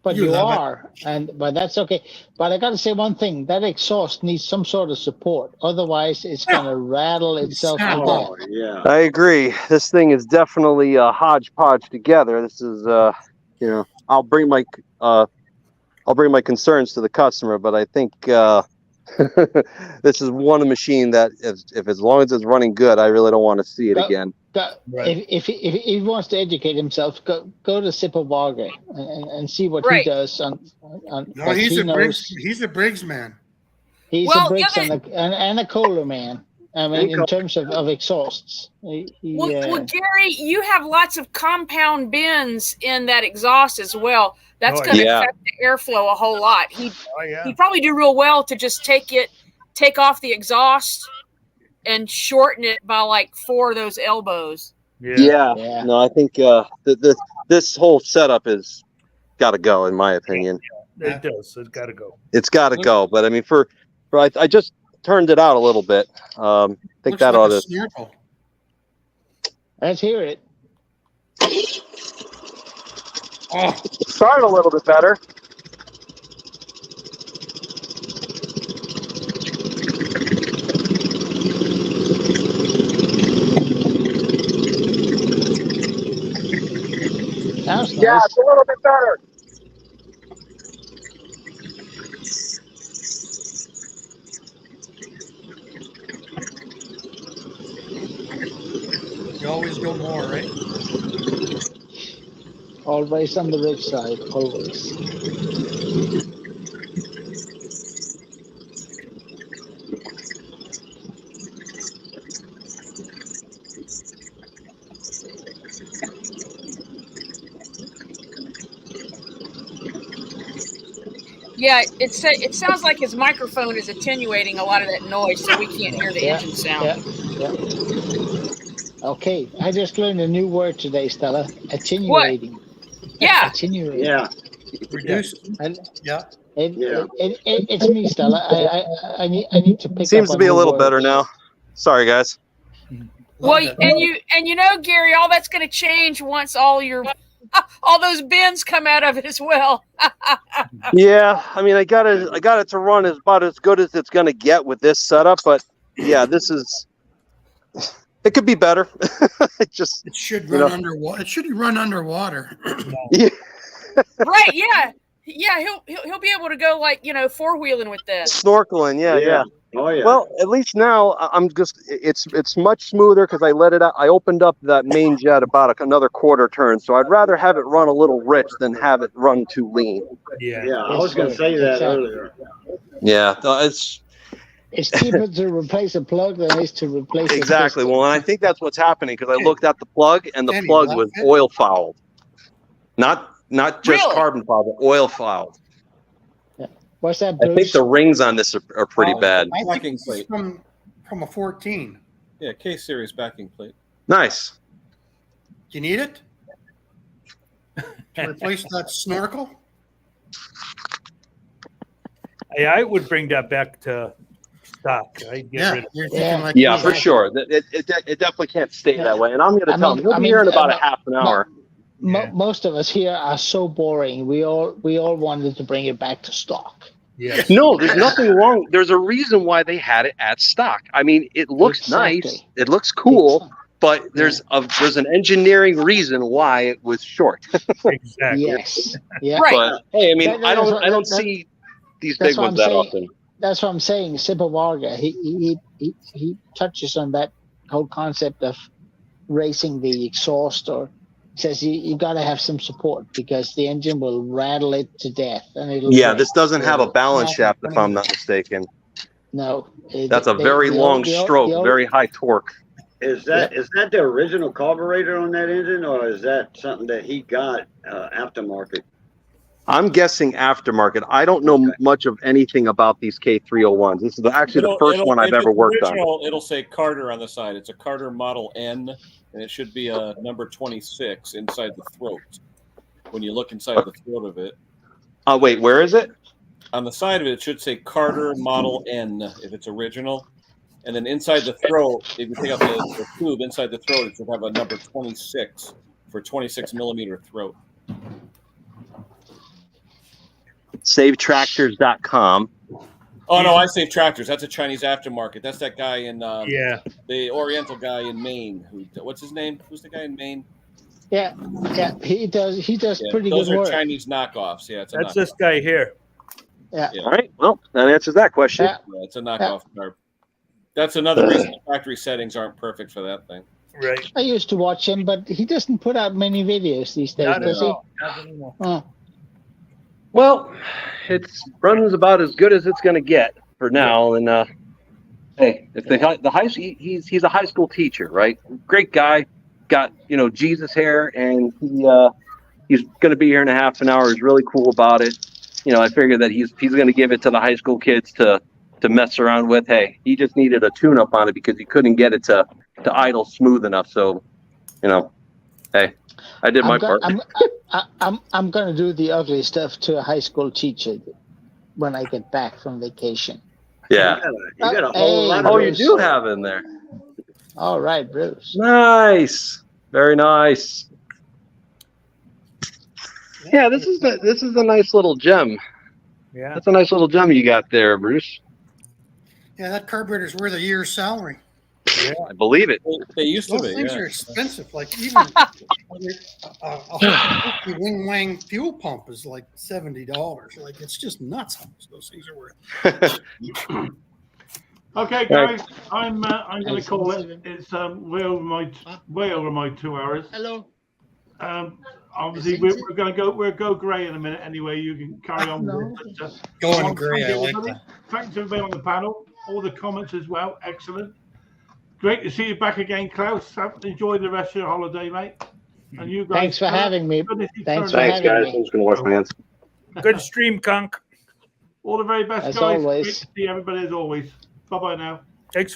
But You you love it. are, but that's okay. But I got to say one thing: that exhaust needs some sort of support. Otherwise, it's gonna rattle itself to death. Oh, yeah. I agree. This thing is definitely a hodgepodge together. This is, you know, I'll bring my concerns to the customer, but I think this is one machine that if as long as it's running good, I really don't want to see it again. Right. If he wants to educate himself, go to Sipperwager and see what Right. he does on. No, but he's he a knows- Briggs. He's a Briggs man. He's Well, a Briggs the other- and a Kohler man. I mean, in terms of exhausts. Well, Gary, you have lots of compound bends in that exhaust as well. That's Oh, going to yeah. affect the airflow a whole lot. Oh yeah. He'd probably do real well to just take off the exhaust and shorten it by like 4 of those elbows. Yeah. Yeah. No, I think this whole setup has got to go, in my opinion. It does. It's got to go. It's got to go. But I mean, I just turned it out a little bit. I think Looks that like ought a to. snorkel. Let's hear it. Oh, Start a little bit better. Sounds Yeah, nice. it's a little bit better. you always go more, right? Always on the rich side. Always. Yeah, it sounds like his microphone is attenuating a lot of that noise, so we can't hear the engine sound. Yeah. Okay, I just learned a new word today, Stella. Attenuating. Yeah. Attenuating. Yeah. Reduced. And Yeah. it's me, Stella. I need to pick Seems up to be on a new little words. better now. Sorry, guys. Well, Love it. and you know, Gary, all that's going to change once all those bends come out of it as well. Yeah, I mean, I got it to run about as good as it's gonna get with this setup, but yeah, this is. It could be better. It should run underwater. It should run underwater. Yeah. Right? Yeah. He'll be able to go like 4-wheeling with this. Snorkeling, yeah. Oh, yeah. Well, at least now it's much smoother because I let it out. I opened up that main jet about another quarter turn, so I'd rather have it run a little rich than have it run too lean. Yeah. I was going to say that Exactly. earlier. Yeah, it's cheaper to replace a plug than it is to replace exactly. a Well, and I think that's what's happening because I looked at the plug and the Kenny, plug left was it? oil fouled, not just Really? carbon fouled, but oil fouled. What's that, I think Bruce? the rings on this are pretty bad. I think Backing this is plate. from a 14. Yeah, K series backing plate. Nice. Do you need it to replace that snorkel? Yeah, I would bring that back to stock. I'd get rid of it. You're thinking like Yeah, me. for sure. It definitely can't stay that way. And I'm going to tell him. We'll be here in about a half an hour. Most of us here are so boring. We all wanted to bring it back to stock. Yes. No, there's nothing wrong. There's a reason why they had it at stock. I mean, it looks nice. Exactly. It looks cool, but there's an engineering reason why it was short. Exactly. Yes. Yeah. Right. But hey, I mean, I don't That's- see these that's big what ones I'm that saying. often. That's what I'm saying. Sipperwager, he touches on that whole concept of racing the exhaust, or says you got to have some support because the engine will rattle it to death, and it'll. Yeah, break. this doesn't have a balance Yeah. shaft, if I'm not mistaken. No. That's a very long stroke, very high torque. Is that the original carburetor on that engine, or is that something that he got aftermarket? I'm guessing aftermarket. I don't know much of anything about these K301s. This is actually the first one I've if ever it's worked original, It'll say Carter on the side. It's a Carter Model N, and it should be a number 26 inside the throat. when you look inside the throat of it. Wait, where is it? On the side of it, it should say Carter Model N if it's original. And then inside the throat, if you take out the tube inside the throat, it should have a number 26 for 26 millimeter throat. SaveTractors.com. Oh no, I Save Tractors. That's a Chinese aftermarket. That's that guy in the Oriental guy in Maine. What's his name? Who's the guy in Maine? Yeah, he does pretty good work. Those are Chinese knockoffs. Yeah, that's knockoff. This guy here. Yeah. All right. Well, that answers that question. Yeah, it's a knockoff carb. That's another reason the factory settings aren't perfect for that thing. Right. I used to watch him, but he doesn't put out many videos these days, does he? Not anymore. Oh. Well, it runs about as good as it's going to get for now. And hey, if the high he's a high school teacher, right? Great guy, got Jesus hair, and he's going to be here in a half an hour. He's really cool about it. I figured that he's going to give it to the high school kids to mess around with. Hey, he just needed a tune-up on it because he couldn't get it to idle smooth enough. So, hey, I did my part. I'm going to do the ugly stuff to a high school teacher when I get back from vacation. Yeah. You got a whole lot of Oh, you do have in there. All right, Bruce. Nice. Very nice. Yeah, this is a nice little gem. Yeah. That's a nice little gem you got there, Bruce. Yeah, that carburetor's worth a year's salary. Yeah, I believe it. They used to Those be. things Yeah. are expensive. Like even a wing wang fuel pump is like $70. Like it's just nuts how much those things are worth. Okay, guys, I'm going to call it. It's way over my 2 hours. Hello. Obviously, we're going to go grey in a minute. Anyway, you can carry on. Going grey, I like that. Thanks everybody on the panel, all the comments as well. Excellent. Great to see you back again, Klaus. Enjoy the rest of your holiday, mate. And you guys. Thanks for having me. Thanks, guys. I'm just going to wash my hands. Good stream, Conk. All the very best, as guys. Always. Great to see everybody as always. Bye-bye now. Thanks.